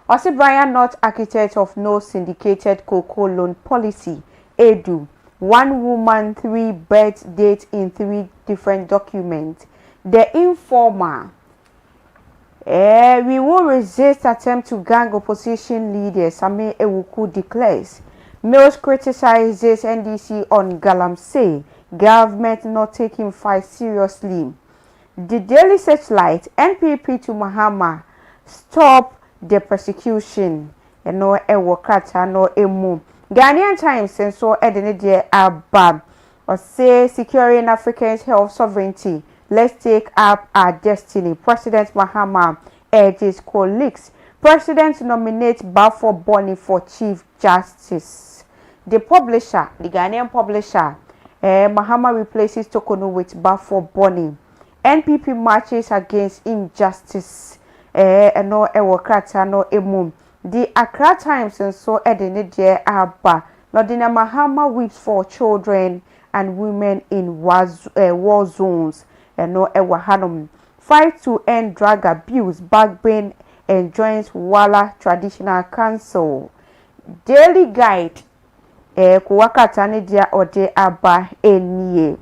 Ose Brian not architect of no syndicated cocoa loan policy. Edu. 1 woman, 3 birth dates in 3 different documents. The informer. We will resist attempt to gang opposition leader Same Ewuku declares. Mills criticizes NDC on Galamsey. Government not taking fight seriously. The Daily Searchlight, NPP to Mahama, stop the persecution. No Ewokata no emu. Ghanaian Times and so Edenede Abab or say securing Africans' health sovereignty. Let's take up our destiny. President Mahama urges colleagues. President nominates Bafo Boni for Chief Justice. The publisher, the Ghanaian publisher, Mahama replaces Tokono with Bafo Boni. NPP marches against injustice. No Ewokrata no emu. The Accra Times and so Edenede Abba. Nodina Mahama weeps for children and women in war zones. No Ewahanum. Fight to end drug abuse. Bagbin enjoins Wala Traditional Council. Daily Guide. Kuwakata nidia ode aba eniye.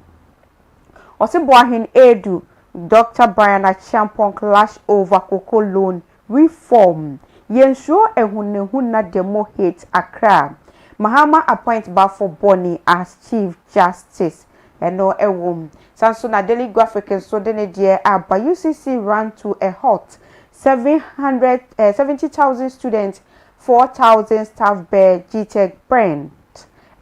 Osibuahin Edu. Dr. Brian Achampong clash over cocoa loan reform. Yensho ehunehuna demo hate Accra. Mahama appoint Bafo Boni as Chief Justice. No ewom. Sansona Daily Graphic and so denedie aba UCC ran to a halt. 70,000 students, 4,000 staff bear GTEC brand.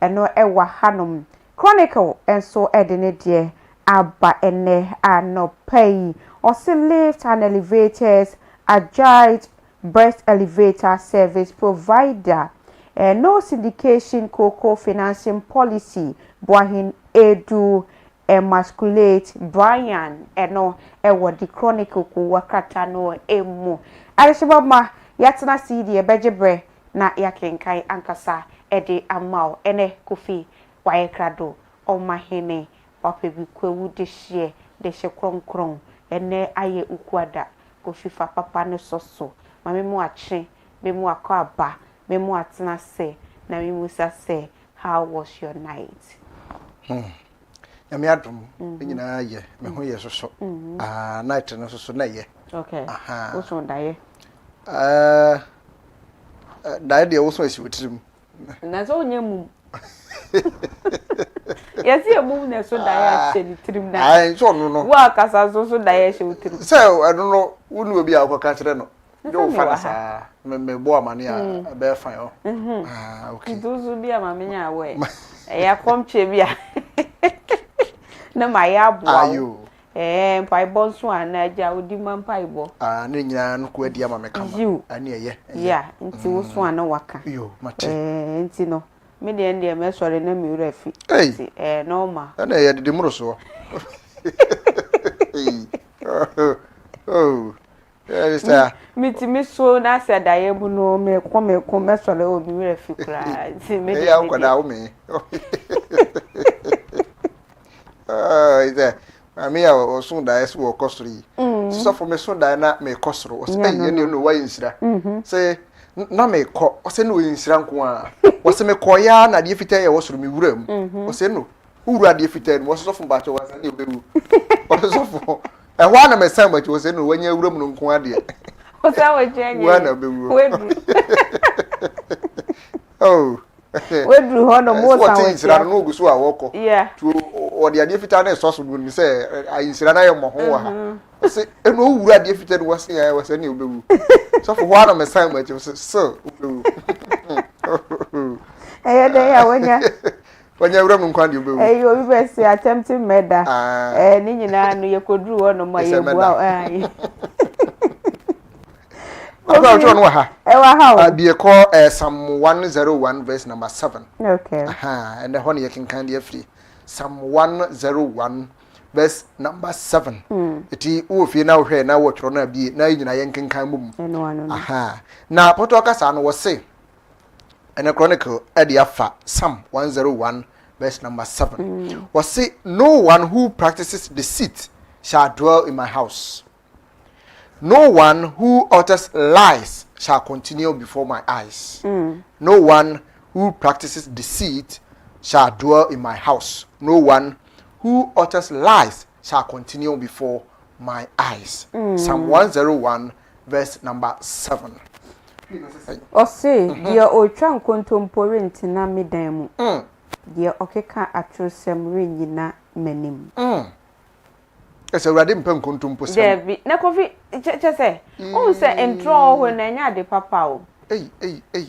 No ewa hanum. Chronicle and so edenedie aba ene ano pay. Also lift and elevators, agile breast elevator service provider. No syndication cocoa financing policy. Boahin Edu emasculate Brian no ewo the chronicle ko wakata no emu. Alishibama yatna CD ebejebre na yakenkai ankasa ede amao ene Kofi Wayekrado omahene papebi kwewu de hye kronkron ene aye ukwada Kofi fa papa ne soso mame mu ache me mu akọ aba me mu atena se na me mu sa se how was your night? Yami adum nyina ye me ho ye soso night no soso na ye okay wo so daye daye de wo so esi wotrim na so nyam yes ye mum na so daye ache ni trim na ai so no wa kasa so daye ache wotrim se anu no wonu obi akoka kire no yo fa sa me bo amane a be fan yo okay duzu bi amamenya awe ya komche bia na mayabu ayo pai bonso anaja odi man pai bo ne nyina no ko adi amame kama ani eye ya nti wo so ana waka yo mate nti no me de ende me sore na mi rafi nti normal na ye de muro so oh yeah mi so na se daye bu no me ko me sore obi rafi kra nti me de ya ko da wo me me ya osun da esu wo kosori so for me so da na me kosoro o say ye no wa yinsira say na me ko o say no yinsira nko a o say me ko ya na de fita ye wo soro me wura mu o say no wura de fita no so fo ba che wa say de oberu o so fo e ho na me san ba che o say no wanya wura mu no nko ade o say wo je nye wa na bewu oh wedru ho no mo san wo yinsira no ogusu a wo ko yeah o de ade fita na so so do mi say ayinsira na ye mo ho wa ha say eno wura ade fita no wase ya wase ni obewu so for one me sign but so obewu de ya wanya wura mu nkwan de obewu obi be say attempting murder ni nyina no ye kodru ho no ma ye bua Aba ojo no ha wa ha be call Psalm 101 verse number 7 okay and the honey can kind of free Psalm 101 verse number 7 iti wo fie na wo hwe na wo tworo na bi na nyina yen kenkan mum na poto kasa no wo se and chronicle ediafa Psalm 101 verse number 7 wo se no one who practices deceit shall dwell in my house. No one who utters lies shall continue before my eyes. No one who practices deceit shall dwell in my house. No one who utters lies shall continue before my eyes. Psalm 101 verse number 7. Ose dia otwa nkontompore ntina medan mu. Dia okeka atrosem renyina manim. Ese urade mpa nkontompo sem. Debi na kofi che o se entro ho na nya de papa o.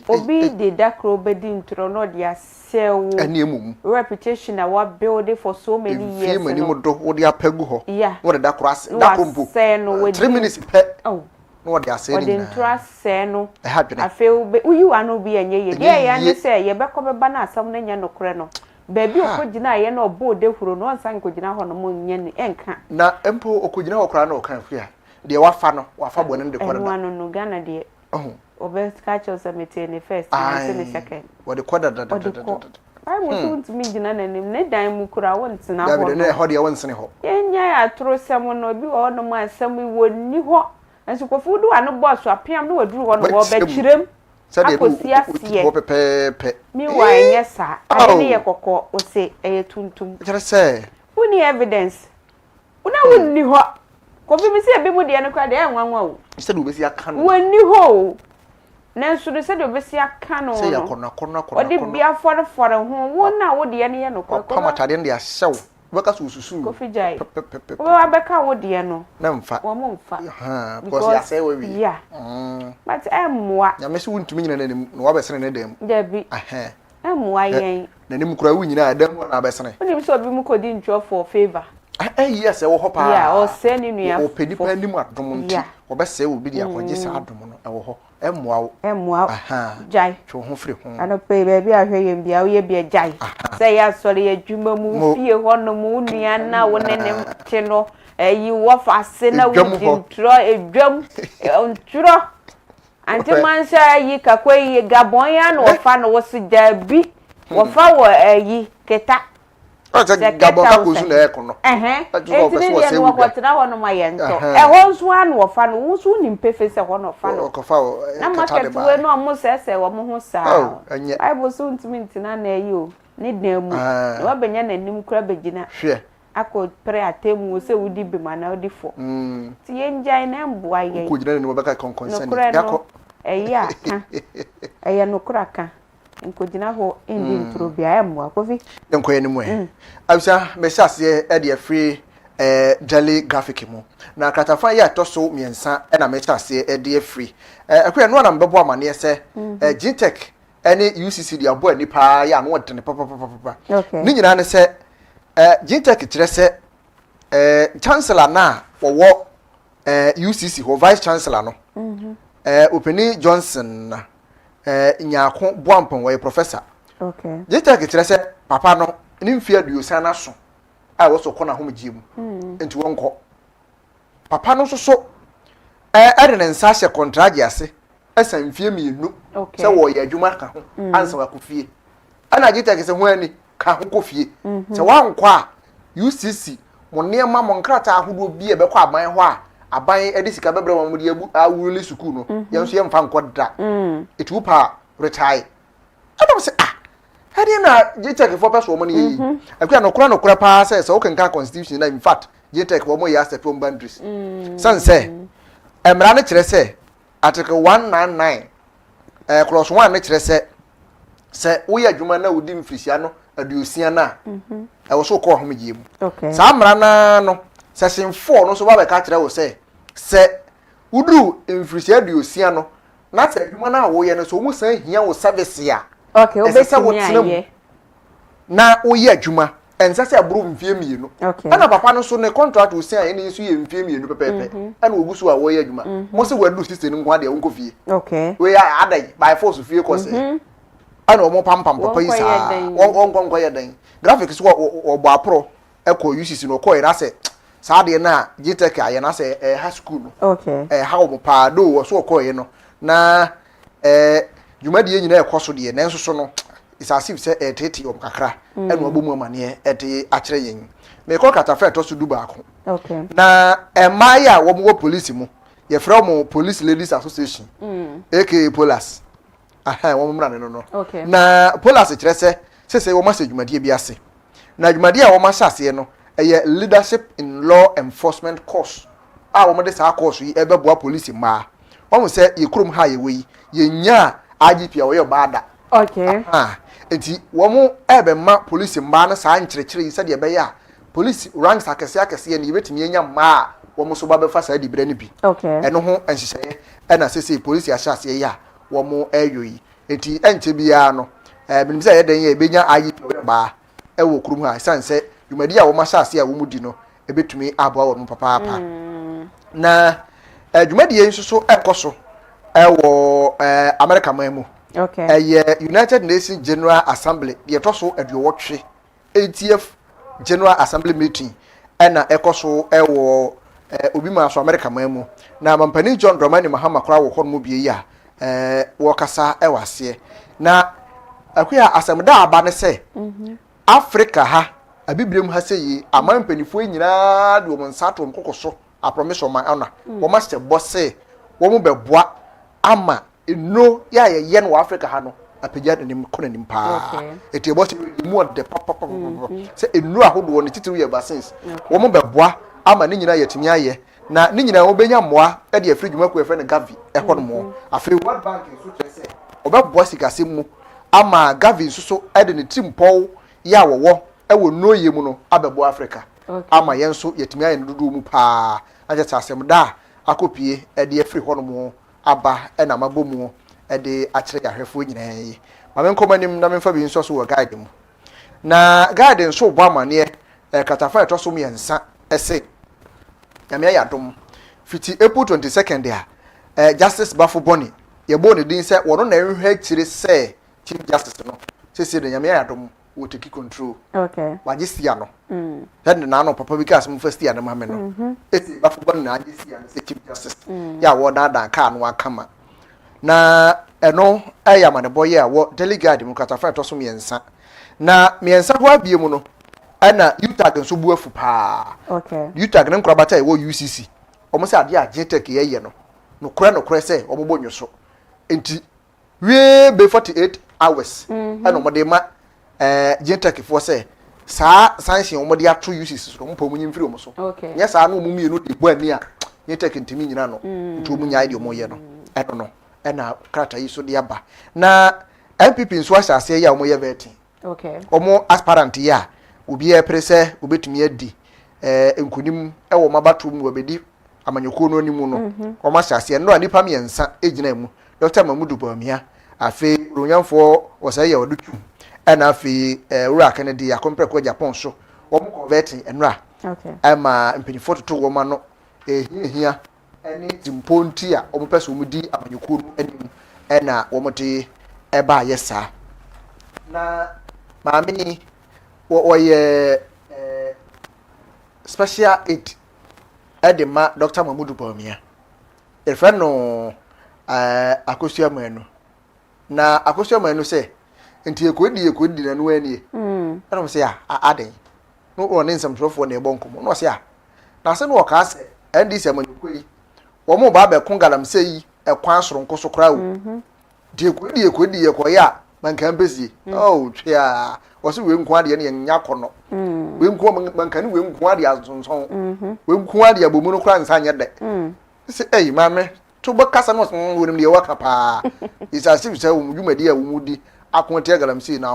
Obi de dakro bedi ntro no dia sewo. Ani emum. Reputation na wa build for so many years. Fie mani mo do wo de apegu ho. Yeah. Wo de dakro ase. Dakompo. 3 minutes pe. Oh. No de ase ni. Wo de ntro ase no. E ha dwene. Afeu be uyi anu bi enye ye. Ye ya ne se ye bekọ beba na asam na nya nokre no. Baby okogina ye na obo de huro no ansa nkogina ho no mo nya ni enka. Na empo okogina ho kra na okan fia. De wafa no, wafa bone de kwada. Eno anu no Ghana de. Oh. Obe catch us meeting the first and the second. What the kwada da. I want to meet na nanim ne dan mu kura won tena ho. Ya ne ho de won sene ho. Ye nya ya tro sem no bi ho no ma asem wo ni ho. Enso kofu du anu boss apiam no waduru ho no wo be kirem. Sade wo pepe. Mi wa enye sa. Ade ye kokko o se eye tuntum. Kere se. Woni evidence. Una wonni ho. Kofi mi se be mu de no kwa de enwanwa o. Sade wo be si aka no. Wonni ho. Nanso de sade obesi aka no. Se ya kona. Odi bia fore ho wona wo de ne ye no kwa. Kwa matade de ahyew. Beka sususu. Kofi jai. Wo abeka wo de no. Na mfa. Wo mo mfa. Ha, because ya say we wi. Yeah. But emwa. Ya mesi wuntumi nyina nanim no wa besene ne dem. Debi. Aha. Emwa yen. Nanim kura wu nyina adam na besene. Oni so obi mu kodi ntwo for favor. Yes, wo ho pa. Yeah, o se ni nua. O pedi pa nim adom nti. Wo be se obi dia kwagye sa adom no wo ho. Emwa. Aha. Jai. Two ho firi ho. Ano pe baby ahwe yem bia wo ye bia jai. Say ya sori adwuma mu fie ho no mu nua na wo nenem te no. Yi wo fa se na wo ntro edwam. Ntro. Anti man say yi kakwa yi gabon ya no wo fa no wo se dabi. Wo fa wo yi keta. Ose gabon ka ko su na eko no. Eti ni no ko tena ho no ma ye nto. Ho nso anu wo fa no wo so ni mpefe se ho no fa no. Ko fa o. Na market we no mo se wo mo ho sa. Bible so ntimi ntina na yi o. Ni dan mu. Wa benya nanim kura begina. Hwe. Ako pre atemu se wudi bi ma na wudi fo. Ti ye njai na mboa ye. Ko gina ni mo beka concern yakọ. Eya ka. Eya no kura ka. Nkojina ho endi ntrobia emwa kofi enkoye ni mu abisa mesiase e de free jelly graphic mu na kratafan ya toso miensa e na mesiase e de free akwa no na mbebo amane se Gtech ene UCC de abo ani pa ya no de ne papa ni nyina ne se Gtech kire se chancellor na wo UCC ho vice chancellor no Openi Johnson na nyako boampon we professor. Okay. Gtech kire se papa no ni mfia aduosa na so a wo so kona homgye mu. Enti wonko. Papa no so ade ne nsa hye contract ase esa mfie mienu se wo ye adwuma ka ho ansa wa kofie. Ana Gtech se ho ani ka ho kofie. Se wankọ a UCC mo niema mo nkrata ahodo bi e be kwa aban ho a aban edi sika bebre wa mudi awuli school no yenso ye mfa nkoda etu pa retire adam say hadi na Gtech for person wo ni yi akwa no kura pa say o kenka constitution na in fact Gtech wo mo ya set from boundaries san say emra ne kire say article 199 clause 1 ne kire say wo ya adwuma na wodi mfirisia no aduosia na e wo so ko homgye mu sa amra na no section 4 no so ba be ka kire wo say se udru mfirisia aduosia no na se adwuma na wo ye no so mu san hia wo service ya okay obetumi na wo ye adwuma ensa se aburu mfie mienu ana papa no so ne contract wo san ene so ye mfie mienu pepepe ana ogusu a wo ye adwuma mo se wadu system nko ade wonko fie okay we ya adai by force fie ko se ana omo pampam papa yi sa wonko ye dan graphics wo bo apro eko UCC no ko ira se saade na Gtech aye na se high school okay how mo pa do wo so ko ye no na dwumade nyina ekoso de na nso no is as if say tete om kakra enu abomu amane de akere yen me ko katafa to so du ba ko okay na emaya wo mo police mu ye from Police Ladies Association aka Polas wo mra ne no na Polas kire se wo ma se dwumade bi ase na dwumade a wo ma hyase no eye leadership in law enforcement course a wo de sa course yi ebeboa police ma wo se ye krom ha ye we ye nya IGP a wo ye baada enti wo mo ebe ma police ma na sa nkyerɛkyerɛ yi se de be ya police ranks akese ne yebetimi nya ma wo mo so ba be fa sa di bre ne bi eno ho enhyehyɛ na sese police a hyase ya wo mo ayoyi enti enche bia no menim se ye den ye benya IGP wo ba wo krom ha sanse dwumadi a wo ma hyase a wo mu di no ebetumi aboa wo papa papa na dwumadi ye nso so ekoso wo America mamu United Nations General Assembly de toso aduwotwe 80th General Assembly meeting na ekoso wo obi ma so America mamu na mampani John Dramani Mahama kora wo hon mu bie ya wo kasa wase na akuya asamda aba ne se Africa ha abibrem ha se yi amampanifo nyina de wo nsato mkokoso apromise ma ona wo ma se bosse wo mu beboa ama eno ya ye no Africa ha no apagya nim kona nim pa eti bosse mu de papa se eno ahodo ne titiru ye vaccines wo mu beboa ama ne nyina yetimi aye na ne nyina wo benya moa e de afri dwuma ko efe ne Gavi e hono mo afri World Bank so trese obeboa sikase mu ama Gavi so e de ne timpo ya wo ewo noye mu no abebo Africa ama yenso yetimi aye ndudu mu pa aje tasem da akopie e de afri hono mo aba e na mabomu e de akire yahwefo nyina yi ma men komanim na men fa bi nso so wo guide mu na guide nso bo amane katafa etoso mu yensa ese nyame ya dom fiti April 22nd a Justice Bafo Boni ye bo ne din se wono na enhwe kire se Chief Justice no se de nyame ya dom wo take control wagisia no then na no papa because mu first year na ma me no eti Bafo Boni na agisia no se Chief Justice ya wo da ka no akama na eno eya mane boye a wo delegate mu katafa etoso mu yensa na miensa ho abie mu no ana UTAG nso bu afu pa UTAG ne nkura bata e wo UCC omo se ade a Gtech ye no no kure se omo bonyo so enti we be 48 hours ana omo de ma Gtech fo se saa sanction omo de ato UCC so omo pomu nyimfiri omo so nya saa no omo mienu de bo ani a Gtech ntimi nyina no nto omo nyaade omo ye no eno no ena krata yi so de aba na MPP nso asase ya omo ye veti omo aspirant ya obi e prese obetumi adi enkunim ewo mabatum obedi amanyoko no animu no o ma hyase no anipa miensa egina mu Dr. Mamudu Bamia afi ronyamfo wosaye odutu ena afi wura Kennedy akompreko Japan so wo mo convert enra ama mpinifo toto wo ma no ehia eni timponti a o mo pese o di amanyoko no animu ena wo mo te eba yesa na maami oye special aid edema Dr. Mamudu Bamia e friend no akosua manu na akosua manu se enti ekodi na no ani ana mo se aden no o ne nsam trofo na ebonkomo no se na se no o ka se ndc amanyukoi wo mo ba be kon galamse yi ekwan soronko so kra wo di ekodi yekoya mankan bezie oh twia wose we nko ade ne nya kono we nko mankan we nko ade azonson we nko ade abomu no kra nsa nya de se eh mame to bo kasa no wonim de waka pa isa si se wo dwumadi a wo mudi akonte galamsi na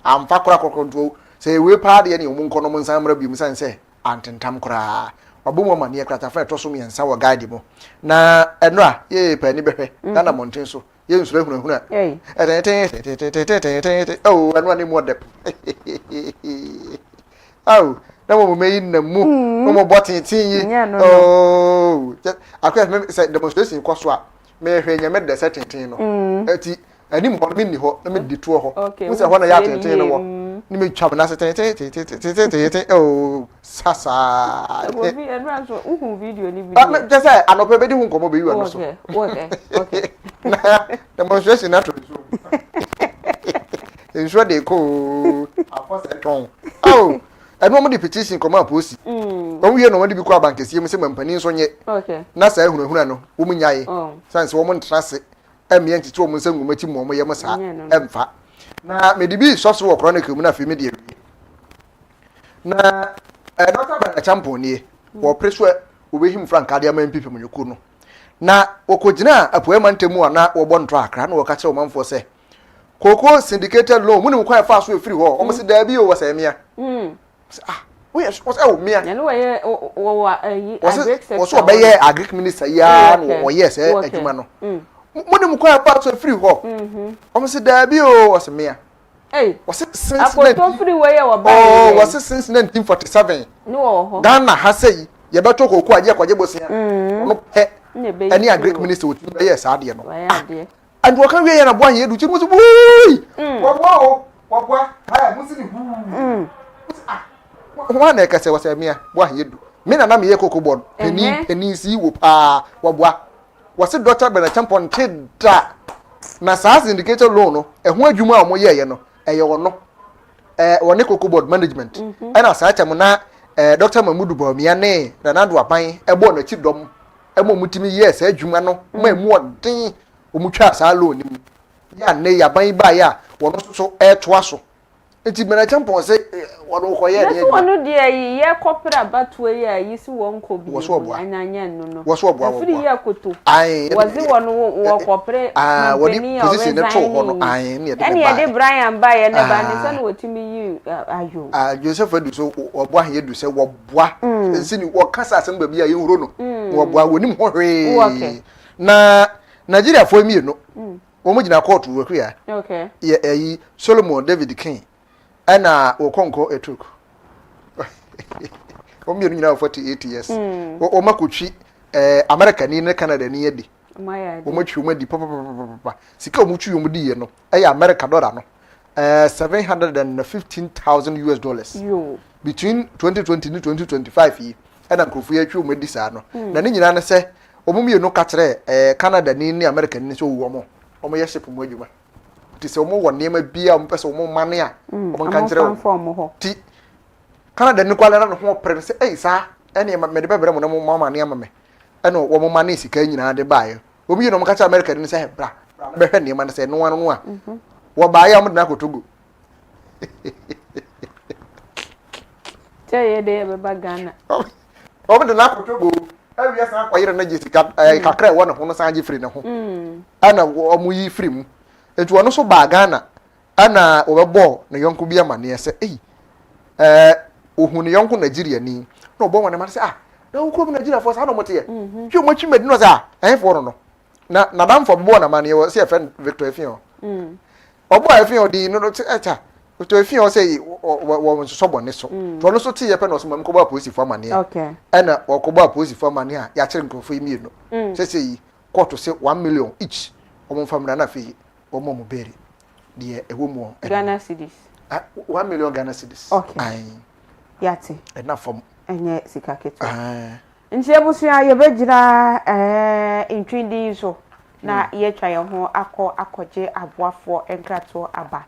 amfa kra kokonto se we pa ade ne wo nko no nsa mra bi musan se antentam kra wabomu ma ne krata fa to so mi nsa wa guide mo na enra ye pa ni behwe na monten so ye nsure huna oh anu ani mo dep oh na mo meyi na mu mo botin yi oh akwa say demonstration kwaso a me hwe nya me de setting no ati ani mo mi ni ho na me di to ho mo se ho na ya tenten no wo ni me twa na setting oh sasa wo vi enu aso uhu video ni video ah just say anope be di hu nkomo be yi ano so okay demonstration na to ensure they go afose ton oh enu mo di petition come up osi o wie no wadi bi kwa bankesie me se mampani so nye okay na sa ehunahuna no wo munyae sanse wo mun trase emye ntete wo mun se ngumati mo ye mo sa emfa na medibi soso wo chronicle mu na fi media na Dr. Bernard Champon nie wo preso obehim frank ade ama mpp munyoku no na okogina apoema ntemu ana wo bon tro akra na wo ka che wo manfo se koko syndicated loan mu ni kwa fa so efiri ho o mo se da bi o wo se emia we was mia na no we was obeye agric minister ya no wo yes adwuma no mu ni kwa fa so efiri ho o mo se da bi o wo se mia was it since free way wa ba was it since 1947 no ho Ghana ha say ye beto koko aje kwaje bosia no pe any agric minister would be yes ade no and wo kan we na boan ye du chi mu so bui wo bua ha mu si ni wa na ka se wo se mia boan ye du me na me ye koko board peni si wo pa wo bua wo se Dr. Bernard Champon tida na sa syndicated loan no ehun adwuma a mo ye no eye wo no wone koko board management na sa cha mo na Dr. Mamudu Bawumia ne Ronaldo Apan ebo na chidom emo mutimi yes adwuma no ma emu odin omutwa sa loan nim ya ne ya ban ba ya wono so toa so enti Bernard Champon se wono koye ne wono de yi ye kopra batwe ya yi si won ko bi anyanya no wo free ye koto wazi wono wo kopre woni position ne to wono ne de Brian ba ye ne ba ne se no wotimi yi ayo Joseph Adu so obo ahe du se wo boa nsi ni wo kasa asem ba bi ya ye huro no wo boa wonim ho hwe na Nigeria fo mi no wo mo gina court wo hwe ya okay ye Solomon David King ana okonko etuk o mi nyina 48 years o makotwi America ni ne Canada ni yedi o matwi o madi papa sika o mutwi o mudi ye no America dollar no $715,000 yo between 2020 and 2025 yi ana nkofu ya twi o madi sa no na ne nyina ne se o mo mi no ka kire Canada ni America ni so wo mo o mo ye ship mo adwuma ti se o mo won nema bia o mo pese o mo mane a o mo kan kire o ti Canada ni kwala na no ho pre se sa ene me de bebre mo na mo mama ne amame ene wo mo mane sika nyina de baaye o mi no mo ka kire America ni se bra be hwe nema ne se no anu no a wo baaye am de na kotogo ye de be ba Ghana o mo de na kotogo awi asa akoyire na jisika kakra wo ne ho no san je free ne ho ana o mu yi free mu etu wono so ba Ghana ana obebo ne yonko bia mane se ohun ne yonko Nigeria ni na obo wona ma se na wo krom Nigeria for sa no mote ye twi mo twi medino sa for no na dam for bo na mane wo se friend Victor Efio obo Efio di no echa Victor Efio say wo so bone so to no so ti ye pe no so mam ko ba police for mane okay ana ko ba police for mane ya kire nkofo yi no se yi court say 1 million each omo famna na fi omo mo beri de ewo mo Ghana cedis 1 million Ghana cedis okay yati na fam enye sika keto nti ebusua ye begira intwindi so na ye twa ye ho akoje aboafo enkrato aba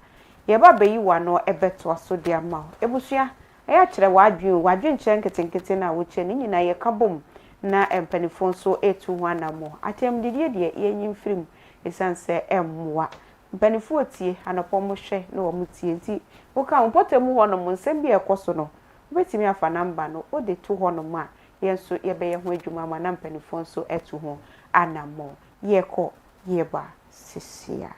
ye ba bayi wa no ebeto aso de ama ebusua ya kire wadwen kire nketenkete na wo kire ni nyina ye kabom na empanifo so etu ho anamo atem didie de ye nyimfirim esanse emmoa mpanifo otie anopɔ mo hwɛ na wo mutie nti wo ka mpotem ho no mo nsɛm bi ekoso no betimi afa namba no o de to ho no ma yenso ye be ye ho adwuma ma na mpanifo so etu ho anamo ye kɔ ye ba sisia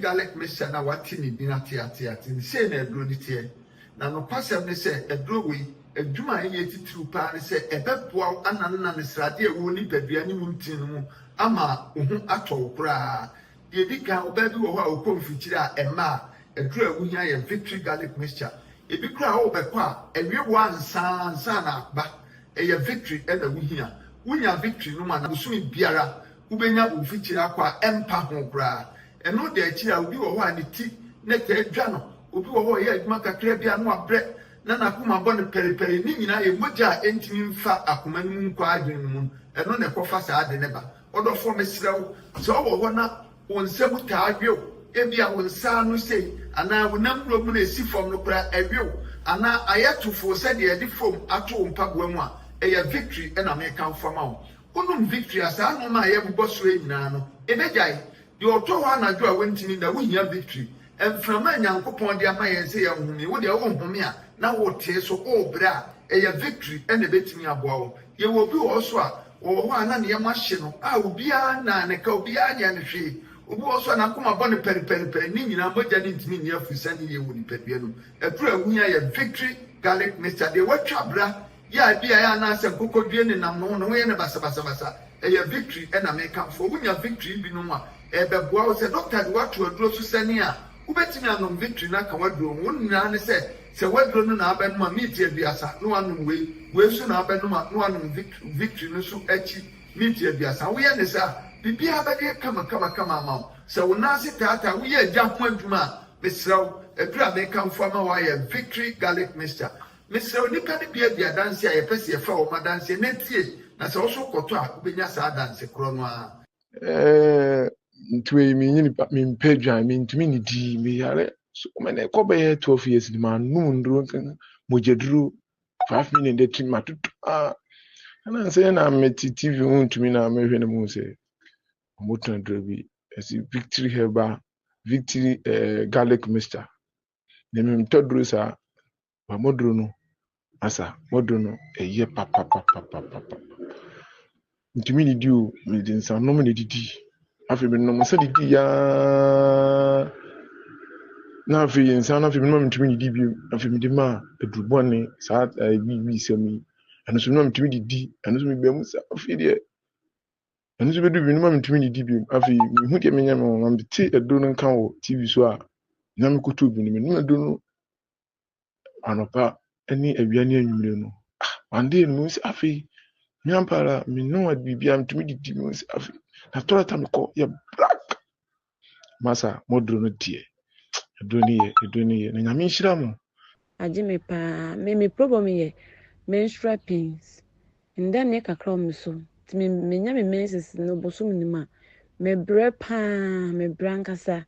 Garlic mixture na watini bi na tia ni se na edro ni tie na no kwasem ne se edro wi adwuma ye titru pa ne se ebeboa ananna ne srade ewo ni padua ni mumtin mu ama ohu atɔ kura de dika oba bi wo ho a okonfikyire a ema edro ewu hia ye victory garlic mixture ebi kura ho obekɔ a ewie wo ansa na ba ye victory e na wuhia wunya victory no ma na busumi biara ubenya ofikyire akɔ a empa ho kura eno de akira obi wo ho a ne ti ne ka adwa no obi wo ho ye adwuma kakra bia no abrɛ na nakoma bɔ ne periperi ni nyina ye mogya entimi mfa akoma no mu kwa adwen mu ɛno ne kɔfa saa de ne ba ɔdɔfo mesrɛw sɛ ɔwɔ hɔ na wo nsɛm taa dwew ebia wo nsa no sei ana wo namro mu na esi fam no kora ɛwew ana ayɛtofo sɛ de yɛde fom ato mpaboa mu a ɛyɛ victory ɛna meka mfama wo onum victory asa no ma yɛ bobɔ so nyina no ebegyae de ɔtɔ hɔ anadwo a wontimi na wohia victory ɛmframa nyankopɔn de ama yɛn sɛ yɛ nhome wo de wo nhome a na wo tie so o bra ɛyɛ victory ɛna betimi aboa wo yɛ wo bi wɔ so a wo hɔ ana ne yɛ mahye no a obiara na ne ka obiara nya ne hwee obi wɔ so na akoma bɔ ne periperi ne nyina mogya ne ntimi ne afusa ne yɛ wo ne padua no ɛduru awunya yɛ victory garlic mixture de watwa bra ya bia ya na asɛ kokodue ne nam no no yɛ ne basa ɛyɛ victory ɛna meka fo wonya victory bi no a ɛbɛboa wo sɛ doctor de wato aduro so sɛne a wobɛtumi anom victory na ka waduro wo nyinaa ne sɛ waduro no na abɛnom a meat aduasa no anom wei so na abɛnom a no anom victory no so akyi meat aduasa woyɛ ne sɛ bibia bɛde kama ama wo sɛ wo nase tata woyɛ agya ho adwuma a mesrɛw aduru a meka mfo ama woayɛ victory garlic mixture mesrɛw nipa ne bia danse a yɛpɛ sɛ yɛfa wɔ ma danse na tie na sɛ wo so kɔtɔ a wobɛnya saa danse korɔ no a ntwe mi nyini mi mpedwa mi ntumi ni di mi yare so mena ko be 12 years ni man num nduro mojeduru 5 million de trim matutu ana se na meti tv ntumi na mehwe ne mu se moto nduro bi esi victory heba victory garlic mixture ne mi mtoduru sa ba moduru no asa moduru no eye papa ntumi ni di o mi din sa no me didi afi bi no se didi ya na afi insan afi bi no ntumi didi bi afi mi di ma edubone sa bi semi anu so no ntumi didi anu so mi be mu sa afi de anu so be du bi no ntumi didi bi afi mi hu de menya me won bi ti edo no kan wo tv so a na me koto bi ni me edo no anopa ani awiane anwumre no ande no se afi mi ampara mi no adibia ntumi didi mi se afi na tora ta me ko ye black masa modro no die edoni na nyame nhira mo aje me pa me problem ye menstrual pains nda ne kakra me so ti me nya me menses no bosum ni ma me bre pa me brankasa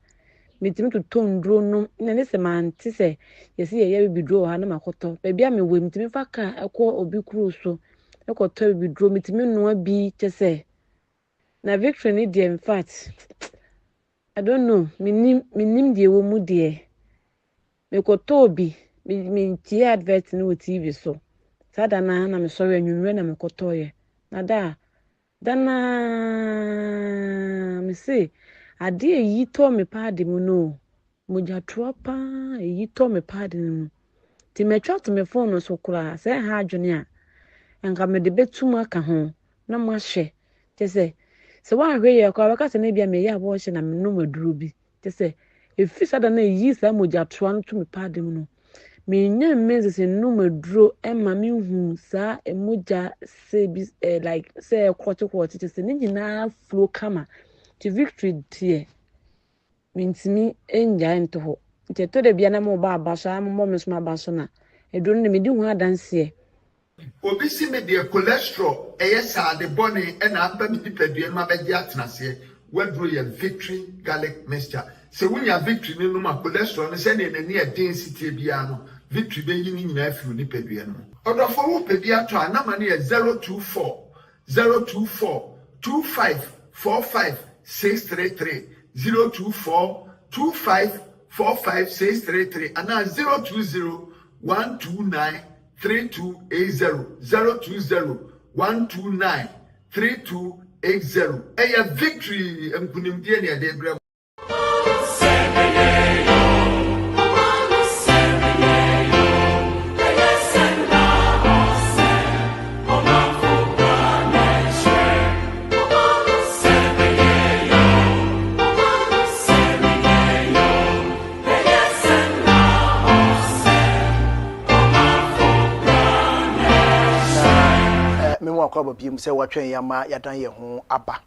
me timi to tondro no na ne se man ti se yesi ye bibidro ha na makoto ba bia me we mtimi fa ka ekọ obi kru so ekoto bibidro me timi no abi chese na victory ni de in fact I don't know minim de wo mu de me koto obi me tie advert no TV so sada na me sorry anwunre na me koto ye na dana me say ade yi to me paadi mu no moja tropa yi to me paadi mu ti me twa to me phone no so kura say ha adwene a enka me de betum aka ho na ma hwe te say se wa hwe ye kwa baka se na bia me ya bo hye na me no maduro bi te say efi sada na yi sa moja troa no to me paadi mu no me nya mezi se no maduro e ma me hu sa emoja se bi like say kwoti te say ni nyina flow kama ti victory tie mintimi enja ento ho nte to de bia na mo ba abasha mo me so abasha na eduro ne me di hu adanse obi si me de cholesterol sa de bone e na aba me dipadua ma be dia tenase waduro ye victory garlic mixture se wunya victory ne no ma cholesterol ne se ne ne e density bia no victory be yi ni nyina afi dipadua no odofo wo pe bia to anama ne 024 25 45 633 024 25 45 633 and now 020 129 3280 020 129 3280 a victory mkunimdie ne ade bra akwa biem se watwen yama yadan ye ho aba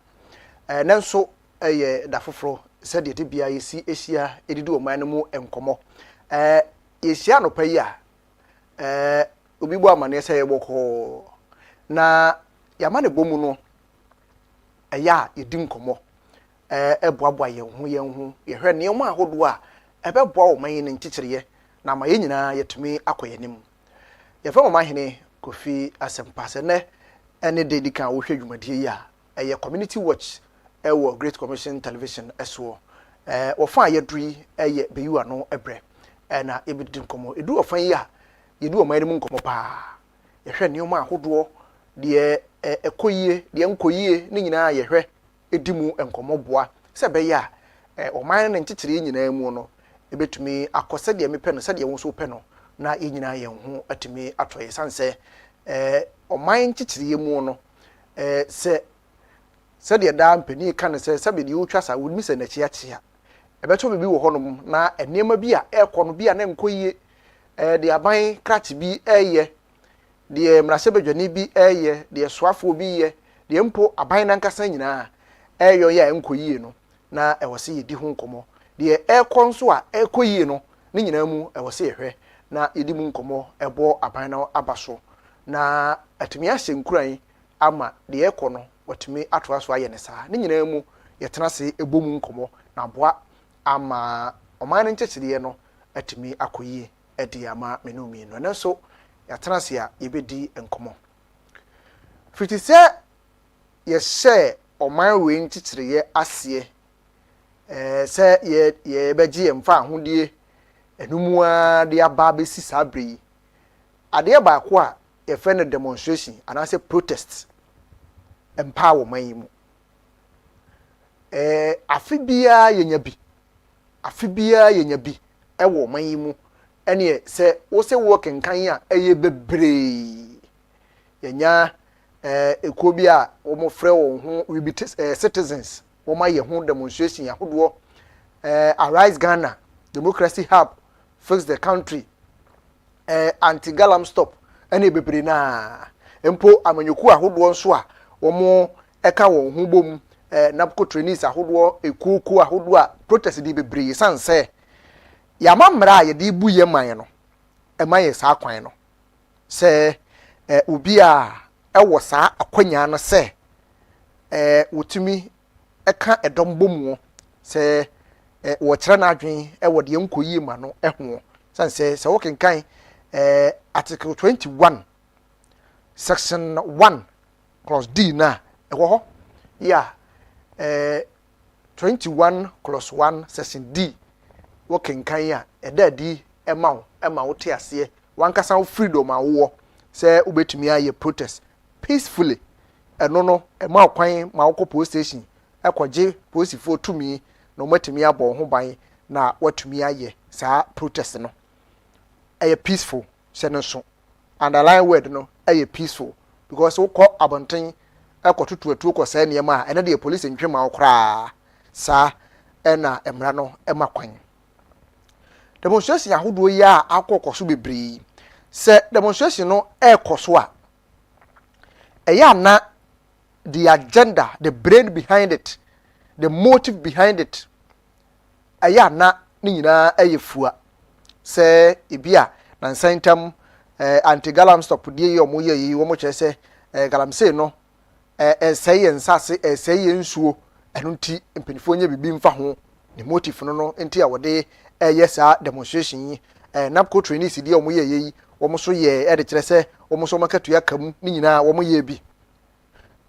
nanso ye da foforo se de te bia yesi ehia edidi o man no mu enkomo yɛhyia no pa yi a obi bo amane sɛ yɛbɔkɔ na yɛama ne bɔ mu no ɛyɛ a yɛdi nkɔmmɔ ɛboaboa yɛn ho yɛhwɛ nneɛma ahodoɔ a ɛbɛboa ɔman yi ne nkyekyereyɛ na ma yɛn nyinaa yɛtumi akɔ yɛnim yɛfɛ ɔman hene Kofi Asɛmpa sɛ nɛ ɛne de di kan wohwɛ dwumadie yi a ɛyɛ community watch ɛwɔ Great Commission Television ɛsoɔ wɔfa a yɛduru ɛyɛ beyiwa no ɛbrɛ na yɛbɛdi nkɔmmɔ edu ɔfa yi a yɛdu ɔman no mu nkɔmmɔ paa yɛhwɛ nneɛma ahodoɔ deɛ ɛkɔ yie deɛ nkɔ yie ne nyinaa yɛhwɛ edi mu nkɔmmɔ boa sɛ bɛyɛ a ɔman no nkyekyere nyinaa mu no ebetumi akɔ sɛdeɛ mepɛ no sɛdeɛ wɔn nso pɛ no na yɛn nyinaa yɛn ho atumi atɔ yɛ sansɛ ɔman nkyekyere mu no sɛdeɛ daa mpanin ka no sɛ sɛbe deɛ wotwa sa wodumi sɛ n'akyi akyea ɛbɛtɔ biribi wɔ hɔnom na nneɛma bi a ɛkɔ no bi a na nkɔ yie deɛ aban krakye bi ɛyɛ deɛ mmarahyɛbadwani bi ɛyɛ deɛ soafoɔ bi yɛ deɛ mpo aban nankasa nyinaa ɛyɛ yɛ a nkɔ yie no na ɛwɔ sɛ yɛdi ho nkɔmmɔ deɛ ɛkɔ nso a ɛkɔ yie no ne nyinaa mu ɛwɔ sɛ yɛhwɛ na yɛdi mu nkɔmmɔ ɛbɔ aban no aba so na atumi ahyɛ nkuran ama deɛ ɛkɔ no watumi atoa so ayɛ ne saa ne nyinaa mu yɛtena se ɛbɔ mu nkɔmmɔ na aboa ama ɔman no nkyekyereɛ no atumi akɔ yie ɛde ama menumi no ɛno nso yɛtena se a yɛbɛdi nkɔmmɔ fiti sɛ yɛhyɛ ɔman wei nkyekyereɛ aseɛ sɛ yɛbɛgye yɛn mfa ahodie ɛnumu a de aba bɛsi saa bere yi adeɛ baako a yɛfrɛ no demonstration anaasɛ protest mpa wɔ man yi mu afe biara yɛnya bi ɛwɔ man yi mu ɛneɛ sɛ wosɛ wɔ kenkan a ɛyɛ bebree yɛnya ekuo bi a wɔn frɛ wɔn ho we be citizens wɔn ayɛ ho demonstration ahodoɔ Arise Ghana, Democracy Hub, Fix the Country, Anti-Galam Stop ɛne bebree na mpo amanyoku ahodoɔ nso a wɔn ɛka wɔn ho bom napco trainees ahodoɔ ekuokuo ahodoɔ a protest di bebree sansɛ yama mmara a yɛde bu yɛ man no ɛma yɛ saa kwan no sɛ obi a ɛwɔ saa akwanya no sɛ wotumi ɛka ɛdɔm bom sɛ wɔkyerɛ n'adwen ɛwɔ deɛ nkɔ yie ma no ɛho sansɛ sɛ wɔkenkan article 21 section 1 clause D na ɛwɔ hɔ ya 21 clause 1 section D wɔkenkan a ɛda di ɛma wo te aseɛ wankasa wo freedom a wowɔ sɛ wobɛtumi ayɛ protest peacefully ɛno no ɛma kwan ma wokɔ police station ɛkɔgye polisifoɔ tumi na wɔmatumi abɔ ho ban na watumi ayɛ saa protest no ɛyɛ peaceful hyɛ no so underline word no ɛyɛ peaceful because wokɔ abɔnten ɛkɔtoto atuo kɔ saa nneɛma a ɛno deɛ police ntwe ma wo koraa saa ɛna mmara no ɛma kwan demonstration ahodoɔ yi a akɔkɔ so bebree sɛ demonstration no ɛkɔ so a ɛyɛ ana the agenda, the brain behind it, the motive behind it ɛyɛ ana ne nyinaa ɛyɛ fua sɛ ebia na nsantam anti-galam stop die yi ɔmo yɛ yi wɔn kyerɛ sɛ galamsey no ɛsɛe yɛ nsase ɛsɛe yɛ nsuo ɛno nti mpanyinfoɔ nyɛ bibi mfa ho ne motive no nti a wɔde ɛyɛ saa demonstration yi napco trainees die ɔmo yɛ yi wɔn so yɛ ɛde kyerɛ sɛ wɔn so ɔmakatua kam ne nyinaa wɔn yɛ bi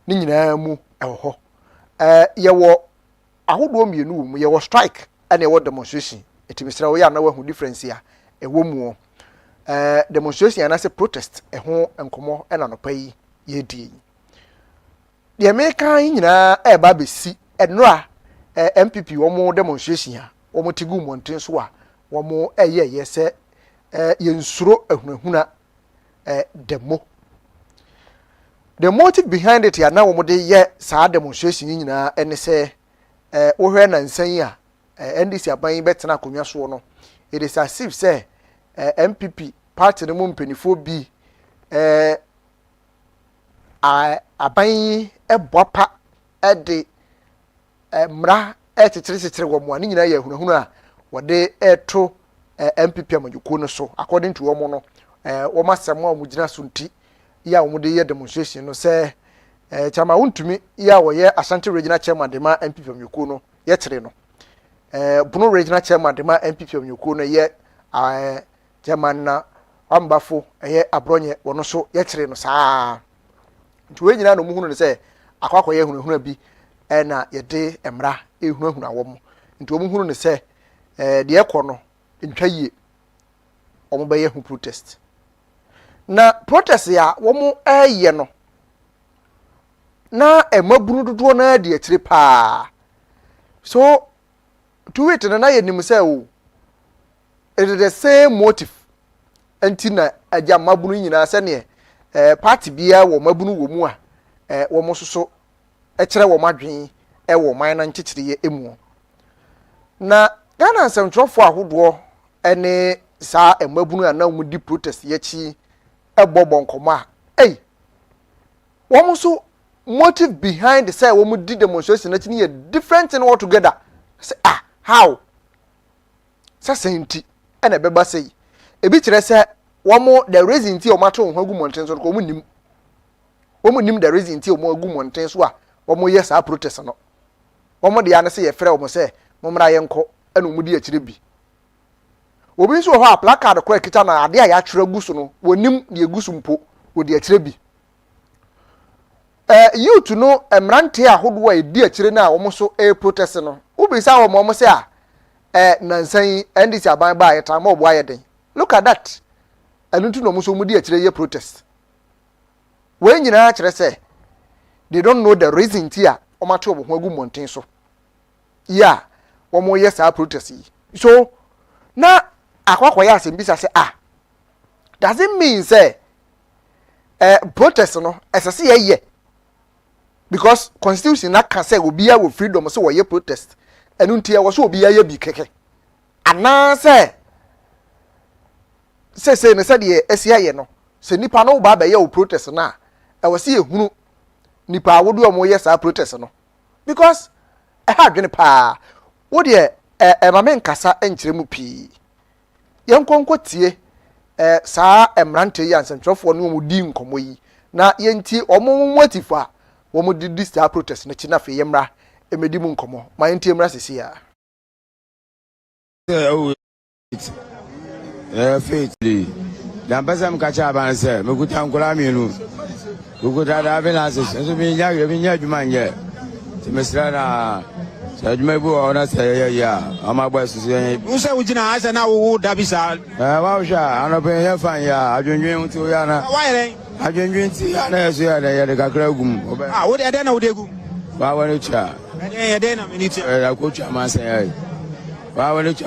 ne nyinaa mu ɛwɔ hɔ yɛwɔ ahodoɔ mmienu wɔ mu yɛwɔ strike ɛna yɛwɔ demonstration etimisira wɔyɛ ana wɔahu difference a ɛwɔ mu demonstration anaasɛ protest ɛho nkɔmɔ ɛna nɔpa yi yɛdie deɛ meka yi nyinaa ɛba bɛsi ɛnora MPP wɔn demonstration a wɔn te gu mmɔnten so a wɔn ɛyɛ sɛ yɛnsuro ahunahuna demo the motive behind it ya na wɔn de yɛ saa demonstration yi nyinaa ɛne sɛ wohwɛ na nsan yi a NDC aban bɛtena akonnwa so no it is as if sɛ MPP party no mu mpanifo bi aban yi ɛbɔ pa ɛde mmara ɛtetere wɔn mu ani nyinaa yɛ ahunahuna a wɔde ɛto MPP amanyukuo no so according to wɔn no wɔn asɛm a wɔn gyina so nti ya wɔn de yɛ demonstration no sɛ chama wontumi ya wɔyɛ Ashanti regional chairman de ma MPP amanyukuo no yɛkyerɛ no Bono regional chairman de ma MPP amanyukuo no yɛ chairman na ambafo abronye wɔn so yɛkyerɛ no saa nti wɔn nyinaa no mu hunu no sɛ akɔakɔyɛ hunahuna bi na yɛde emra ehunahuna wɔn nti wɔn hunu no sɛ deɛ ɛkɔ no ntwa yie wɔn bɛyɛ hu protest na protest ya wɔn ɛyɛ no na emabunu dodoɔ na de akyire paa so to it na yɛ nim sɛ o it is the same motive anti na agya mabunu nyinaa sɛ ne party bia wɔ mabunu wɔ mu a wɔn soso ɛkyerɛ wɔn adwen ɛwɔ man na nkyekyereye emu na Ghana nsɛmtwerɛfo ahodoɔ ɛne saa emabunu a na wɔn di protest yɛkyi ɛbɔbɔ nkɔmɔ a wɔn so motive behind say wɔn di demonstration na kyini yɛ different thing altogether say how sɛ nti ɛna ɛbɛba sɛ ebi kyerɛ sɛ wɔn the reason ti wɔn ato wɔn agu mɔnten so wɔn nim the reason ti wɔn agu mɔnten so a wɔn yɛ saa protest no wɔn de ya ne sɛ yɛfrɛ wɔn sɛ wɔmmra yɛnkɔ ɛna wɔn di akyire bi obi nso wɔ hɔ a placard kora kita na ade a yɛatwerɛ gu so no wɔnim de egu so mpo wɔdi akyire bi youth no emrante ahodoɔ a edi akyire na wɔn so protest no ubisa wɔn sɛ nansan NDC aban ba yɛ tam ɔbo ayɛ den look at that ɛno nti na wɔn so wɔn di akyire yɛ protest wɔn nyinaa kyerɛ sɛ they don't know the reason ti a wɔn ato wɔn ho agu mmɔnten so yeah wɔn yɛ saa protest yi so na akɔkɔyɛ asɛm bisa sɛ does it mean say protest no ɛsɛ sɛ yɛyɛ because constitution na ka say obiya wo freedom so wo protest enu ntia wo so obiya ye bi keke ana say ne say de esia ye no se nipa no ba ba ye wo protest na e wo se ehunu nipa awodo o ye sa protest no because ha dwene pa wo de ma men kasa enkyere mu pi ye nkonko tie saa emrante yi ansentwofo no mu di nkomo yi na ye nti omo motifa wɔn di di star protest na kyina fe yemra emedi mu nkomo ma ntie emra sisi ya faith dan basam ka cha ban se mekuta nkura mienu mekuta da finances so bi nya adwuma nye ti mesra na sa adwuma bu ona se ya ama gba susu yen wo se ugina ase na wo da bi sa wa hwa anope ye fan ya adwendwen ti o ya na wa yere adwendwen ti na yeso ya de kakra gum wo de na wo de gu wa wani cha de na minute la ko cha ma se ya wa wani cha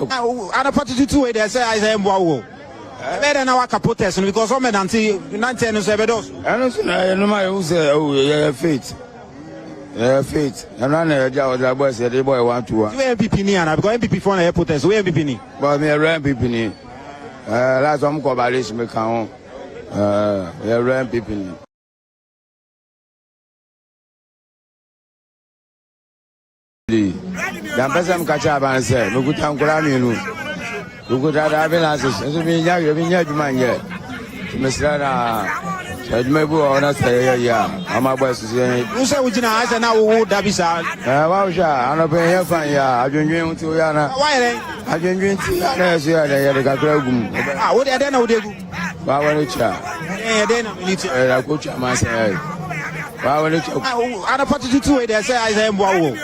ana patutu we de say I say mbo wo better na waka protest because some nanti 90 no se be dos ano so na no ma you say ya faith faith and na na ja o da boy say the boy want to you MPP ni ana because MPP for na protest we MPP ni but me MPP ni last one ko ba list me kan ya MPP ni dan basam ka cha ban se me kuta nkura mienu kuta da finances so bi nya adwuma nye mesra na adwuma bu ona se ya ama gba susu yen wo se ugina ase na wo da bi sa wa hwa anope ye fan ya adwendwen ti o ya na wa yere adwendwen ti na yeso ya de kakra gum wo de na wo de gu wa wani cha de na minute la ko cha ma se wa wani cha ana patutu we de say I say mbo wo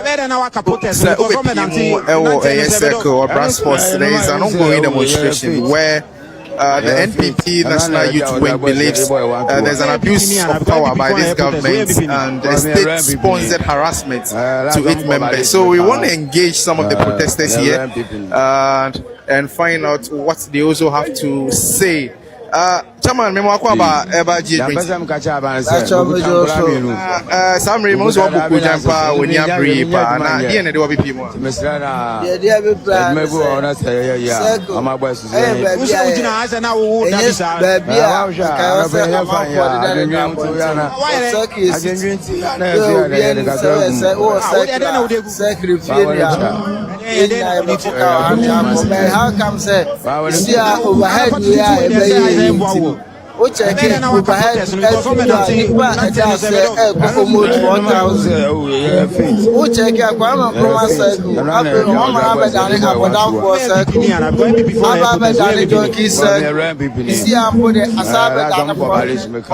better na waka protest because some nanti or Brasports. There is an ongoing demonstration where the NPP National Youth Wing believes there's an abuse of power by this government and state-sponsored harassment to its members. So we want to engage some of the protesters here and find out what they also have to say. Chairman, me mo ba eba G drink. Samri mo so boku jampa woni abri pa na die na de wo BP mo. Dia be plan. Me bu ona say ya. Ama gba susu. Wo se ugina ase na wo da bi sa. Wa hwa na be ya fa ya. Adwendwen ti ya na. Adwendwen ti na yeso ya de kakra gum. wo de na wo de gu. Secretary how come say see overhead we are o check it overhead almost 4,000 o check it Kwame Nkrumah circle abe Mama abedane abodan for circle abedane donkey circle see am put the asabedane for.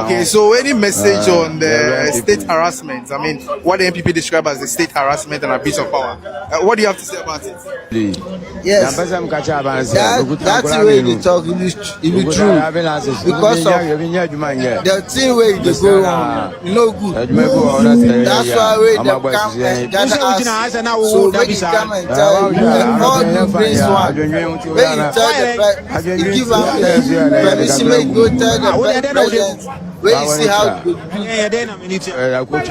Okay, so any message on the state harassment? I mean, what the NPP describe as the state harassment and abuse of power. What do you have to say about it? Yes, that's the way they talk. It be true because of the thing where they go on, no good. That's why we them come and gather us. So when you come and tell you, all new brings one. When you tell the you give up the permission, make go tell the president. When you see how it goes.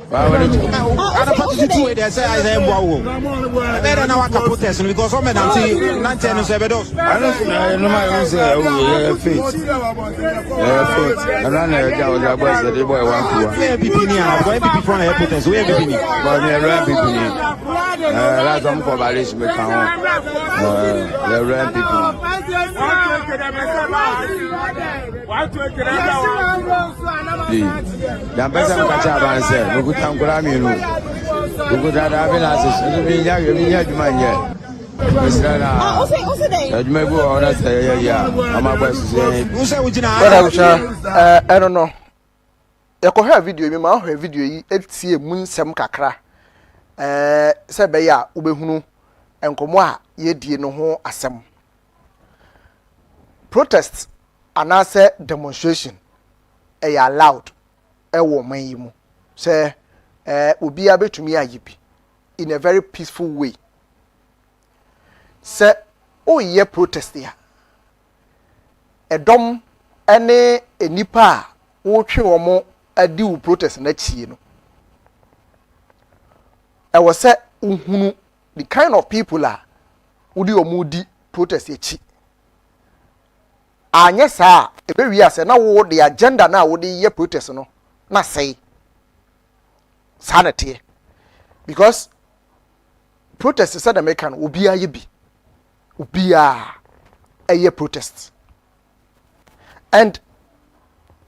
Ana party two way they say I say mbo wo. Better na waka protest because some nanti no say bedos. I don't know my own say faith. Ana na ja o da boy say the boy want to. We PP ni ana boy PP for na protest. We PP ni. But me run PP ni. La some for balish me kan. Le run PP. Dan pesa mkacha abanse. Tankura miru bukuta da finances mi nya djuma nye mesrana djuma bu ona say ya amagba sise usa ujina bada usha I don't know ya ko ha video mi ma ho video yi etie mu nsem kakra se be ya ubehunu enkomo a ye die no ho asem protest anase demonstration e allowed e wo man yi mu say obi abetumi ayibi in a very peaceful way say o ye protest ya edom ene enipa wo twe omo adi wo protest na chie no e wo say uhunu the kind of people are udi omo di protest echi anye sa ebe wi ase na wo the agenda na wo de ye protest no na say sanity because protest said American ubia yebi ubia a protest and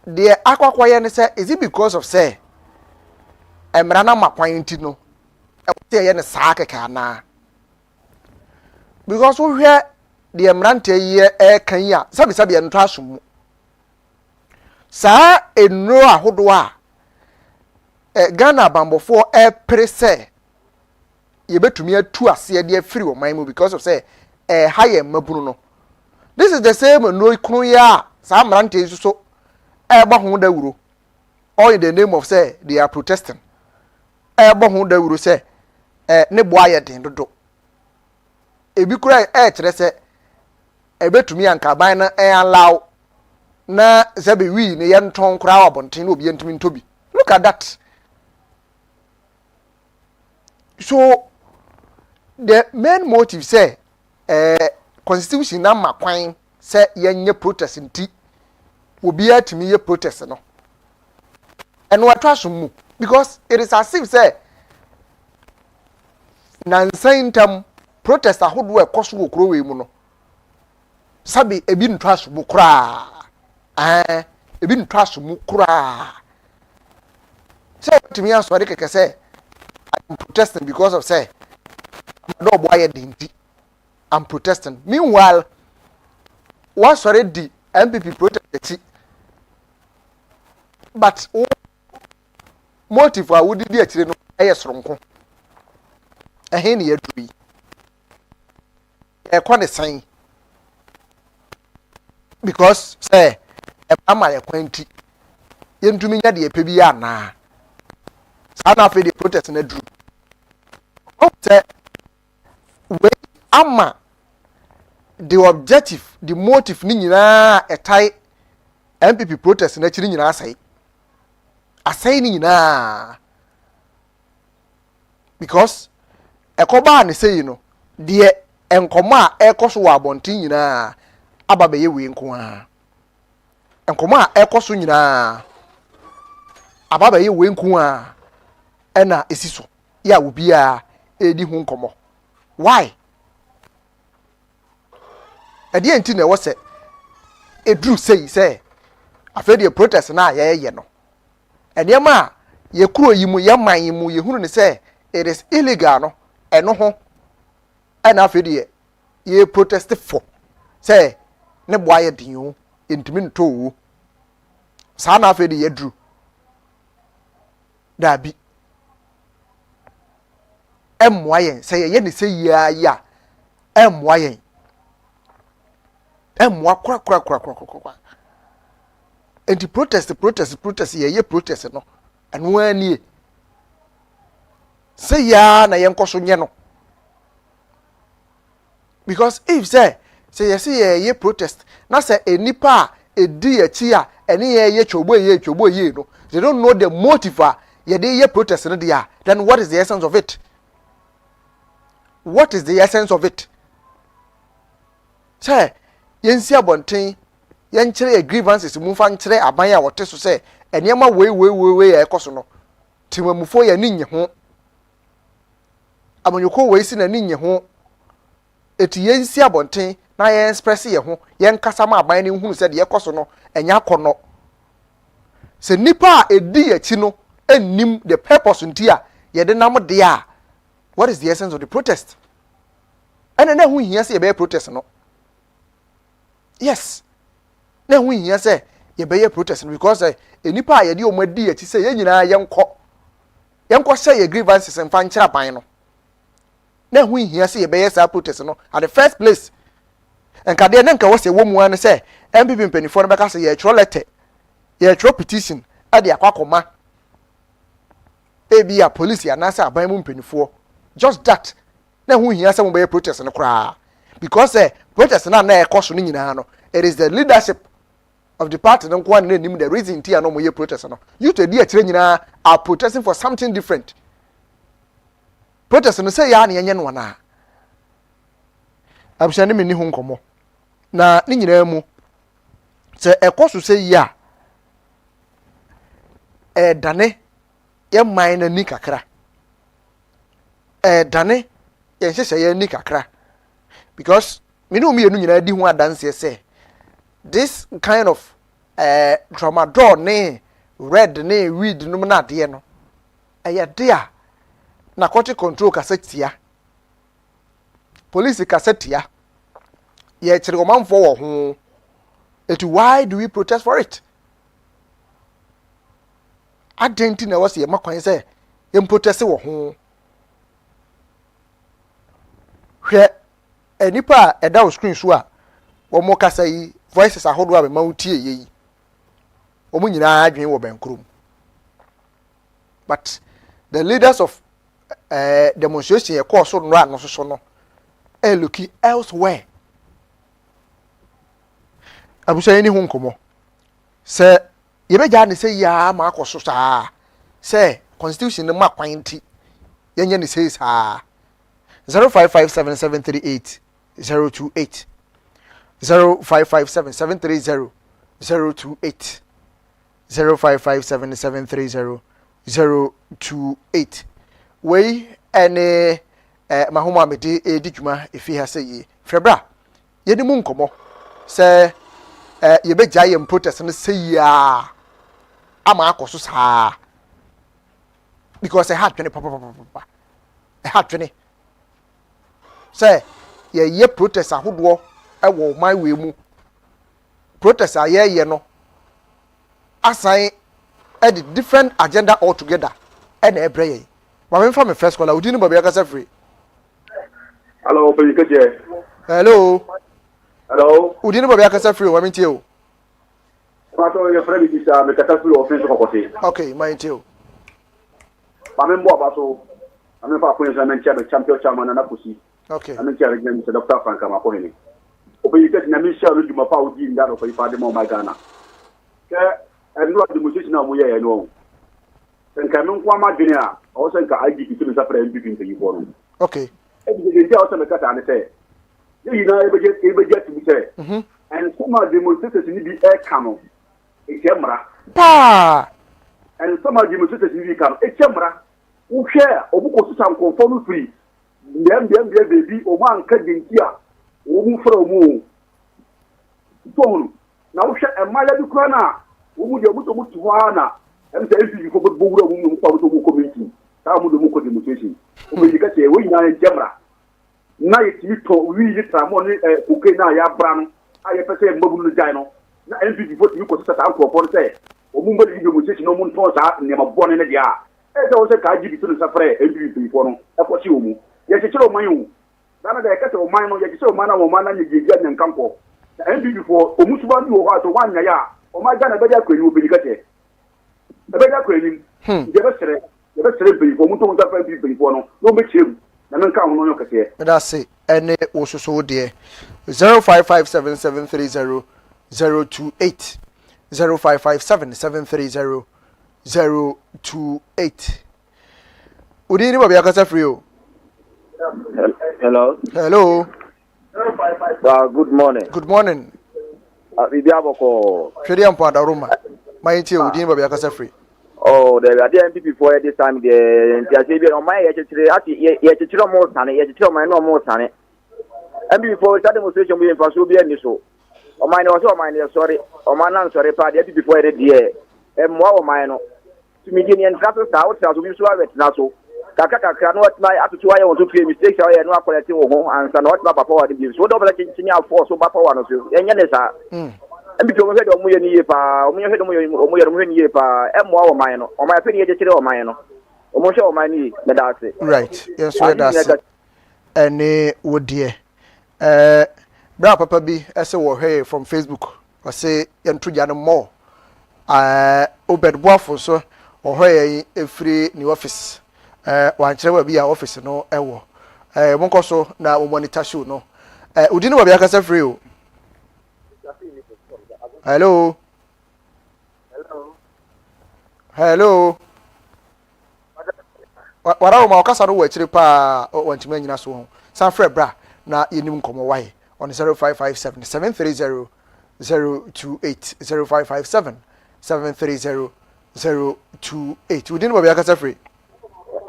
the aquaquaya say is it because of say emrana makwanti no e say ye saa keka na because we hear the emrante ye e kan ya sabi ento asomu saa enro ahodo a Ghana bambofo prese ye betumi atu ase de afiri o man mu because of say higher mabunu no. This is the same no ikunu ya sa mrante so ba ho da wuro all in the name of say they are protesting ba ho da wuro say ne bo aye den dodo ebi kura kire say betumi anka ban na allow na zabe wi ne ye nton kura abonten no obi ntumi ntobi. Look at that. So the main motive say constitution na makwan say yenye protest nti obi atimi ye protest no and what asum because it is as if say nansan tam protest ahodo ekoso okro we mu no sabi ebi ntwaso mu kura ebi ntwaso mu kura say to me aso de keke say I'm protesting because of say no boy dinti I'm protesting. Meanwhile once already MPP protest but motive I would be actually no sonko ehn ye dui e kwa sign because say e ama ye kwanti ye ntumi nya de epe bi ya na sana fe the protest na dru o say we ama the objective the motive ni nyina etai MPP protest na chiri nyina asai ni nyina because ekoba ne say no de enkomo a ekoso wa abontin nyina aba be ye we nko a enkomo a ekoso nyina aba be ye we nko a ena esiso ya obi a edi ho nkomo why edi enti na wo se edru say afɛ de protest na ye no enema ye kuro yi mu ye man yi mu ye hunu ne say it is illegal no eno ho ena afɛ de ye protest for say ne boa ye din o entimi nto wo saa na afɛ de ye dru dabi emmoa yen say ye ne say ya emmoa yen emmoa kra enti protest ye protest no eno ani say ya na yen koso nye no because if say ye protest na say enipa edi achi a ene ye chobo ye no they don't know the motive ye dey protest no dia then what is the essence of it? What is the essence of it? Say yensi abonten yen kire grievances mu fa nkire aban a wote so say enema we ya ekoso no timamufo ya ni nye ho amanyoko we si na ni nye ho eti yensi abonten na yen express ye ho yen kasa ma aban ni hunu se de ekoso no enya akono se nipa edi achi no ennim the purpose ntia ye de nam de a what is the essence of the protest? And na hu hia se ye be protest no yes na hu hia se ye be protest no because enipa ye de o madi achi se ye nyina yenko say ye grievances en fa nkira ban no na hu hia se ye be sa protest no at the first place enka de na nka wo se wo mu an se MPP mpanifo no be ka se ye tro letter ye tro petition ade akwakoma ebi a police ya na se aban mu mpanifo just that na hu hia se mo be protest no kra because protest na ekoso no nyina no it is the leadership of the party no kwa na nim the reason tia no mo ye protest no you to dey akire nyina are protesting for something different protest no say ya na yenye no na abusha ne meni hu nkomo na ni nyina mu se ekoso say ya dane ye man na ni kakra dane ye hye ye ni kakra because me no me enu nyina di ho adanse say this kind of tramadol ne red ne weed no na de no eye de a narcotic control kasetia police kasetia ye kire omanfo wo ho it why do we protest for it? Adenti na wase ye makwan say ye protest wo ho hwe enipa eda o screen so a wo mo kasa yi voices ahodo a be ma utie yi wo mo nyina adwen wo benkrom but the leaders of demonstration ye course no no so no looking elsewhere abusa yeni hu nkomo se ye beja ne se ya ma akoso saa se constitution ne ma kwan nti yenye ne se saa 0557738028 0557730028 0557730028 we ene mahoma mede edi dwuma efi ha se yi frebra yeni mu nkomo se ye beja ye protest ne se ya ama akoso saa because had twenty papa had 20 say ye protest ahodo ewo my we mu protest ye no assign a different agenda altogether and ebre ye ma me from first call udini bobia ka free hello pelikeje hello udini bobia ka free wa mintie o pato ye free bi sa me kata free offense ko kosi okay my mintie o ma me mbo abaso ame fa point na mentia be champion chairman na kosi okay ame tia regime Mr. Dr. Frank Amakohene opeyike na mi sha lu ma pa odi nda no fa ifa de mo ma Ghana ke enro demonstration na mo ye no senka me nkwa ma dwene a o senka IGP to sa fra MPP nti fo no okay e dey o se me kata ne say you know ebeje to be say and some of the demonstrators ni bi e kano e kemra pa and some of the demonstrators ni bi kano e kemra wo hwe obuko so sam conform free baby o man ka dinkia o mu fra mu so na wo hwe emaya bi kura na wo mu de mu to ho na em say fi ko bo wura mu ko to mu community ta mu do mu ko demonstration o be ka se wo nya jamra na ye ti to wi yi tramo ni ko ke na ya bra no aye pese mbabu no jai no na MPP vote ni ko sata anko for say o mu mbali demonstration no mu to sa ne ma bone ne dia e se o se ka jibi to no safre MPP for no e ko si o mu ye se kire o man yu na da ka se o man no ye se o man na o man na ye gigi an nkampo MPP for o mu suba ni o ha to wanya ya o ma ga na be dia kwani o be ka te e be dia kwani je be sere be for mu to sa fa MPP for no no be chim na men ka ho no ka te that's it ene wo so de 0557730028 0557730028 Udini baby akasa free o. Hello. Good morning. Good morning. Bibi aboko. Fedi ampo Roma. My tia Udini baby akasa free. Oh, there are MPP for this time the NTSB on my yechiro mo sane yechiro my no mo sane. MPP for that demonstration we for so be any so. O my no so my sorry. O man na sorry pa the MPP for there. Mo o my no. To me the entrance out so we so awet na so. Kaka no what my atutu aye won to pay mistakes aye no akolete wo ho ansa na what na papa wa de so double chinya force so papa wa no so enye ne sa MPP o mo hede o mo ye ni ye pa o mo hede o mo ye ni ye pa emo wa man no o ma fe ni ye kire o man no o mo hwe o man ni me da ase right yes so that's ene wo de bra papa bi ese wo hwe from Facebook o say yentuja no more obed boafo so o hwe efri ni office wanchere wa bi ya office no ewo monko so na o monitor show no udini wa bi akasa free o hello wara o ma okasa no wa chire pa wanchima nyina so ho san free bra na yenim nkomo wae on 0557730028 0557730028 udini wa bi akasa free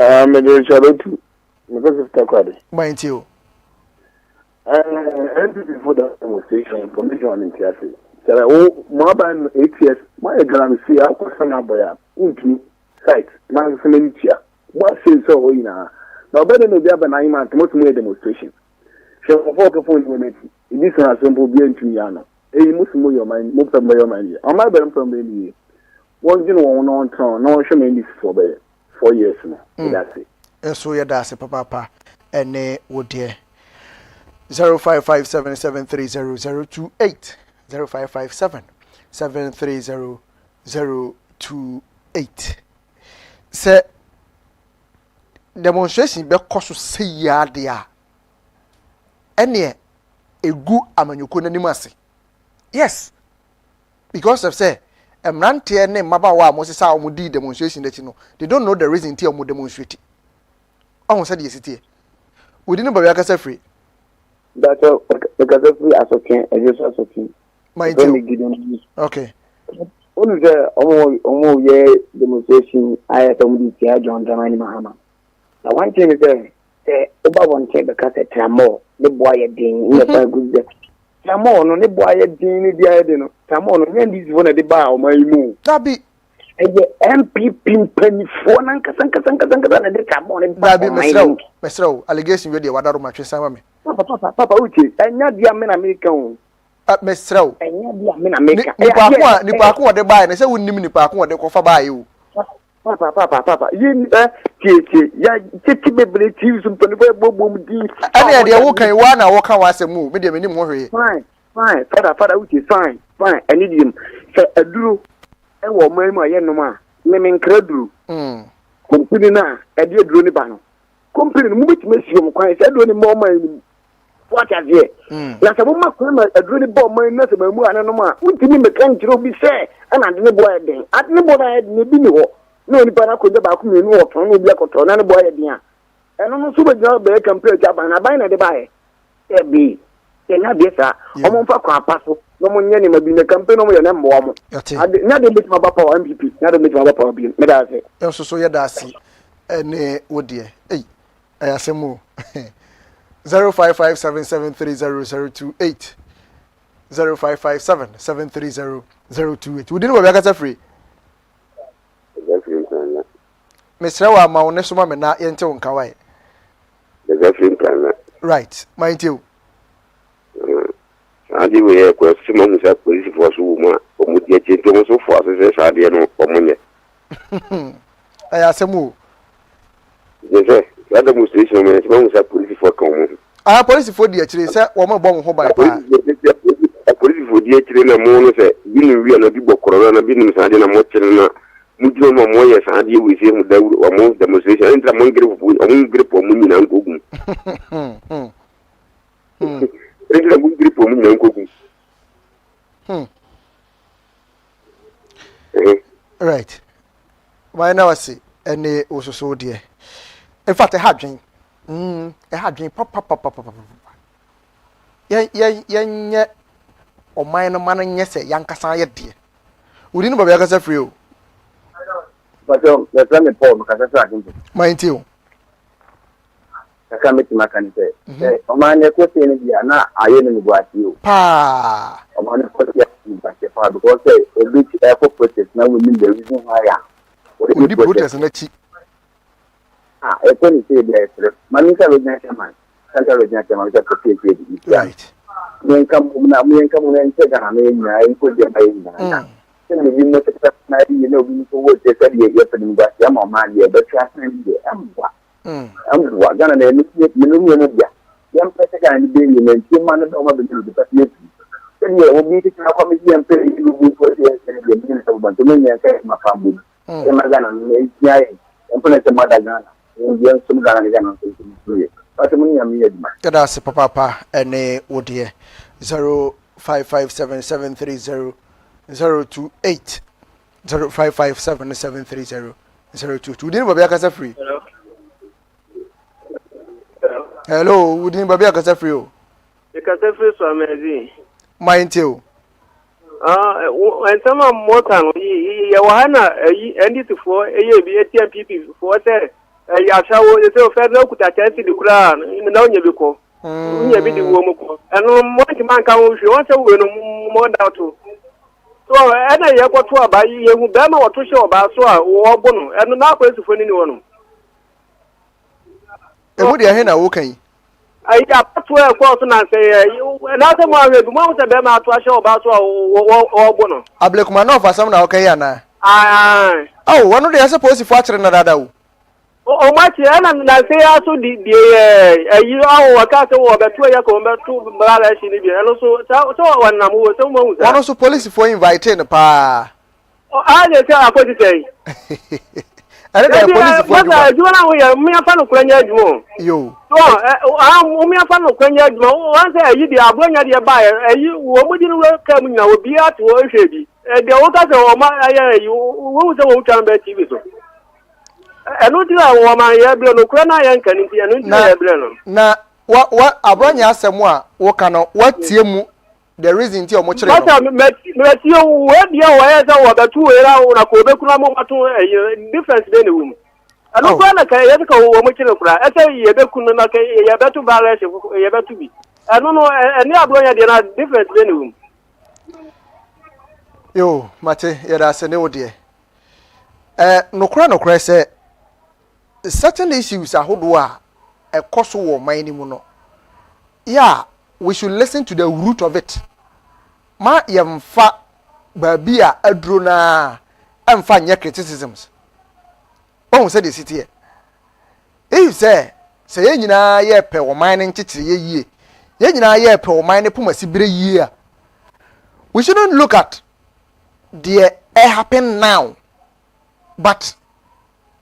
me de shadotu me ko sister kwade mind you before the demonstration information in theater sere o mo ba no ATS my exam see akwasa na boya untu site na nseme tia what say so o ina na obede no bia ba na ima tomotomo demonstration she for ko phone we this na simple bi entu ya no musumo your mind mo pem your mind o ma be from be won jin won no ton no hwe me this for be 4 years now. That's it. So yeah, that's it, papa. And would dear 0557730028 0557730028. Say demonstration be koso say ya dia. Ene egu amanyuko nanim ase. Yes. Because of say Emrantie ne mabawa mo sesa o di demonstration that no they don't know the reason tie o demonstrate on said yes tie we didn't ba yakasa free that's all because free as okay I just as okay my okay only the omo ye demonstration I am di tia John Dramani Mahama now one thing is there oba won check because tramo the boy din in the good Tramo no ne boy din ni dia de no Tramo no nya dis wona de ba o mai mu tabi MPP penifo nan kasan na de Tramo ne ba tabi mesraw allegation we de wadaro matwe sama me papa uche enya dia me na America o mesraw enya dia me na America nipa ko de ba ne se wonnim nipa ko de kofa ba yi o papa yin che ya titi bebre tv so mpani bobom di ani de wo kan wa na wo kan wa asemu me de menim ho hwe fine father uche fine ani dim se aduro e wo man mu aye no ma me nkra duro company na e de aduro ni ba no company no mu betime sio mo kwan se aduro ni mo man ni what are there la se mo ma kwan ma aduro ni bo man na se ma mu ana no ma untimi me kan jiro bi se ana de ni bo e den at ni bo na ni bi ni ho no ni para ko de ba ku me nu oton no bi akoto na ne boy e dia eno no so be jina be campaign ja ba na ba na de ba e bi e na bi sa o mo fa ko apaso no mo nye ni ma bi na campaign no mo ye na mo mo na de bit ma ba pa MPP na de bit ma ba pa bi me da se so ye da si ene wo de Ayasemu 0557730028 0557730028 wudi no ba biakasa free Mr. Wa ma woni so ma me na yente won kawai right mind you adi we ko sima musa police force wo ma o mu die che to so force se sa de no o munye Ayasemu yes la demonstration me sima musa police force ko mu police force di akire se wo ma bo ho ba pa police force di akire na mo no se bi no wi na bi bokoro na bi nim sa de na mo kire na mu jiro mo mo yes adi we se mu da wo mo demonstration entra mo grip o mu ni na ngogun entra mo grip o mu ni na ngogun right why now see any ososo de in fact I had pop ye o man no man nye se yankasa ye de uri no baba yakasa free o but the plan Paul makasa sa akin mind you kaka meti makani se o man e ko se ni dia na aye ni bu ati o pa o man ko se ni ba se pa because a bit for protest na we mean the reason why ya o di protest na chi e ko ni se de man ka we na chairman Santa Roger Chairman ka protest right men kam na nche ga na nya en ko je bai na ni bi mo te na yi ne obi ko wo te se ye pe ni ba ya ma ma ye be tra san ye amwa ga na ne ni no bia ya mpe te ga ni be ni ne ti ma na do ma be ni be pa ye ni o bi ti na ko mi ye mpe ni lu ko te se ni be ni so ba to men ya ka ma fa bu e ma ga na ne ya ye en pe te ma da ga na ye so ga na ga na so ni Kada se papa ene odie 0557730028 0557730022 udin babia kasa free hello udin babia kasa free o kasa free so amezi mind you entama mota no ya wahana ndit4 eyebi ATMPP for say ya shawo se o federal kuta chance di kura na onye biko onye bi di wo mu ko eno mo ti man kan wo hwe won se wo no mo da to so ena ye ko to aba ye hu be ma wo to hye oba so a wo bo no eno na akwesifo ni wo no e wo de he na wo kan ai ya pato e ko so na se na se mo awe bi mo se be ma to hye oba so a wo bo no ablekuma na ofasam na wo kan ya na wono de ya suppose fo akere na dada wo o ma ti ana na se ya so di ayi awo waka se wo beto ya ko beto bala shi ni bi eno so wannan mu so mo uza wono so police for invite na pa a le se akodi sei ale da police for ma ju na wo ya mi afa no kwanya adwo yo so mi afa no kwanya adwo wan se ayi di abonya di ba ayi wo mu di no ka mu nya wo bi ati wo hwe bi de wo ka se wo ma ayi wo se wo twan ba TV so enu di awo ma ye ble no kura na ye nka ni enu di ye ble no na wa abronya asemu a wo ka no watie mu the reason ti o mo kire no bata me ti o we dia wo ye za wo batu we ra na ko be kuna mo mato difference dey ne wum enu kura na ka ye ka wo mo kire kura e se ye be kunu na ka ye betu ba ra ye betu bi enu no eni abronya de na difference dey ne wum yo mate ye da se ne wo de no kura se certain issues ahodo a ekoso wo man ni mu no yeah we should listen to the root of it ma yemfa babi a aduro na emfa nye criticisms won say the city if say ye nyina ye pe wo man nchichire ye yie ye nyina ye pe wo man ne pomasi bire yie a we shouldn't look at the happen now but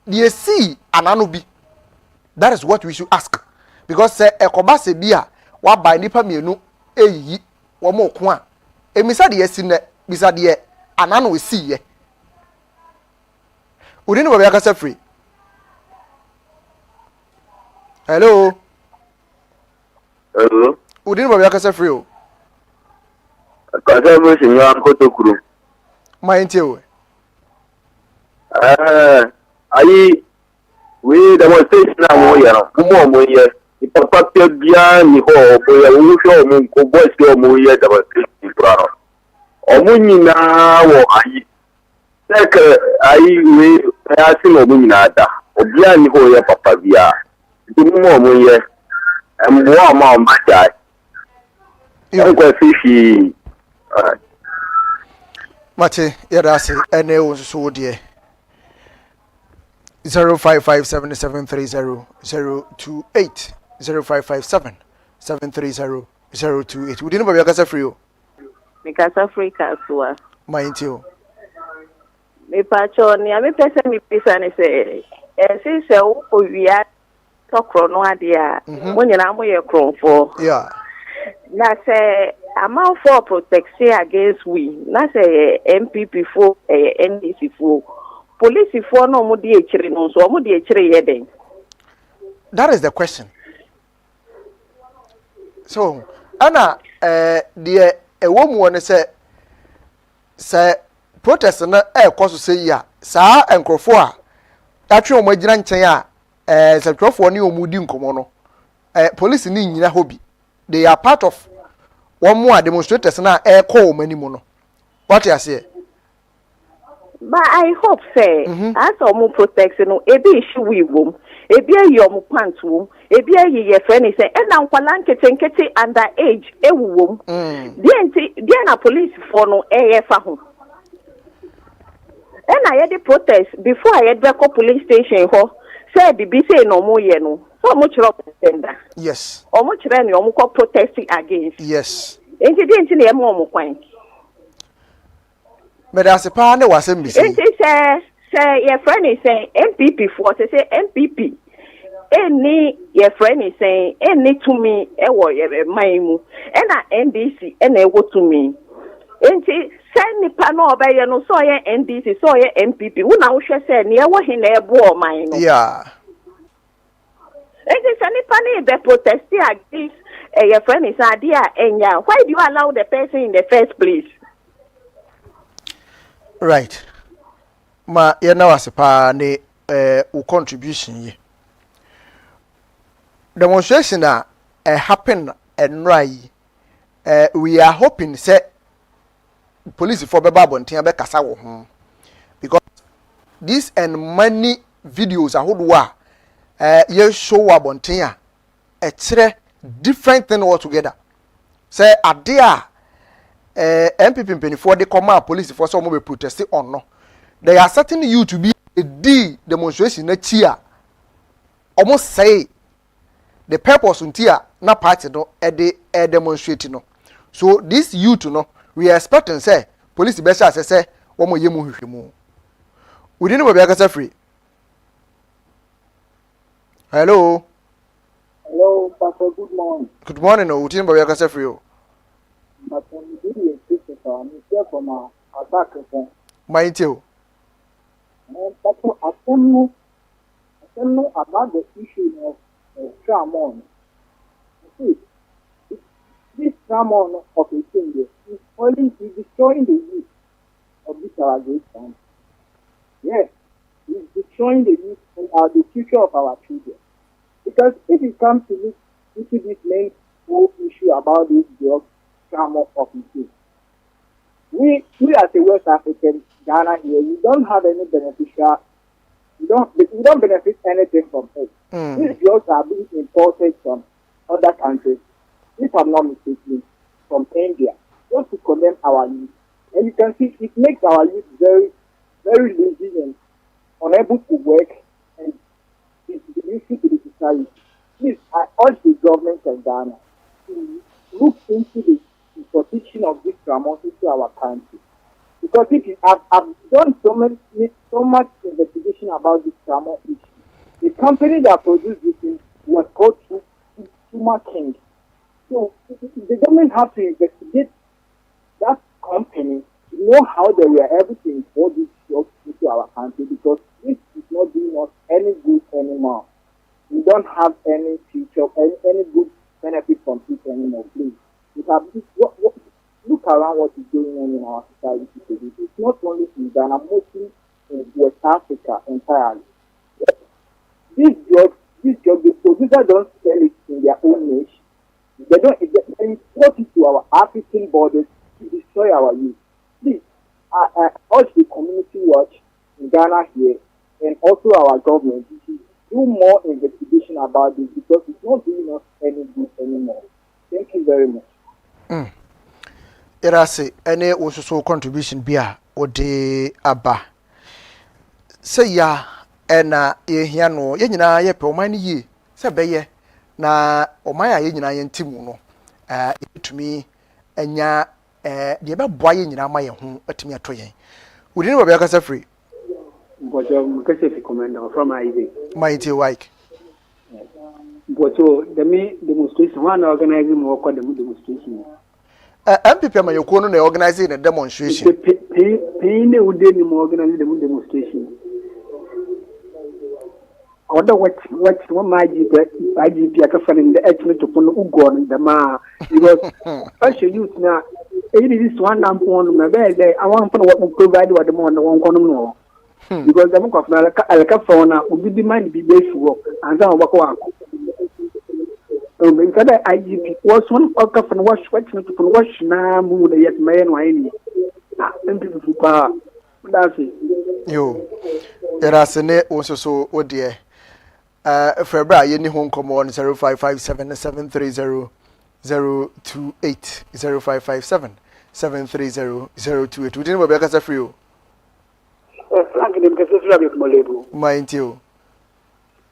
the see anano bi that is what we should ask because say ekoba se bi a wa ba nipa mienu eyi wo mo ko a emisa de esi ne bisa de anano esi ye uri ne baba kasa free hello uri ne baba kasa free o kasa mo sinyo ankoto kuru ma ente o ayi We demonstration na mo ya mo ye papa pe bia ni ho bo ya wo hwe mo ko boys ke mo ye demonstration pro omo nyina wo ayi seke ayi we ya si mo nyina da obia ni ho ye papa bia ndi mo ye mbo ma o ma ja ko fishi Mate yadase ene wo so de 0557730028 0557730028 wudi no ba yakasa free o Mikasa free kasua mind you me pacho ni ame pese mi pisa ni se si se o owia tokro no ade a mo nyina mo ye kronfo yeah na se amount for protection against we na se MPP for NDC for police for no mo di ekire no so mo di ekire ye den. That is the question. So ana the ewomu one say protest na ekoso say ya saa enkrofo a atwe o magina nchen a se krofo ne o mudi nkomo no police ni nyina hobi they are part of one more demonstrators na call many mono. What you say? But I hope say as omo protection no ebi issue we wom ebi ayi omo pant wom ebi ayi ye friend say e na nkwala nkete under age ewu wom dey na police for no fa ho e na ye the protest before I had go police station ho say bibi say no mo ye no so mo chiro pretender yes omo chire ni omo ko protesting against yes enti na e mo omo kwan but as a partner was MBC. Say your friend is saying MPP for say MPP. Any your friend is saying any to me maimu. Ena NDC ena go to me. Enti send ni pano obey no so ye NDC so ye MPP. Una wo hwe say ne wo hin na ebo man no. Yeah. Enti send ni pano be protest against your friend is idea enya. Why do you allow the person in the first place? Right. Ma ye na wasepa ne u contribution ye. Demonstration na happen enrai we are hoping say police for be babonten be kasa wo ho because this and many videos ahodo a ye show abonten a kire different thing altogether. Say ade a MPP penifo de come police for some be protesting on no. They are certain you to be a D demonstration na chia. Almost say the purpose untia na party no e demonstrate no. So this youth no we are expecting say police be say omo yemu hwehwemu. We didn't be aka free. Hello. Hello, Pastor, good morning. Good morning, no, we didn't be aka free. But I'm here from a attack. Mind you. But I don't know about the issue of Tramon. See, this Tramon of a thing is only destroying the youth of this our great country. Yes, it's destroying the youth and the future of our children. Because if it comes to look into this main whole issue about this drug Tramon of a thing, we as a West African Ghana here, we don't have any beneficial. We don't benefit anything from it. These drugs are being imported from other countries, if I'm not mistaken, from India, just to condemn our youth. And you can see it makes our youth very, very lazy and unable to work and it's useful to the society. Please, I urge the government of Ghana to look into the protection of this promotion to our country. Because I've done so much investigation about this trauma issue. The company that produced this thing was called Tuma King. So the government has to investigate that company to know how they were able to import this drug into our country, because this is not doing us any good anymore. We don't have any future, any good benefit from it anymore, please. Look around what is going on in our society today. It's not only in Ghana, mostly in West Africa entirely. this job, the producer don't sell it in their own niche. They import it to our African borders to destroy our youth. Please, I urge the community watch in Ghana here and also our government to do more investigation about this because it's not doing us any good anymore. Thank you very much. Irase, any also contribution bia or de aba. Say ya ena ye hiano ye nyina ye pe o man yi se beye na o man ya ye nyina ye ntimu no etumi enya de be boa ye nyina ma ye ho atumi ato yen wudi ne ba be kasa free but mukase fi commander from Isaac mighty wike but the demonstration one organizing more called the demonstration MPP ma yeko no na organizing the demonstration pay ne ude ni mo organizing the demonstration order what my IGP akafan the estimate to pull ugon the ma because as youth now this one lamp on my bed I want to what provide what the one no because the monk of alcafona would be mind be base work and then work instead IGP was one of wash what to pull wash now move the yet man wine that's it yo there are sene also so oh dear February ye ni hon komo on 0557730028 0557730028 we didn't be kasa free o Frank dem kasa free abi molebu mind you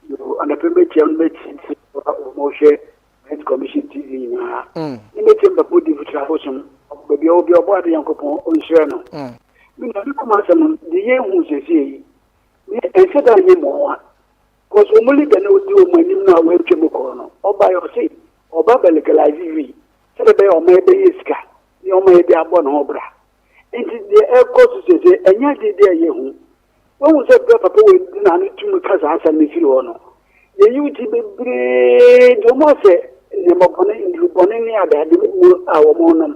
and the permit mo share head commission TV na ni metem ba podi futrafosun be obi obo yankopon onhire no mi na bi kuma sam de ye hu sese ni enseda ni mo because omuli bene odi o manim na we twem ko no oba yo say oba legalize vi se be o ma ebe yeska ni o ma ebe abo na obra enti de eko sese enya de ye hu wo se be papa we na ni tum kaza asa ni firi ho no ye yuti bebre do mo se ne mo bone ndu bone ni adade mu awo mo no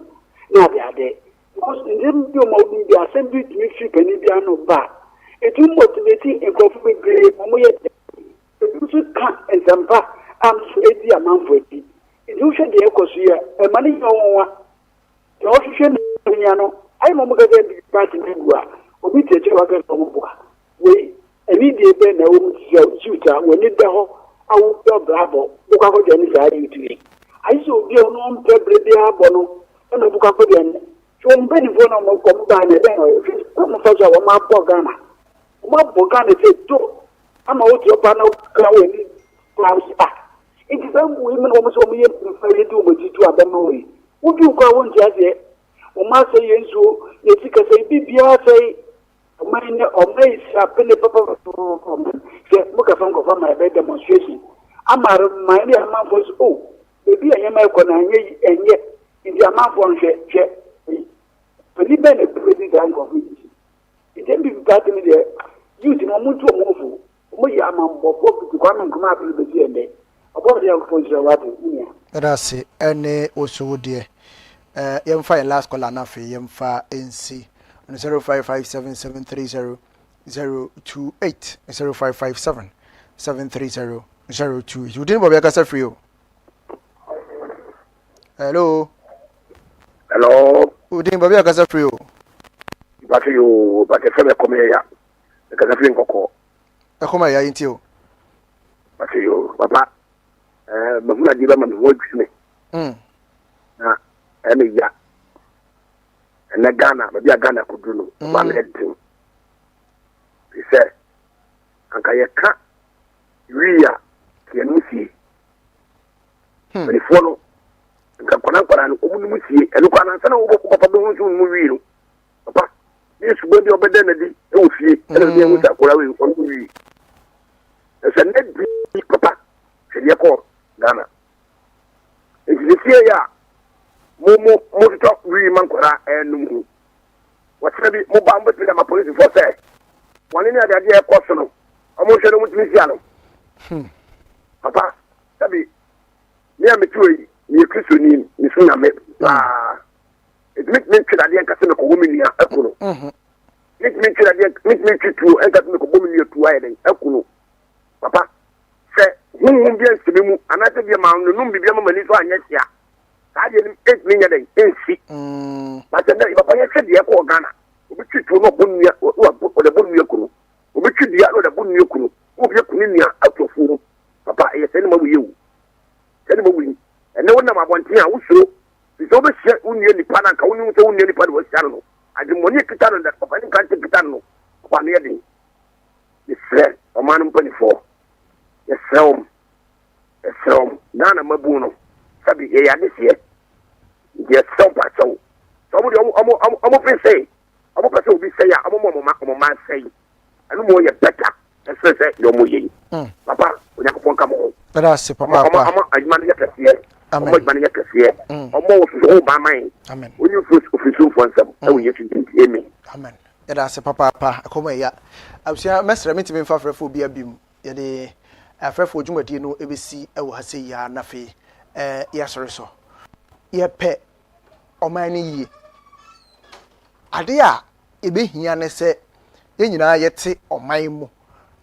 na adade because ndem bi o ma obi bi asem bi tumi fi pani bi ano ba etu motivate enkofu bebre mo ye you can't example am so edi amanfo edi you should dey ekosu ya e mani yo won the official nya no ai mo ga dey party ngua obi teche wa ga mo bua we eni dey be na o chuta we ni da ho awu do bravo bu ka ko je ni sa yi tu ai so obi o no mpe brede abo no na bu ka ko de ni so mbe ni fo na mo ko ba na den o mo fa so wa ma bo Ghana se to ama o ti opa na ka we ni class it is we men o mo so mo ye prefer do mo jitu abema we wo bi ko awon ti ase o ma se yensu ye ti ka se bibia se o ma ne o mai sa pele papa se mo ka fam ko fa my demonstration amar my ne ama fo so ebi anya mai ko na enye ndi ama fo nhwe peli be ne peli dan ko fi it dem bi ka ti ni de youth no muntu o mo fu mo ya mambo ko kwa na nkuma apele be die ende obo de yanko fo jira watu nya rasi ene oso de yemfa last call na fe yemfa nc 0557730028 0557730028 you didn't bobia kasa free o hello you didn't bobia kasa free o but you feme come ya kasa free nkoko akoma ya yinti o but you papa mamuna diba mami wo dwime na ene ya na Ghana ba Ghana kudunu ba na edim se anka ye ka wiya ke nusi ni fono nka kwana no omu nusi enu kwana sana wo papa be hunsu mu wiru papa yesu bo bi obede na di e wo fie ene bi enwu sakora we ko wi se ne bi papa se ye ko Ghana ya mo to wi man kwara enu whatever mo ba mbo tele ma police for say wani ni ade e ko so no omo hwe no mutimi sia no papa sabi ni am tuoi ni kristo ni suna me it make me try ade ka se ko wo mini akuno make me try ade make me try to en ka se ko bo mini tu aye den akuno papa ho bi nsebe mu anase bi ma no num bibia mama ni so anya sia ka je ni etni nya den ensi ba se na papa ya se de ko Ghana obi twitu no bonua o de bonua kunu obi twidi ya no de bonua kunu obi kunu nia atofu papa ye se ni ma wuyewu se ni ma wuyi ene wona ma bonten a wusuro so be se unie ni pana ka unu so unie ni pana wo sia no ade moni kita no da papa ni kan te kita no papa ne yedin Israel, a man in 24. Yes, Nana Mabuno, Sabi, this year. Yes, so. Somebody, I'm open say, I'm open to be say, I'm a man say, I don't know you're better. That's say, you're moving. Papa, when you come home. But I say, Papa, I'm man yet to see it. I'm not man yet to see it. Almost all by mine. Amen. When you first official for some, I will you to hear me. Amen. That's papa akoma ya absia mesra meti me fafra fo bia bim ye de afrafo dwumadi no ebesi ewo ha sei ya na fe ya sore so ye pe oman ni yi ade a ebehia ne se ye nyina yete oman mu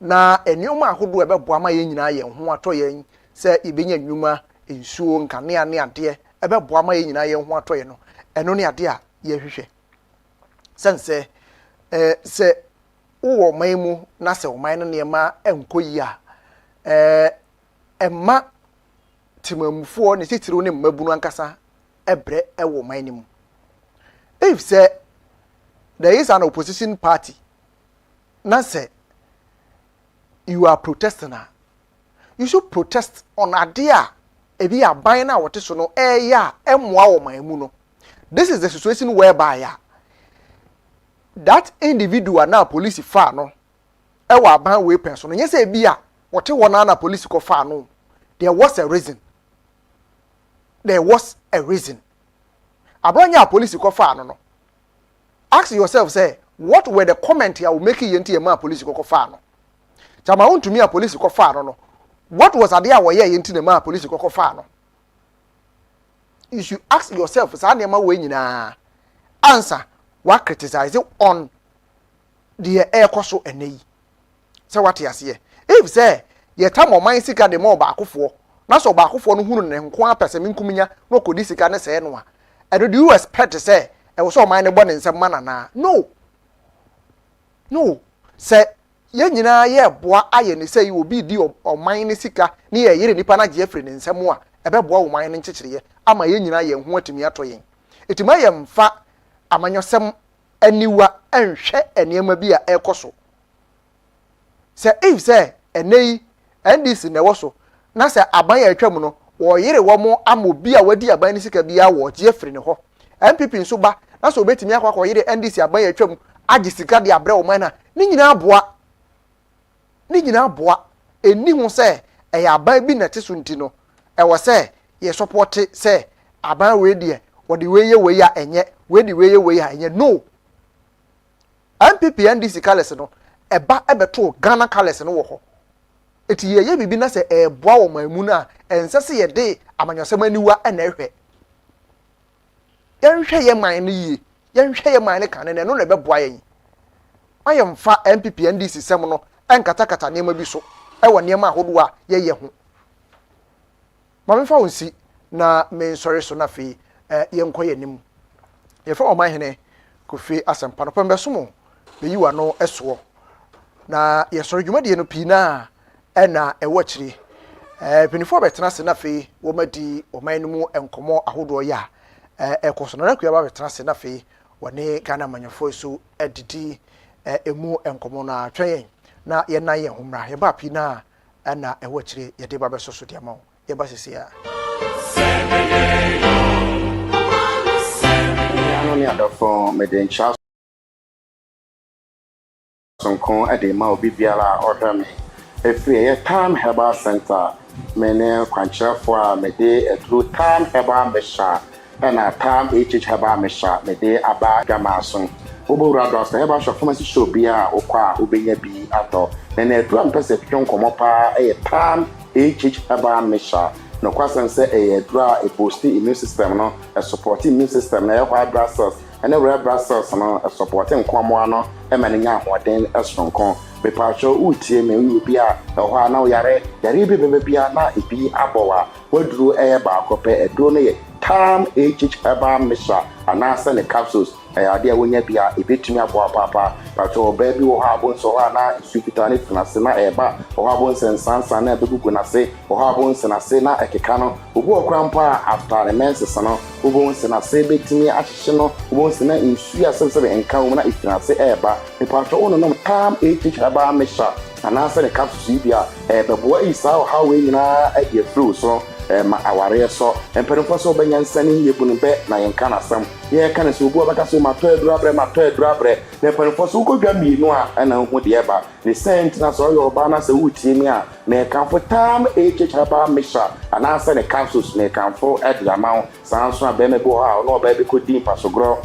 na enioma ahodo ebebo ama ye nyina ye ho ato ye se ibenya nnwuma ensuo nkane ane ade ebebo ama ye nyina ye ho ato ye no eno ne ade a ye hwehwe sense se uwo maimu na se oman no nema enkoyi a emma timamfo ne titiro ne mmabunu ankasa ebre ewo man ni mu if say there is an opposition party na say you are protesting you should protest on ade a ebi aban na wote so no ya emmoa wo man mu no. This is the situation whereby that individual now police fa no e wa ban we person no nyese bia wote wona na police ko fa no there was a reason abronya police ko fa no ask yourself say what were the comment you make yenti e ma police ko fa no chama untumi a police ko fa no what was ade a wo ye yenti na ma police ko fa no. You should ask yourself sa na ma we nyina answer what criticize on the air koso enei. Say what you say. If say ye tam o man sika de mo ba akofo na so ba akofo no hunu ne nko apese minkuminya no kodi sika ne say no a. And do you expect to say e wo so man ne bo ne nsem mana na? No. Say ye nyina ye boa aye ne say you obi di o man ne sika ne ye yire nipa na je afri ne nsem a ebe boa wo man ne nchechire ama ye nyina ye ho atimi ato yen. Etima ye mfa amanyosem aniwa enhwe eniema bi a ekoso. Say if say enei ndc ne woso na say aban ya atwam no wo yire wo mo amobi a wadi aban ni sika bia wo je free ne ho MPP nso ba na so betimi akwa yire ndc aban ya atwam agi sika de abre wo man na ni nyina aboa eni ho say e ya aban bi na teso nti no e wo say ye support say aban we de wodi we ya enye we ya enye no. MPP NDC kales no eba ebeto Ghana kales no wo ho eti ye bibi na se eboa wo mamu na ensese ye de amanyosem aniwa na ehwe yenhwe ye man ne yie yenhwe ye man ne kan ne no na beboa yen ayemfa MPP NDC sem no enkatakata nema bi so ewo nema ahodo a ye ho mamfa wonsi na mensori so na fe yenkoye nim ye fa o man hene Kofi Asempa no pembe so mo beyiwa no eso na ye sori dwumade no pina na ewo kire penifo betena se na fe wo madi o man no mu enkomo ahodo ya ekoso na kua ba betena se na fe wone Ghana manyafo so edidi emu enkomo na twen na ye nan ye homra ye ba pina na ewo kire ye de ba beso so de ma ye ba sese ya ni adofo meden cha sonkon edema obi biara order me efri ye time herbal center mene kwanchefo a mede edru time herbal mesha na time herbal mesha mede aba gamason obowura dos herbal shop pharmacy shop bia okwa obenya bi ato na edru ampese twon komopa time herbal mesha no kwasan say edra a boost immune system no a support immune system na white blood cells and red blood cells no a supporting kwamo ano e manya ahoden esronko be pacho utie me wi bia ɛhɔ na yare bi bia na ebi abɔwa waduro ɛyɛ baako pɛ aduro no yɛ Tam HH Herbal Mixture anasa ne capsules ade a wonya bia ebetumi aboa papa pato baby wo ha bon so ha na sukita ne finase na eba wo ha bon sensansa na begugu na se wo ha bon senase na ekeka no obu okrampa after the menses no wo bon senase betumi ahyehye no wo bon sena insu ya sebe enka wo na ifinase eba ne pato wo no Tam HH Herbal Mixture anasa ne capsules bia beboa isa wo ha we nyina ade afru so ma aware so emperemfo so banyansani yebunu be na yenka na sam ye ka na so obu abaka so mato adurabre na emperemfo so godwa mienu a na hu de eba the sent na so yo ba na se wutie mi a na kanfo Tam HH Herbal Mixture anasa ne capsules na kanfo ediamao sanso abeme bo ha no ba be kodi pasogro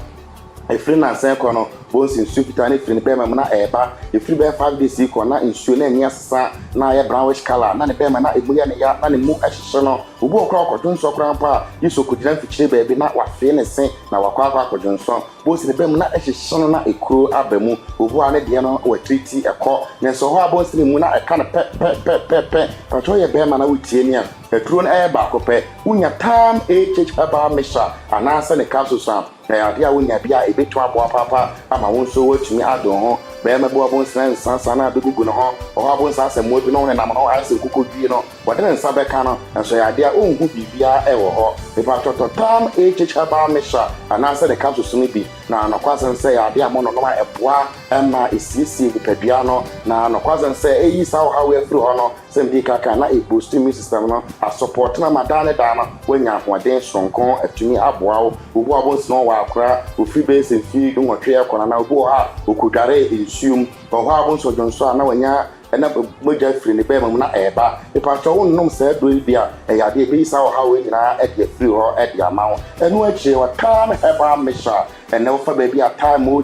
efiri na nsen ko no bonsi nsupita ne firi ne bema na eba efiri be 5 days ko na nsuo na nya sesa na ya brownish color na ne bema na emuya ne ya na ne mu ahyehye no obu okra okodun so kra pa yisokudira mfikyire beebi na wafe ne sen na wakwa akodun so bonsi ne bema na ahyehye no na ekuro abamu obu ane de no watriti ekọ ne so ho abonsi ne mu na eka ne pe pato ye bema na wutie ni a ekuro na eba akopɛ unya Tam HH Herbal Mixture anasa ne capsules na ade a wonya bia ebetu aboa papa ama wonso watumi adon ho be ma bo abon sansa na begugu no ho o abon sansa mo bi no ne nam no ase kokodwi no wode ne nsa beka no enso ya ade a onhu bibia ewo ho e pa toto Tam HH Herbal Mixture anasa ne capsules no bi na anokwasen se ya ade a mo no no eboa ma esisi bipadua no na anokwasen se eyi sa ha we afiri ho no se mbi kaka na e boost immune system no a support na madane dana wonya hoden sonko atumi aboa wo obu abon no wa akra ofi base fi dunwotwe ekona na obu ha okudare ensum ho abon so jonso na wanya ena moja free ne bema na eba e pato wonnom se do bia e yade be isa ha we nyina e de free ho e de amawo enu achi wa Tam Herbal Mixture ena wo fa ba bia time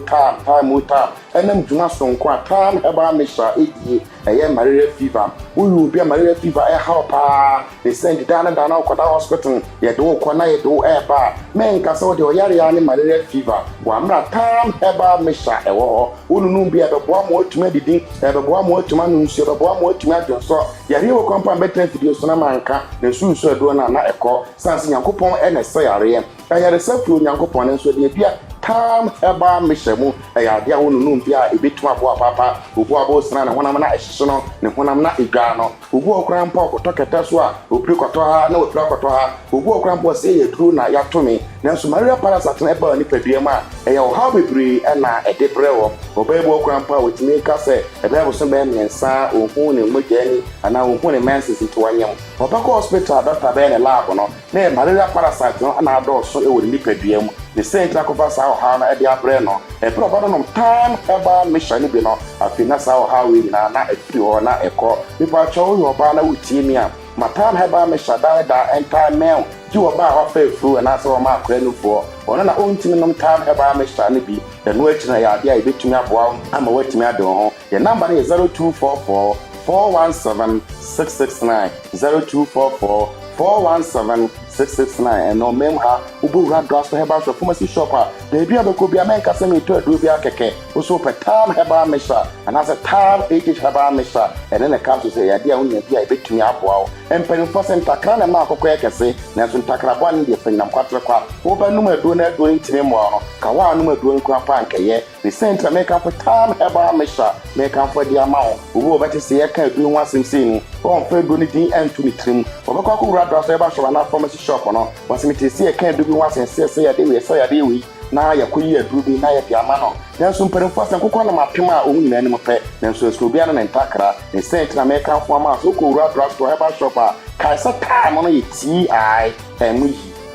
enam djuma sonko Tam Herbal Mixture edi eye malaria fever wo bia malaria fever e ha pa e send dana okoda hospital ye do ko na ye do e ba men ka so de oyare ya ni malaria fever wa mra Tam Herbal Mixture e wo ho ununu bia be boa mo otuma didi e be boa mo otuma nsuo be boa mo otuma adonso yare wo kompa betre video so na manka na nsuo do na ekọ sanse yankopon e na se yare ayare safu yankopon nso de bia Tam Herbal Mixture mu ade a wonunu bia ebetu aboa papa obu abo sna na honam na ehyehye no ne honam na edwa no obu okra mpa okotoketa so a opri koto ha na opri koto ha obu okra mpa se ye duru na yatome nanso malaria parasite na eba ni padua ma eye o ha bebri na edeprewo obebu okra mpa wetimi ka se ebe so be mensa ohun ne mogani ana ohun ne menses into wanyam obako hospital doctor be ne lab no na malaria parasite no na ado so e wo ni padua mu the same trakofa sa ha na e dia bre no e pro ba no Tam Herbal Mixture ni bi no afina sa ha we na efiri ho na ekọ nipa cho yo ba na wutie mi a Tam Herbal Mixture da entire mail ti wo ba ha fa efuru na so ma akra nu fo ona na ontimi no Tam Herbal Mixture ni bi enu akina ya ade a ebetumi aboa ama watimi ade ho ye number na 0244 417 669 0244 417-669 and no mem ha ubu ra draft Herbal Pharmacy shop a debi abeko bia men kase me to adu bia keke so pe Tam Herbal Mixture and as a Tam HH Herbal Mixture and then the council say ya dia unya bia ebetumi aboa empen percent takra na ma akokọ ekese na so takra bwa ne de fanyam kwatre kwa wo ba num adu na adu ntime mo no ka wa num adu nkwa pa nkeye the center make up for Tam Herbal Mixture make up for the amount ubu obeti se ye ka adu nwa simsim on fe do ni din entu ni trim obekọ ko draft Herbal shop na pharmacy shop no wasimiti se ye ka adu nwa sense ya de we so ya de we na yakoyi adrubi na ya piama no nanso mperemfo asan kokọ na mapema a ohun nyina ne mpe nanso eskrobia na ntakra ne sent na meka fo ama so ko wura draft Herbal shop a kaisa time no ye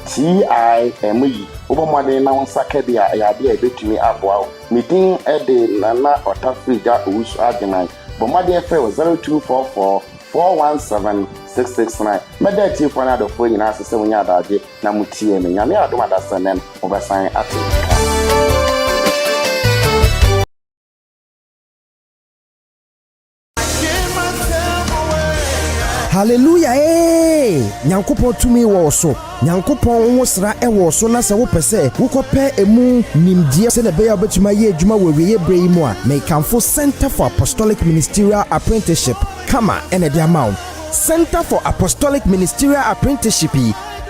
TIME obomade na wonsaka bia ya de ebetumi aboa meeting ede na otafrida owusu agenai bomade fe 0244 417-669 medati for na do for nyina asese munya adaje na mutie me nyame adom adasanen obesan ate Hallelujah Nyankopon tumi wo so Nyankopon wo sra e wo so na se wo pese wo kopɛ emu nimdie se na be ya betuma ye adwuma wo wiye brei mu a Mekamfo Center for Apostolic Ministerial Apprenticeship kama ene de ama Center for Apostolic Ministerial Apprenticeship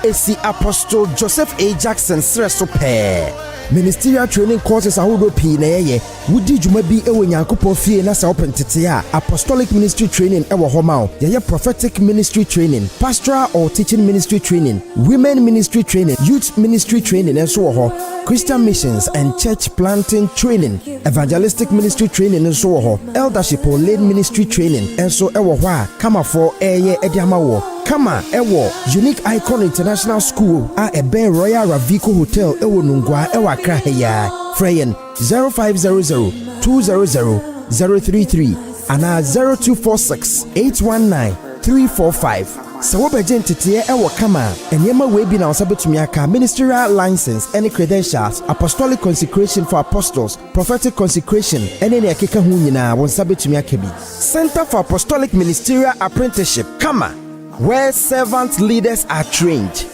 esi Apostle Joseph A. Jackson Sreso Pe. Ministerial training courses ahodo pii na yeye wudi dwuma bi ewo Nyankopon fie na sa open tete a apostolic ministry training ewo homa yeye prophetic ministry training, pastoral or teaching ministry training, women ministry training, youth ministry training enso wo ho, Christian missions and church planting training, evangelistic ministry training enso wo ho, eldership or lay ministry training enso ewo ho a kama for eye ediama wo kama ewo Unique Icon International School a ebe Royal Ravico Hotel ewo Nungwa ewo Accra heya Freyen 0500-200-033 ana 0246-819-345 Sawo beje ntete ewo kama enyema we bi na osabetumi aka ministerial license any credentials, apostolic consecration for apostles, prophetic consecration ene ne akeka hu nyina won sabetumi aka bi. Center for Apostolic Ministerial Apprenticeship kama where servant leaders are trained.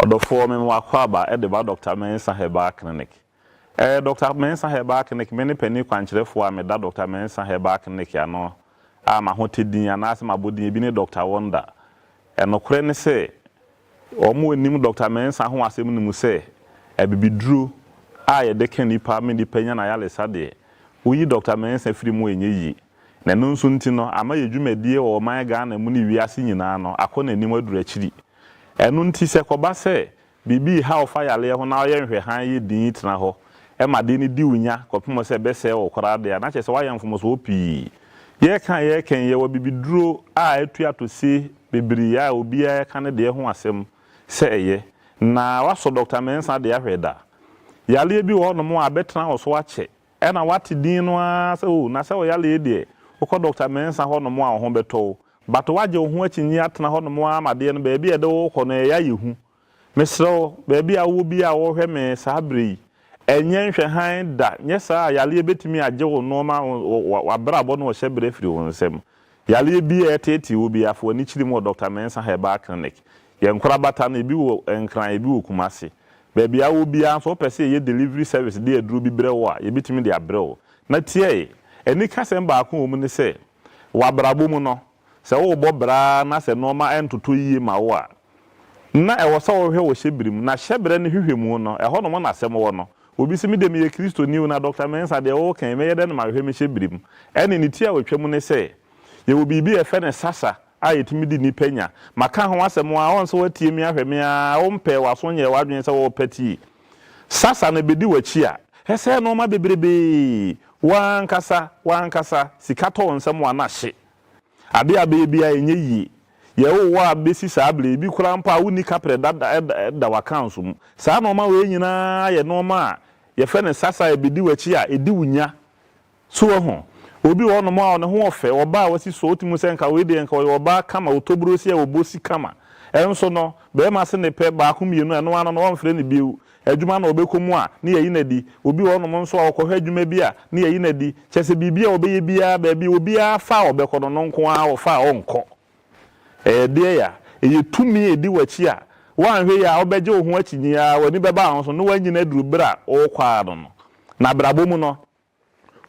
Odofo me wakwaba e de ba Dr. Mensa Herbal Clinic. Dr. Mensa Herbal Clinic many penny kwanchirefo a me da Dr. Mensa Herbal Clinic ya no a ma hotedin anase mabodin bi ne Dr. Wonder. Enokre ne se omo enim Dr. Mensa ho asem nimu se ebibidru a ye de kan nipa me di panya na yale sade uyi Dr. Mensa firi mu enye yi na no nso nti no ama ye dwumadie o man ga na mu ni wiase nyina no akọ na enim aduru akiri enu nti se koba se bibi ha ofa yale ho na ye nhwe han ye din tena ho e ma de ni di unya kopimo se be se o kora de na che se wa yemfo so opi ye kan ye wo bibidru a etu atosi bibiri ya obi ya kan de ho asem se eye na waso Dr. Mensa de ahweda yale bi wo no mo abetena wo so ache e na wate din no a se o na se wo yale de wo Dr. Mensa ho no mo a ho beto but waje wo ho achinyi atena ho no mo amade no ba bi e de wo ko no ya yehu mesro ba bi a wo bi a wo hwe me sa abrei enye nhwe han da nye sa yale betimi age wo no ma wabrabo no wo hyebre firi wo nsem yale bi e tete wo bi afo ni chiri mo Dr. Mensa Herbal Clinic ye nkora bata na bi wo enkran e bi wo kumase ba bi a wo bi a so pese ye delivery service de aduru bi brewo a ye betimi de abrewo na tie eni kasem ba ko mu ne se wabrabo mu no se wo bobra na se no ma entoto yie ma wo a na e wo se wo hwe wo hyebirim na hyebre ne hwehwemu no e ho no mo na asem wo no obi se mi de me Kristo ni na Dr. Mensa de wo kan me ye de na ma hwe me hyebirim ene ni tia wo twam ne se ye wo bibi e fe ne sasa a yetimi di ni panya maka ho asem a won se watie mi ahwe me a wo mpe waso nye wadwen se wo pati sasa na bedi wachi a hese no ma bebrebe wankasa sikato nsem wa na hye ade abebia enye yi ye wo wa besi sa able bi kura mpa woni kapre da wakanso mu sa no ma we nyina ye no ma ye fe ne sasa e bedi wachi a edi wunya so ho obi wo no ma no ho ofe oba wasi so otimu senka we de enka oba kama otobrosi a obosi kama enso no be ma se ne pe ba ko mienu eno ano no won fre ne biu adwuma na obekomu a ne yayi nadi obi wo no nso a okohwa adwuma bi a ne yayi nadi kyese bibia obeye bia ba bi obi a fa obekodo no nko a wo fa onko de ya tumi edi wachi a wanhwe ya obeje ohun achinyi ya wani beba ahon so no wanyina duru bra o kwaado no na brabo mu no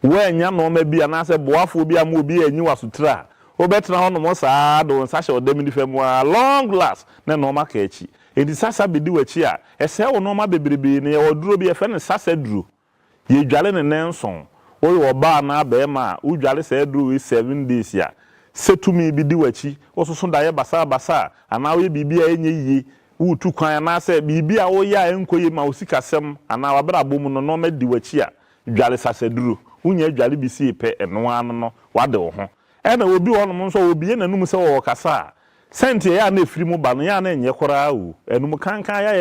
wanya no ma bia na se boafo bia ma obi anyi wasutra obetra ho no mo saa do nsa hye odem ni fam a long last na no ma ka achi edi sasa bedi wachi a ese wo no ma bebrebe ne ye oduro bi efe ne sasa duro ye dwale ne nenson wo yo ba na ba ma wo dwale se duro 7 days ya setumi bedi wachi wo soso da ye basa ana wo ye bibia enye yiye wo tu kwan na se bibia wo ya enkoye ma osikasem ana wabra bom no ma di wachi a dwale sasa duro unya dwale bi si pe eno ano no wade wo ho ena obi wo no nso obi ye nanum se wo kasa senti ya na efiri mu ba no ya na enye kora o enum kankan ya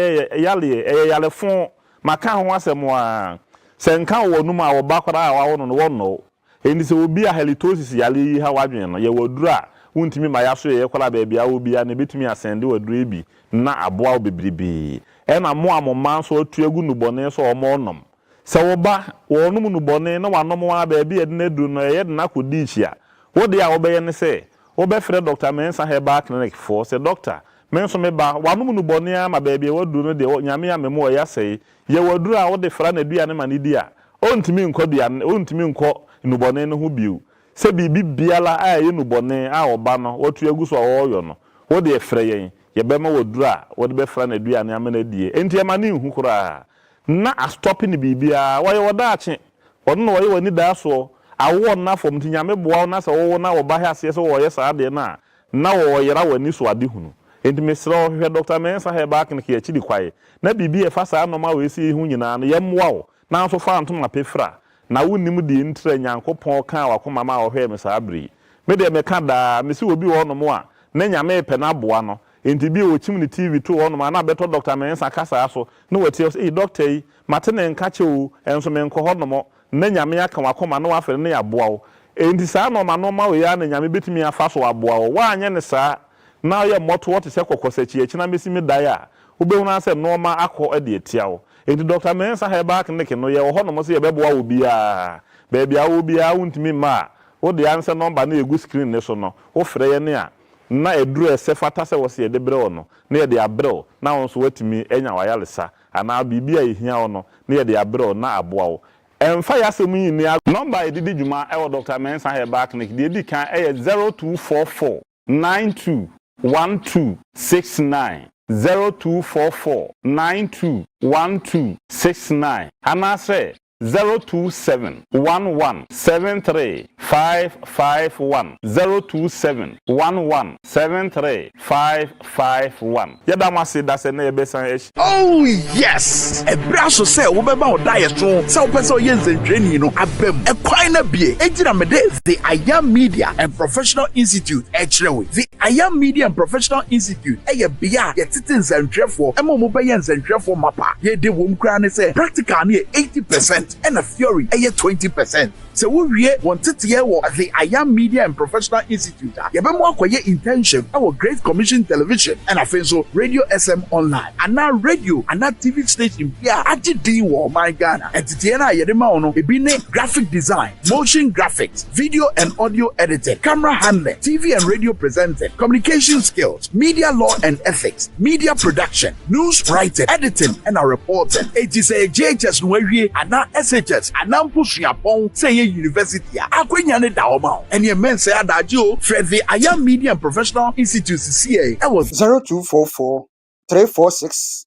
yale fon maka ho asem a senka wo num a wo ba kora a wa wo no wo no eni se obi a halitosis yale yi ha wadwen no ye waduru a wuntimi ma ya so ye kora ba bia obi a na betimi asende waduru ebi na aboa obebribe ena mo amoma so atu egu nubone so omo nom se wo ba wo num nubone na wanom wa ba bia de na duru no ye de na kodi chia wo de a wo be ye ne se wo be frɛ Dr. Mensa Herbal Clinic for say doctor me so me ba wanom no bone ama baby wadu no de nyame ya memo ya sei ye waduru a wo de fra na dua ne ma ne di a ontimi nkọ dua ontimi nkọ no bone no ho biu se bibi biala a ye no bone a oba no watu aguso oyo no wo de frɛ yen ye bema waduru a wo de be fra na dua ne ama na die enti ama ne hu kura na a stopping bibia wo ye wodaache ono wo ye wani da so awo na fom ti nyame boa na se wo na wo ba ha se wo ye sa de na wo yera wani so ade hunu enti mesro hwe Dr. Mensa Herbal Clinic ye chidi kwae na bibi e fa sa normal we si hu nyina no ye mmoa wo na so fa ntom apefra na wonnim de ntre nyankopon kan wakoma ma wo hwe me sa abri me de me ka da me si obi wo no mo a na nyame pe na boa no enti bi o chim ni TV to wo no ma na beto Dr. Mensa kasa so no wati e doctor yi matene nka chewu enso me nko ho no mo na nyame aka wakoma no afere ne ya boa wo enti sa no ma we ya na nyame betimi afa so aboa wo wa anye ne sa na ye moto what se kokosachi echi na mesi me dai a obehu na se no ma akọ ade etia wo enti Dr. Mensa Herbal Clinic no ye ho no mo se ye beboa wo bia baby a wo bia wuntimi ma wo de answer number na egu screen ne so no wo frɛ ye ne a na eduru ese fata se wo se ye de brɛ wo no na ye de abrɛ na won so watimi enya wayalesa ana bibia ehia wo no na ye de abrɛ na aboa wo emfa ya se mu yin ni number edidi djuma e wo Dr. Mensa Herbal Clinic de edi kan e 0244 921269 0244 921269 anase 02711735551 02711735551 yada mase da se na ebesan echi. Oh yes, e braso se wo beba o diet so se wo pese o yenze training no abem e kwan na bie ejira me de the Ayam Media and Professional Institute Echrewe. The Ayam Media and Professional Institute ye bia ye tete nzantwefo e mo be ye nzantwefo mapa ye de wo mkra ne se practical ne 80% and a theory 20%. So we wanted to hear what the Ayam Media and Professional Institute are. Yabemo akoye internship our Great Commission Television and afenso Radio SM Online and now radio and that TV station here at the war my Ghana and titiena yedema ono ebine graphic design, motion graphics, video and audio editing, camera handling, TV and radio presenting, communication skills, media law and ethics, media production, news writing, editing and reporting. It is a JHS Nwewie and now SHS and now push yapon say university akwenya ne da oma and ye men say adajo Fred the Ayam Media and Professional Institute CA I was 0244 346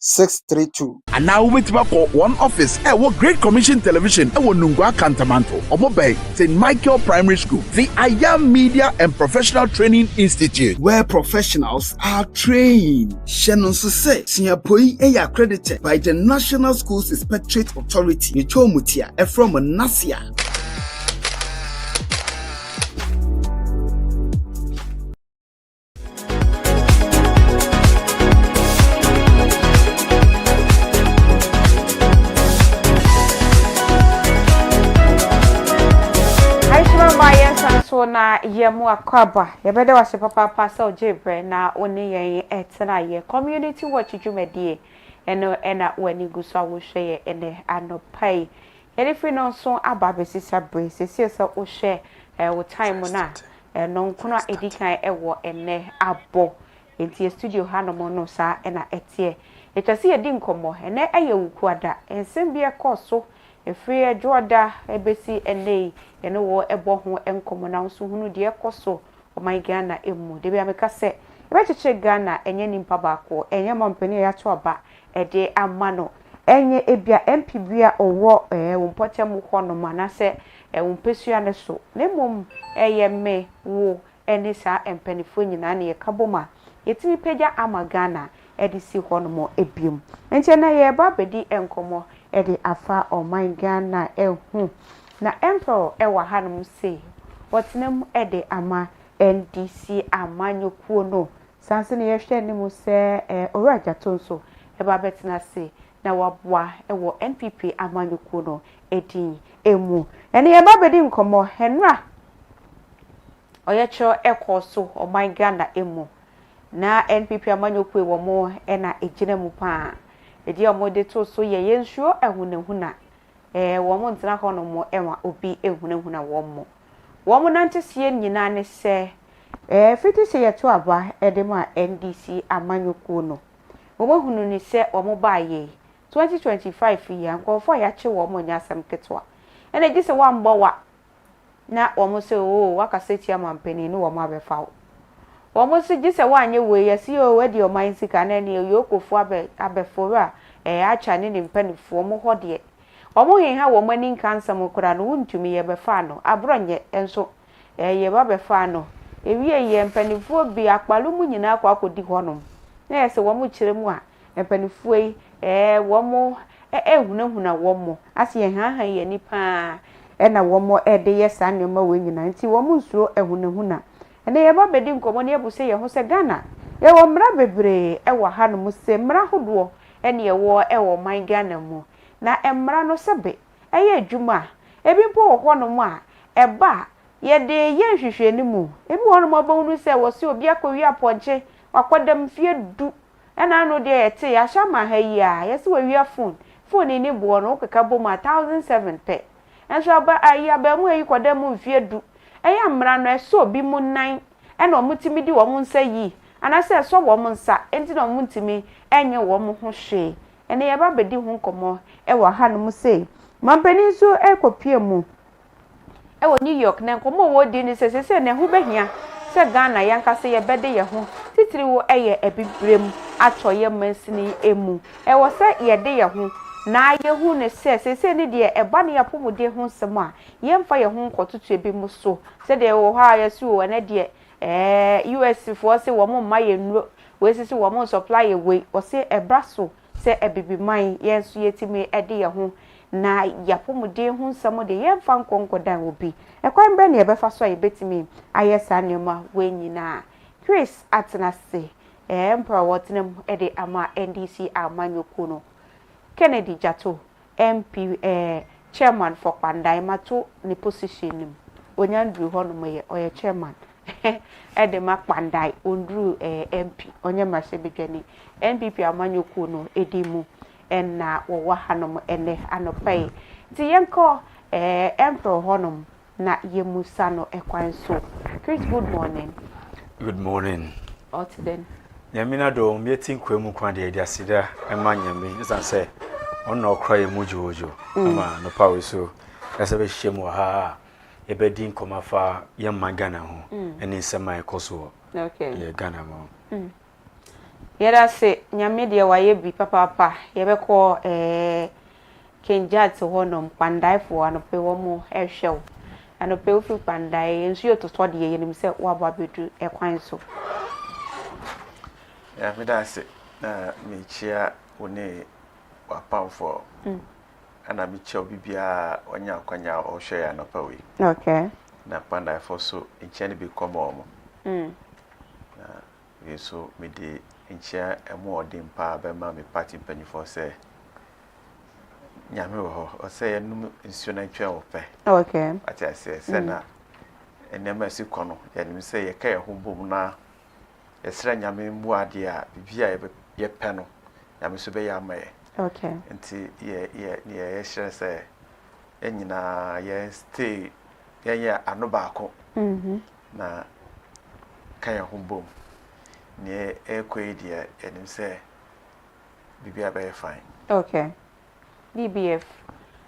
632 and now with one office what Great Commission Television Nungwa Cantamanto Omobay St. Michael Primary School. The Ayam Media and Professional Training Institute, where professionals are trained. Shannon Suse Singapore accredited by the National Schools Inspectorate Authority Nichomutia from Nasia. So na yemu akwaba yebede wase papa pasa ojebre na oni yen etena ye community watch dwumedie ena wani guso awohwe ye ene anopai yene free no so ababe sisa bre sese so ohwe wo time na no nkono edikan ewo ene abo enti studio hanomo no sa ena etie etwase ye di nkomo ene eye wukuada ensem bia koso efree adwoda ebesi enei yene wo ebo ho enkomo na nso hunu de ekoso o my Ghana emu de bia meka se ebecheche Ghana enye nimpa baako enye mompani ya to aba ede amano enye ebia MP bia owo wompotem ho no manase wompesua ne so nemom eye me wo ene sa empanifo nyina na ye kaboma yetimi pagya ama Ghana edisi ho no mo ebiem enti na ye ba bedi enkomo edi afa o my Ghana ehu na emperor ewa hanum say whatnem edi ama NDC amanyokuo no sanse ne yehwe ne mu se oraja tonso eba betina say na wabwa ewo NPP amanyokuo no edi emu ene ye ba bedi nkomo henra oyecho ekoso o my Ghana emu na NPP amanyokuo ewo mo ena ejina mu pa edi omode to so ye yensuo ehunehuna wo mo ntina ho no mo ewa obi ehunehuna wo mo nante sie nyina ne se fiti se yeto aba edema NDC amanyuku no wo hunu ni se omo baaye 2025 ya nkofo ya che wo mo nyasam ketwa ene gise wa mbo wa na wo se o wakaseti amampeni no wo ma befa wo mo se gise wa anye we yesi o we di o man sika na ne yokofo abeforo a acha ne mpanifo mo hode wo henha wo mani kansam kura no wuntumi ye befa no abronye enso ye ba befa no ewie ye mpanifo bi akpalu mu nyina akwa akodi honom na yese wo mo kiremu a mpanifo yi wo mo ehunahuna wo mo ase ye hanhan ye nipa na wo mo de ye sanema we nyina nti wo mo nsuro ehunahuna ene ye ba bedi nkomo ne ebuse ye ho se Ghana ye wo mra bebre wo hanom se mra hodo ene ye wo man Ghana mu na emra no sebe eye adwuma ebi mpo wo honom a eba ye de ye hwehwe mu ebi honom abonu se wo se obi akowi aponche wakodam fie du ena no de ete ya shama ha yi a ye se we phone ni bo no keka bom 1007 pe enso aba ayi abamu ayi kodam fie du eya mra no eso obi mu nan ena omutimi di wo mu nsa yi anase eso wo mu nsa enti na omutimi enye wo mu ho hwe ene ye ba bedi ho komo wa hanom se mampani so ekopie mu wo New York na komo wo di ni sese ne ho behia se Ghana yankase ye bede ye ho titiri wo eye ebibrem atoye mansini emu wo se ye de ye ho na ye hu ne sese ne de eba ne yapomode ho nsem a ye mfa ye ho nkototo ebi mu so se de wo ha ye su wo na de US for se wo mo maye nro we sisi wo mo supply we wo se ebraso se ebibiman ye nso yetimi ede ye ho na yapomode ho nsem de ye mfa nkonkodan obi ekwan be ne ye befa so ye betimi ayesa nema we nyina Chris Atenase empra wotenem ede ama NDC amanyoko no Kennedy Jato MP chairman for Pandai mato ni position nim onyandru hono me oye chairman ede ma Pandai ondru MP onye mashe bedwani NPP amanyoko no edimu enna wo hanom ene anopai ti yenko empro honom na yemusa no ekwan so Chris, good morning. Good morning. Otden Nyamina do meeting kwemu kwa de asida ema nyame nsan se ono okra ye mujojo ama no power so ese be hyemu ha e be din komafa ye magana ho eni sema ekoso okay ye Ghana mo yera se nyame de waye bi papa ye be ko Kenjat honom Pandaifo anope wo mo ehwew anope ofi Pandai ensu yo to de ye nim se wa ba bedu ekwan so ya me da se na me chia one wapam for ana me chia bibia onya kwanya o hwe ya no pawe okay na Pandaifo so enchia ne bi komo mo na we so me de enchia emo odin pa be ma me party panifo se nyame wo o se enum nsuo na twa wo pe okay ati ase se na enema si kono ya nim se ye ka ye ho bom na esra nyame mbu ade a bibia ye pe no nyame so be ya maye okay nti ye share se enyina ye stay ye anobaako na ka ye ho bom ne ekwe dia enim se bibia be fine okay BBF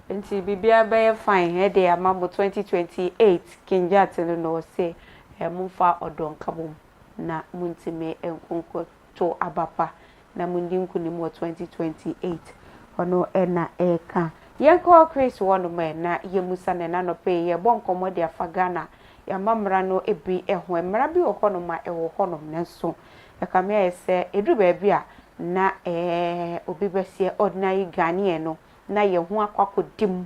nti bibia be fine he dey amambo 2028 Kenjat no say mumfa odonkabom na muntime enkonko to abapa na mundinku ni mo 2028 ono ena eka yenko Chris wono me na yemusa ne na no pe ye bonkomo de afagana ya mamra no ebi eho emra bi okono ma ewo hono nenso eka me ese edu ba bia na obi besie ordinary Ghanaian no na ye ho akwakodim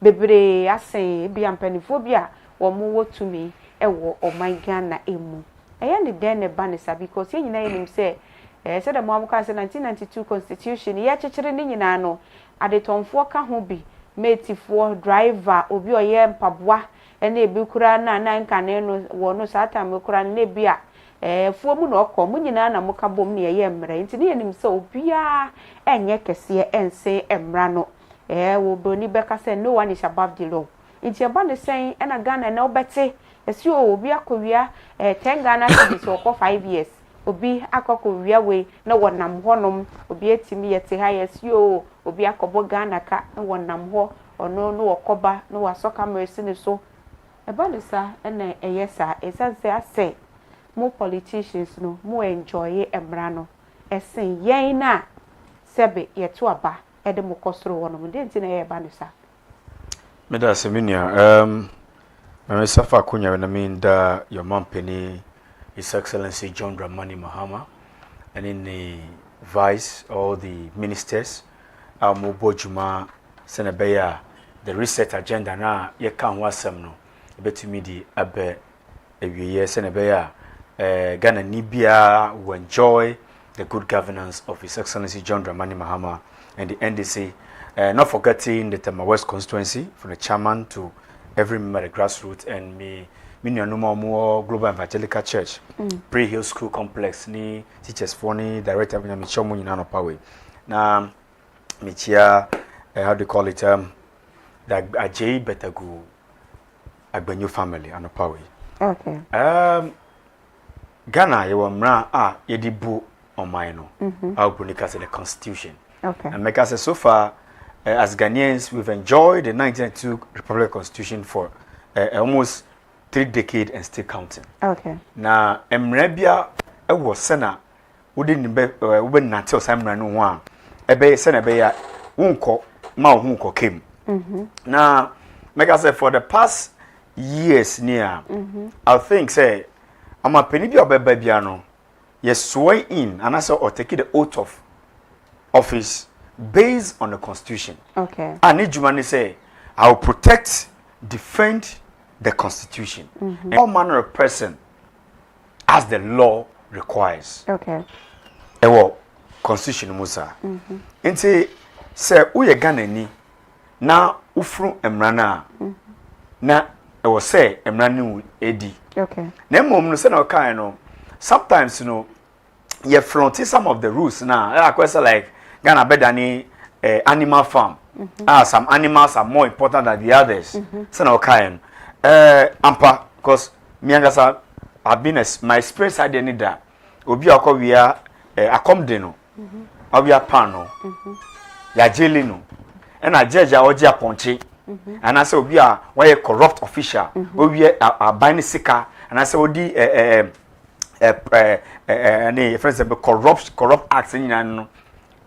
bebre asen bia mpanifo bia wo mo wotumi ewo oman Ghana emu eye ne den ne banisa because ye nyina yenim se se da mo amka se 1992 constitution ye chechire ni nyina no adetonfo ka ho bi metifo driver obi oye mpaboa ene ebi kura na nkane no wo no sata me kura na bia fuo mu na okọ mu nyina na muka bom ne ye mra nti ne yenim se obia enye kese ense emra no wo broni beka se no one is above the law nti eba ne sen ena Ghana na obete esi o obi akowia 10 Ghana cedis for 5 years obi akokowia we na wonam honom obi etimi yete ha esi o obi akobo Ghana ka na wonam ho ono no wakoba no wasoka mercy ne so ebalisa ene eyesa esanse ase mo politicians no mo enjoy emra no esen yen na sebe yeto aba ede mo kosoro wonom de nti na ye balisa Meda Seminia, I'm Safa Kunya, and I mean your mom penny, His Excellency John Dramani Mahama, and in the vice, all the ministers, Mubojuma, Senabeya, the reset agenda now, ye can't was some no, betumidi abe, a year Senabeya, Ghana Nibia will enjoy the good governance of His Excellency John Dramani Mahama and the NDC. Not forgetting the Tema West constituency, from the chairman to every member of the grassroots, and me no more Global Evangelical Church, Pre-Hill School Complex, ni teachers for ni director of the Michomo in Anopawe. Now, Michia, how do you call it? The Ajay Betagu Agbenyu family, Anopawe. Okay. Ghana, you were mra yedibu on mine. I'll put the constitution. Okay. And make us so far. As Ghanaians, we've enjoyed the 1992 Republic Constitution for almost 3 decades and still counting. Okay. Now, Emrebia, was Sena, wouldn't be until Simon one. Ebe Senabea, Unko, Mao came. Now, make us say for the past years near, I think, say, I'm a penibia babiano, yes, swear in, and I saw or take the oath of office. Based on the constitution. Okay. I need you to say, I will protect, defend the constitution. All manner of person as the law requires. Okay. Ewo constitution musa. Nti say uye Ghana ni na ufru emrana na ewo say emrana edi. Okay. Na mom no say na kind no sometimes you know you front some of the rules now. I question like Ghana better than animal farm. Some animals are more important than the others. So now kind. Ampa, because me and I've been my experience I didn't that. Obi akọ we are accommodeno. Obi a pano. Ya jeli no. And a judge a oji aponche. And I say obi a why a corrupt official. Obi a buying sika. And I say odi any for example corrupt acts in no.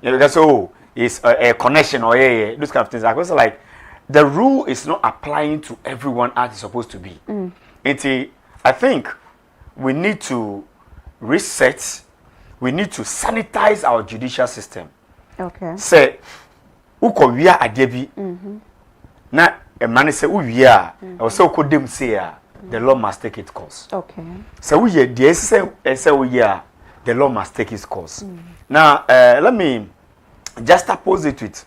That's all is a connection or those kind of things. Because like the rule is not applying to everyone as it's supposed to be. I think we need to reset. We need to sanitize our judicial system. Okay. Say, uko wia adebi. Na emani say uwia. Also uko dem say the law must take its course. Okay. So we the say uwia. The law must take its course. Now, let me just oppose it with,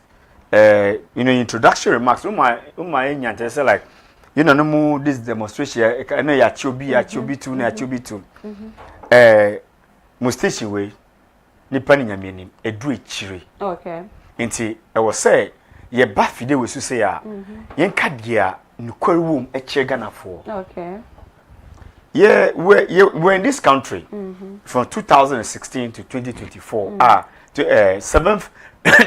introductory remarks. Say like, no more this demonstration. I know ya chobi too. Mustichi way, nipa ni nyameni edu echire. Okay. Nti I was say ye ba fide we so say a yen kadia nukwari wom eche Ghana for. Okay. Yeah, we're in this country from 2016 to 2024. To 7th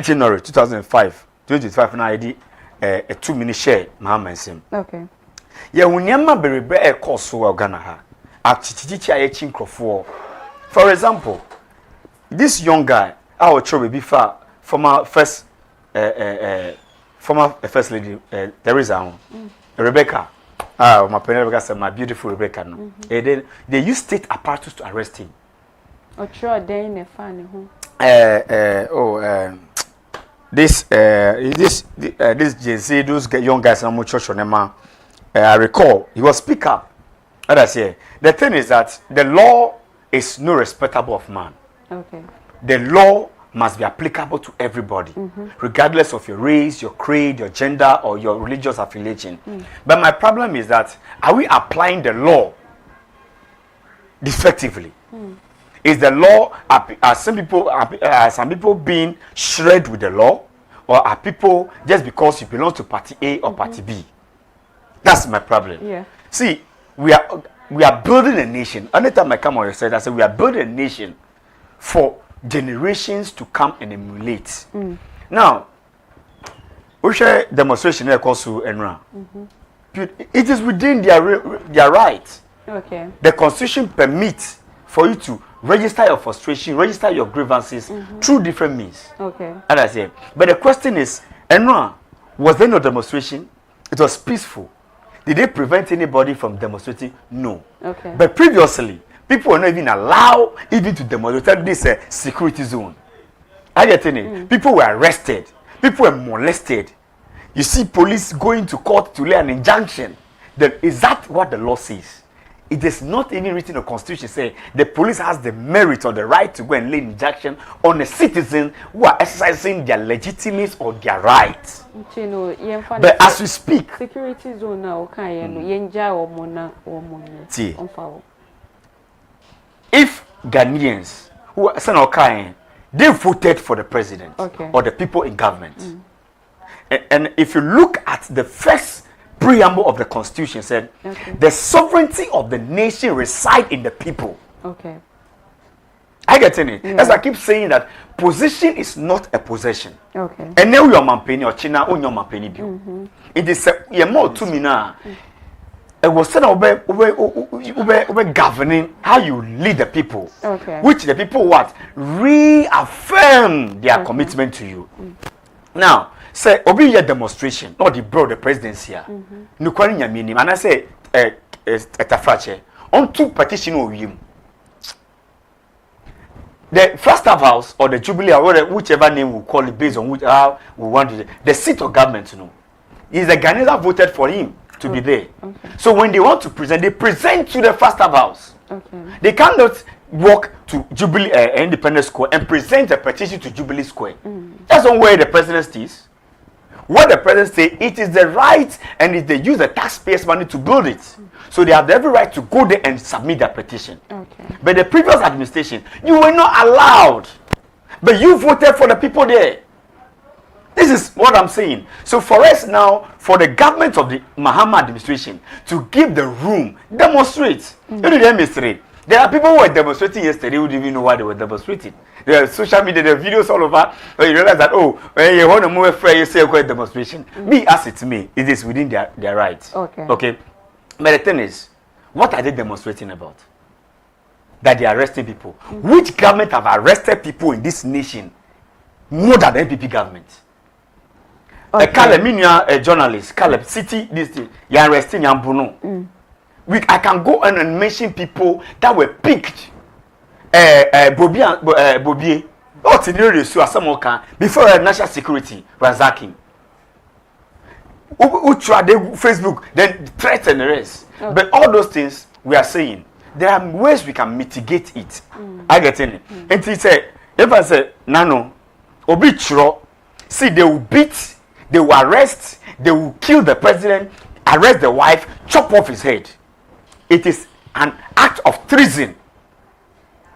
January 2005, 2025 na ID a 2-minute share Mahamansim. Okay. Yeah, unyama berebe e course wa Ghana ha. Achichichi aye chinkrofo. For example, this young guy, our children before former first lady Teresa Rebecca. My parents Rebecca said, my beautiful Rebecca. No, they used state apparatus to arrest him. Oh, sure, they in a funny this JC, those young guys in church on them. I recall he was speak up. What I say, the thing is that the law is no respectable of man. Okay. The law must be applicable to everybody, regardless of your race, your creed, your gender, or your religious affiliation. But my problem is that, are we applying the law defectively? Is the law, are some people being shred with the law, or are people just because you belong to party A or party B? That's my problem. Yeah. See, we are building a nation. Anytime I come on your side, I say we are building a nation for generations to come and emulate. Now, we share demonstration here called to Enra. It is within their right. Okay. The Constitution permits for you to register your frustration, register your grievances through different means. Okay. And I say, but the question is, Enra, was there no demonstration? It was peaceful. Did they prevent anybody from demonstrating? No. Okay. But previously, people were not even allowed even to demonstrate. This is a security zone. I get it. People were arrested. People were molested. You see police going to court to lay an injunction. Then is that what the law says? It is not even written in the Constitution saying the police has the merit or the right to go and lay an injunction on a citizen who are exercising their legitimacy or their rights. But as we speak, security zone now, if Ghanaians who are Sanokai, they voted for the president or the people in government, and if you look at the first preamble of the Constitution, said the sovereignty of the nation reside in the people. Okay. I get in it. As I keep saying that position is not a possession. Okay. And now you are mampeni or China on your mampeni bill. It is a more to me now. It was said over governing how you lead the people. Okay. Which the people what reaffirm their commitment to you. Now, say obi your demonstration, not the bro the presidency here. No kwani nyamini. And I say etafrache on two petition o yim. The first house or the Jubilee or whichever name we call it based on which how we want it, the seat of government to know. Is the Ghanaians that voted for him to be there. Okay. So when they want to present, they present to the first house. Okay. They cannot walk to Jubilee Independence Square and present a petition to Jubilee Square. That's not where the president stays. What the president say, it is the right, and if they use the taxpayers' money to build it, so they have every right to go there and submit their petition. Okay. But the previous administration, you were not allowed, but you voted for the people there. This is what I'm saying. So for us now, for the government of the Mahama administration to give the room, demonstrate. You know the mystery. There are people who were demonstrating yesterday who didn't even know why they were demonstrating. There are social media, there are videos all over where you realize that, oh, when you want to move a you say a demonstration. Me, as it's me, it is within their rights. Okay. Okay. But the thing is, what are they demonstrating about? That they are arresting people. Which government have arrested people in this nation more than the NPP government? Okay. Caleb, a journalist, Caleb, City, this thing, you are arresting Yambuno. I can go and mention people that were picked. Bobie, what in the before national security Razaki. Who tried Facebook, then threaten the rest. Okay. But all those things we are saying, there are ways we can mitigate it. I get in it. And he said, if I say, Nano, Obichro, see, they will beat, they will arrest, they will kill the president, arrest the wife, chop off his head. It is an act of treason.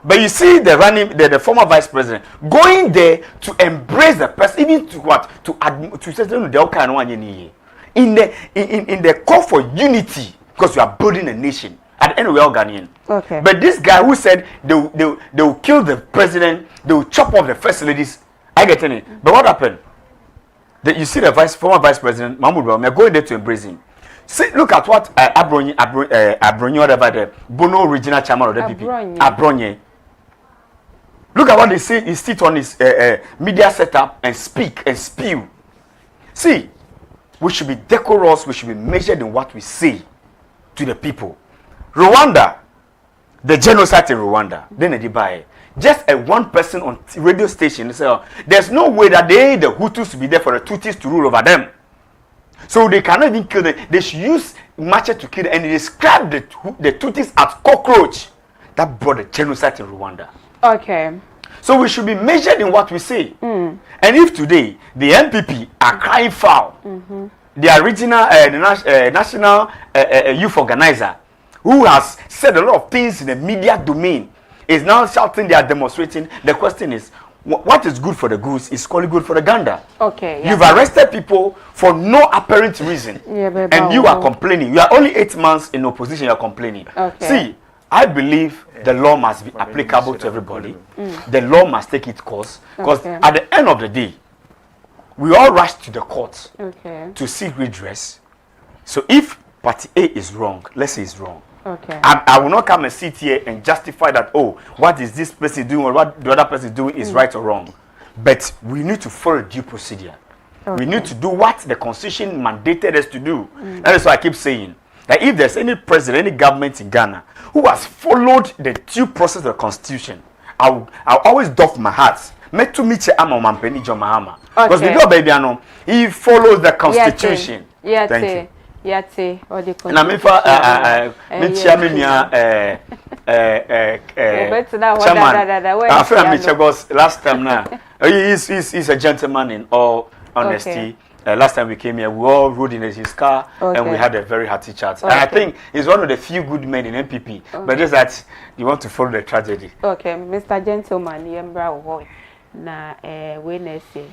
But you see the former vice president going there to embrace the person, even to what? To say the in the call for unity, because you are building a nation. At the end, we are Ghanaian. Okay. But this guy who said they will kill the president, they will chop off the first ladies. I get it. But what happened? You see the former vice president Mahmoud Bawumia going there to embrace him. See, look at what Abronye, whatever the Bono original chairman of the PP, Abronye. Look at what they say. He sit on his media setup and speak and spew. See, we should be decorous. We should be measured in what we say to the people. Rwanda, the genocide in Rwanda. Then they buy just a one person on radio station. They say, oh, there's no way that the Hutus to be there for the Tutsis to rule over them. So they cannot even kill them. They should use machete to kill them. And they describe the Tutsis as cockroach. That brought the genocide in Rwanda. Okay. So we should be measured in what we say. And if today the NPP are crying foul, the original national youth organizer, who has said a lot of things in the media domain, is now shouting they are demonstrating. The question is, what is good for the goose is equally good for the gander. Okay. You've arrested people for no apparent reason, and you are complaining. You are only 8 months in opposition. You are complaining. Okay. See, I believe the law must be applicable to everybody. The law must take its course, because at the end of the day, we all rush to the court to seek redress. So if Party A is wrong, let's say it's wrong. Okay. I will not come and sit here and justify that, oh, what is this person doing or what the other person is doing is right or wrong. But we need to follow due procedure. We need to do what the Constitution mandated us to do. That is why I keep saying that if there's any president, any government in Ghana who has followed the due process of the Constitution, I'll always doff my hat. Because the girl baby, he follows the Constitution. Thank you. Yate or the na me fa me chia me nia last time now he's a gentleman in all honesty. Last time we came here, we all rode in his car and we had a very hearty chat. And I think he's one of the few good men in MPP. But just that you want to follow the tragedy. Okay, Mr. Gentleman, yembra wo na Wednesday.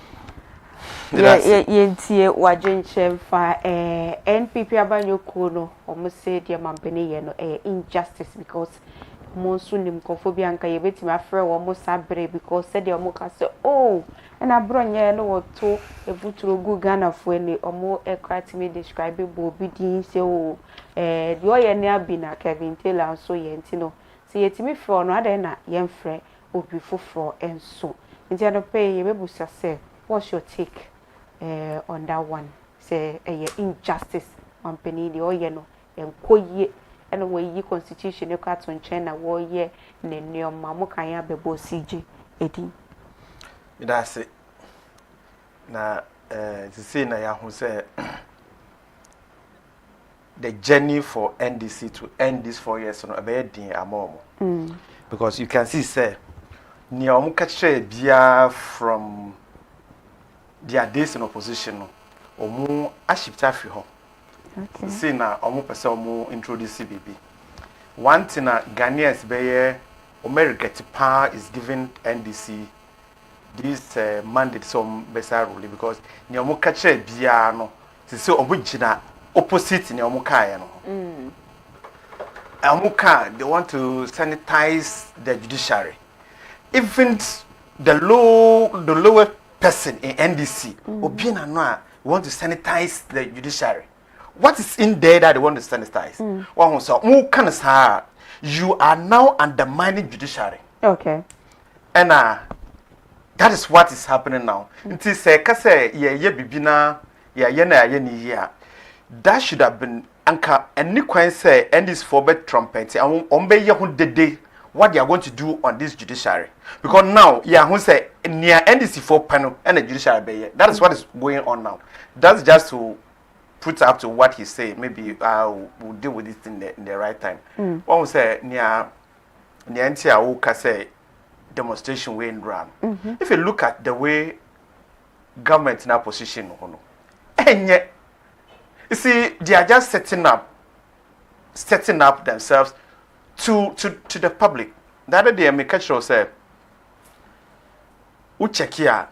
Yentie wajenche fa NPP abanyoko no omo say dia mampeni ye no injustice because monsu nim kophobia nka ye betimi afre wo mo sabre because said omo ka say oh na bronye no woto ebuturo gu Ghana fo ni omo ekrati me describe bo bidin say oh the oye ne abi na Kevin Taylor so ye ntino say yetimi fro no ade na ye mfre obi foforo enso nti adope ye bebusa say what's your take on that one? Say injustice company the oyeno and koye and we ye constitution you cut on China war ye ne mamu kanya bebo CJ edi. That's it. Na to say na ya who say the journey for NDC to end this 4 years no be din amomo. Because you can see say ni omu catch bia from their days in opposition no omu ashipta free ho. Okay. See na omu pese omu introduce BB. One thing na Ghanaians be America pa is giving NDC this mandate some besa rule because ni omu catch bia no say omu gina opposite ni omu kai no. Omu kai they want to sanitize the judiciary. Even the lower person in NDC, Obiena no want to sanitize the judiciary. What is in there that they want to sanitize? One so you are now undermining judiciary. Okay. And that is what is happening now. It is kase ye bibina ye ni that should have been anka any kwan say NDC for bet trumpet and ombe ye hu dede what they are going to do on this judiciary. Because now, who say near NDC for panel and the judiciary be that is what is going on now. That's just to put up to what he say. Maybe we'll deal with it in the right time. One will say near Ntia Oka say demonstration way in run. If you look at the way government in our position, and yet you see they are just setting up themselves to the public. The other day, I make sure say, we check here.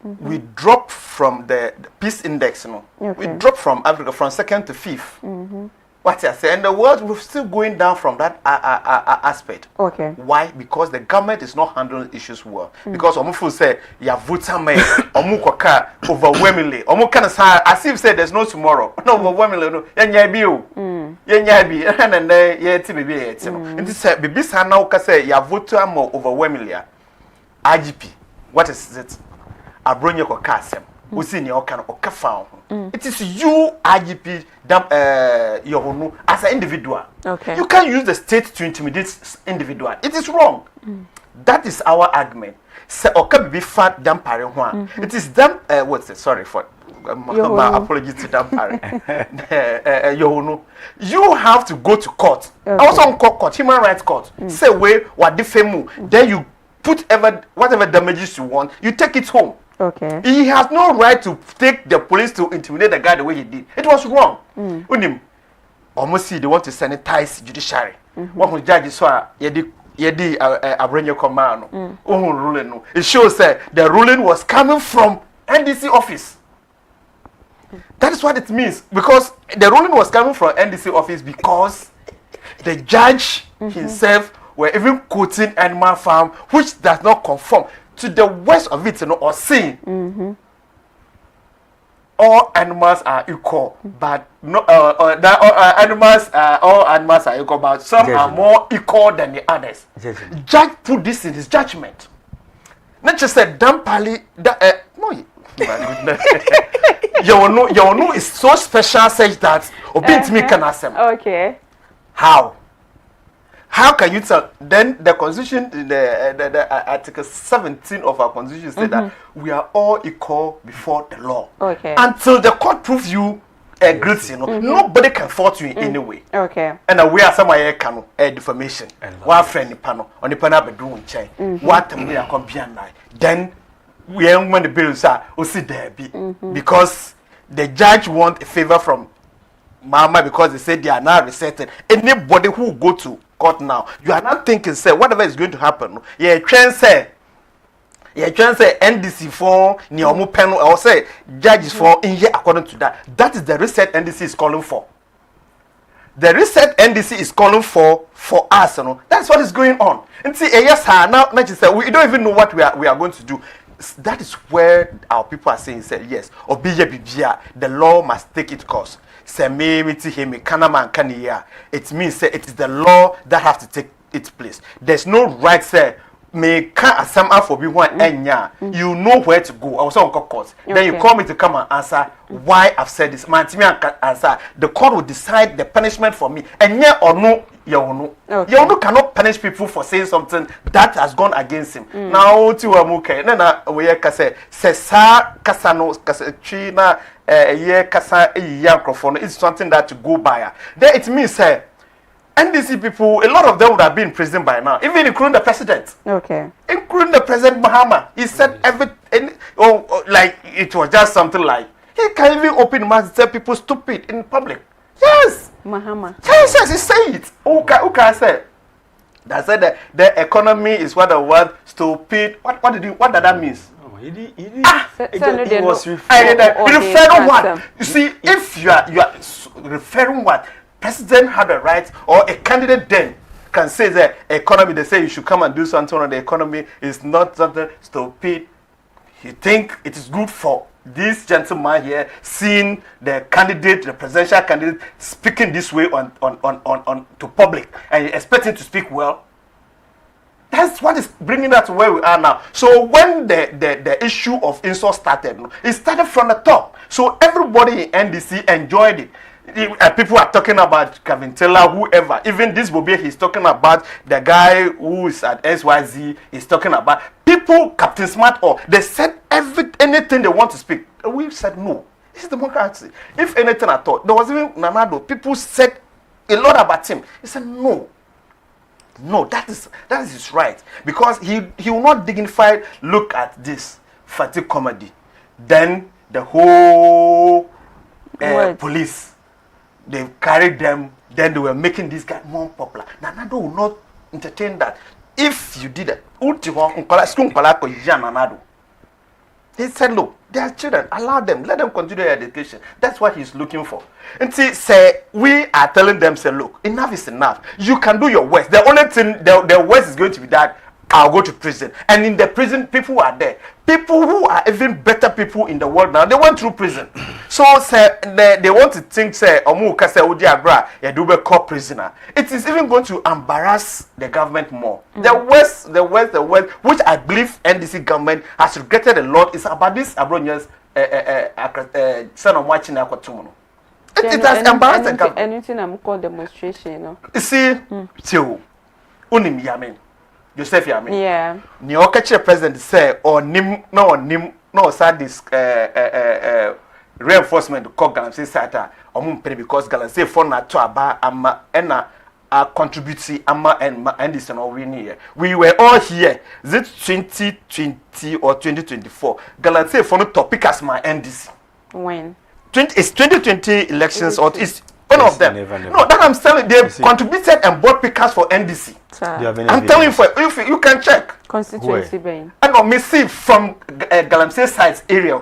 We drop from the peace index, we drop from Africa from 2nd to 5th. What I say, and the world we're still going down from that aspect. Okay. Why? Because the government is not handling issues well. Because Omufu say, "Ya voter me, Omukoka overwhelmingly, Omukana say as if say there's no tomorrow. No overwhelmingly, no. Yenya bi o, yenya bi. And then ye ti bibi ye ti no. And this bibi sa na uka say ya voter more overwhelmingly. IGP, what is it? Abronye ko kasem. Usi ni oka fa. It is you, IGP, Yohunu, as an individual. Okay. You can't use the state to intimidate individual. It is wrong. That is our argument. So, okay, be fat dampare one. It is them. What's it? Sorry for my apologies to dampare. Yohunu, you have to go to court. Also on court, human rights court. Say way what the femu. Then you put whatever damages you want. You take it home. Okay. He has no right to take the police to intimidate the guy the way he did. It was wrong. Unim, almost see they want to sanitize judiciary. One who judge so yedi abrenye command no ruling no it shows that the ruling was coming from NDC office. That is what it means, because the ruling was coming from NDC office because the judge himself were even quoting Animal Farm, which does not conform to the words of it, or saying all animals are equal, but no, all animals are equal, but some are more equal than the others. Judge put this in his judgment. Not just said Dampali. No, you know, is so special such that obint me can ask them. Okay. How can you tell? Then the constitution, the article 17 of our constitution said that we are all equal before the law. Okay. Until the court proves you guilty, nobody can fault you in any way. Okay. And we are somewhere can defamation. One friend panel on the panel bedroom chain. What me a companion night. Then when the bills are there because the judge want a favor from Mama because they said they are now resetting. Anybody who go to court now, you are not thinking, say, whatever is going to happen. Yeah, say NDC for Niomu panel or say judges for in here according to that. That is the reset NDC is calling for. The reset NDC is calling for us, you know. That's what is going on. And see, yes, now we don't even know what we are going to do. That is where our people are saying, say, yes, the law must take its course. It means say it is the law that has to take its place. There's no right say me can't some for be one you know where to go. I was on court. Then you call me to come and answer why I've said this. Man, to me answer. The court will decide the punishment for me. And yeah or no, you cannot punish people for saying something that has gone against him. Now to amuke. Nana we say sa kasano kasachina ye kasa microphone is something that to go by. Then it means say NDC people, a lot of them would have been in prison by now, even including the president. Okay. Including the President Mahama. He said everything, like it was just something like, he can even open his mouth and tell people stupid in public. Yes. Mahama. Yes, he said it. Who can say? That said that the economy is what the word stupid. What did that mean? It was referring what? You see, if you are referring what? President had a right, or a candidate then can say that economy, they say you should come and do something on the economy is not something stupid. You think it is good for this gentleman here seeing the candidate, the presidential candidate speaking this way on to public and you expect him to speak well? That's what is bringing us to where we are now. So when the issue of insult started, it started from the top. So everybody in NDC enjoyed it. People are talking about Kevin Taylor, whoever. Even this Bobby, he's talking about the guy who is at SYZ. He's talking about people, Captain Smart, or they said anything they want to speak. We said no. This is democracy. If anything at all, there was even Nanado. People said a lot about him. He said no. No, that is his right, because he will not dignified look at this fatigue comedy. Then the whole police. They carried them, then they were making this guy more popular. Nanado will not entertain that. If you did it, he said, look, they are children, allow them, let them continue their education. That's what he's looking for. And see, say, we are telling them, say, look, enough is enough. You can do your worst. The only thing, the worst is going to be that I'll go to prison. And in the prison, people are there. People who are even better people in the world now, they went through prison. So say they want to think, say, Omuka say Udi Agra, Yadube call prisoner. It is even going to embarrass the government more. The West, which I believe NDC government has regretted a lot, is about this Abronians son of watching Aquatumuno. It has embarrassed the government. Anything I'm called demonstration, you know. You see, Tio, Unim Yamin. Joseph Yami. Yeah. Ni okache president say or nim sad this reinforcement call Galamsey Sata or Mumpere because Galamsey for na to aba ama ena contribute ama and this and all we were all here. Is it 2020 or 2024? Galamsey for no topic as my NDC. When? It's 2020 elections or it's any of them. No, that I'm telling they contributed and bought pickers for NDC. I'm telling you, for if you can check. Constituency Bain. And on me see from Galamsey sites area,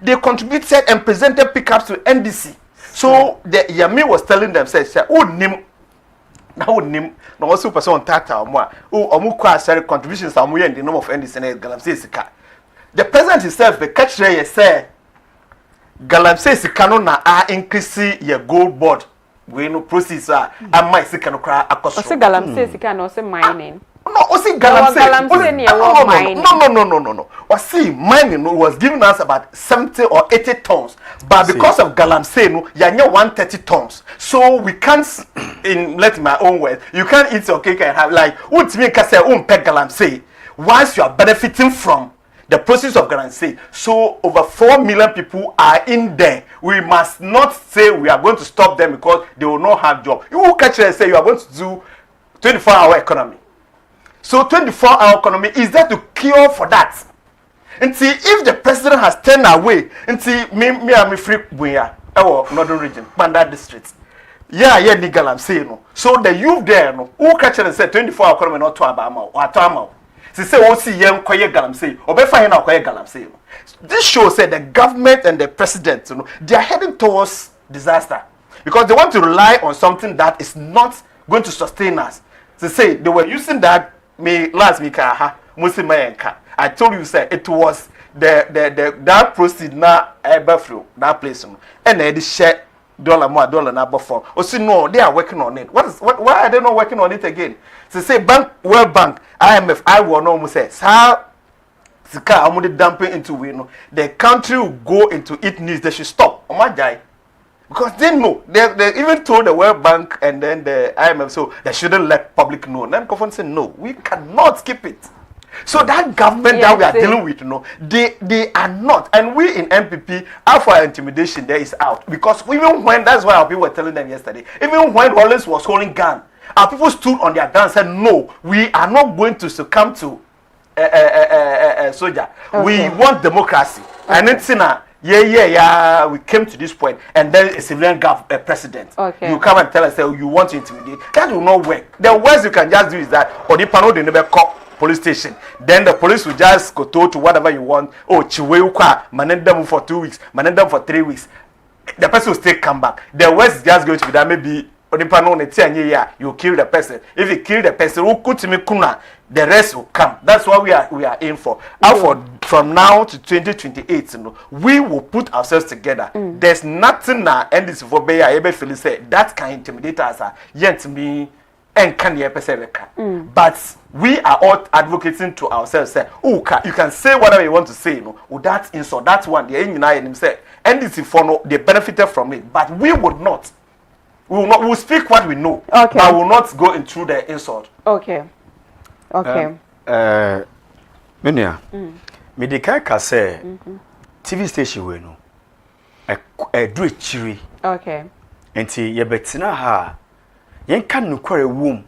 they contributed and presented pickups to NDC. So the Yami was telling them, say, oh, nim, now nim, no also person on tata, oh, Omukwa said contributions are more in the name of NDC and Galamsey Sika. The president himself, the catch there, say, Galamsey Sikano na increase your gold board. We no proceeds and my Sikano cry across. Ose Galamsey Sikano, ose mining. No, Osi Galamsey. No. Osi mining was giving us about 70 or 80 tons, but because of Galamsey, no, you are 130 tons. So we can't, in let my own words, you can't eat your cake and have like, what me can say, peg Galamsey, once you are benefiting from the process of Galamsey. So over 4 million people are in there. We must not say we are going to stop them because they will not have job. You will catch and say you are going to do 24-hour economy. So 24-hour economy is there to cure for that. And see if the president has turned away, and see me I'm free buya our northern region, Banda district. Yeah, ni Galamsey no. So the youth there no, who catch and say 24-hour economy not to abama or atama. They say oh see young kwaye Galamsey, or be fine now kwaye Galamsey. This shows that the government and the president, they are heading towards disaster because they want to rely on something that is not going to sustain us. They say they were using that. Me last week I told you say it was the that proceed na Eberflow that place and they share dollar na buffer. Oh see no, they are working on it. Why are they not working on it again? So say World Bank, IMF, I will know say how sika amudi dumping into we no the country will go into it needs they should stop. Oh my guy. Because they know, they even told the World Bank and then the IMF, so they shouldn't let public know. And then Kofon said, no, we cannot keep it. So that government that we are dealing with, they are not. And we in MPP, our intimidation there is out. Because even when, that's why our people were telling them yesterday, even when Rollins was holding gun, our people stood on their gun and said, no, we are not going to succumb to soldier. Okay. We want democracy. Okay. And it's in a we came to this point, and then a civilian president. Okay. You come and tell us that you want to intimidate. That will not work. The worst you can just do is that, or the panel they never call police station. Then the police will just go to whatever you want. Oh, Chiweuka, manage them for 2 weeks, manage them for 3 weeks. The person will still come back. The worst is just going to be that maybe you kill the person. If you kill the person, the rest will come. That's what we are in for. From now to 2028, we will put ourselves together. There's nothing now, and this for Beya able to say that can intimidate us. Yet me and can but we are all advocating to ourselves. Say, you can say whatever you want to say. That insult, that's one. The engineer say, and this for they benefited from it, but we would not. We will speak what we know. Okay. But we will not go into the insult. Okay. Menia. Medical can say TV station we no. Do it chiri. Okay. Enti ye betina ha. Yen kan nukore wom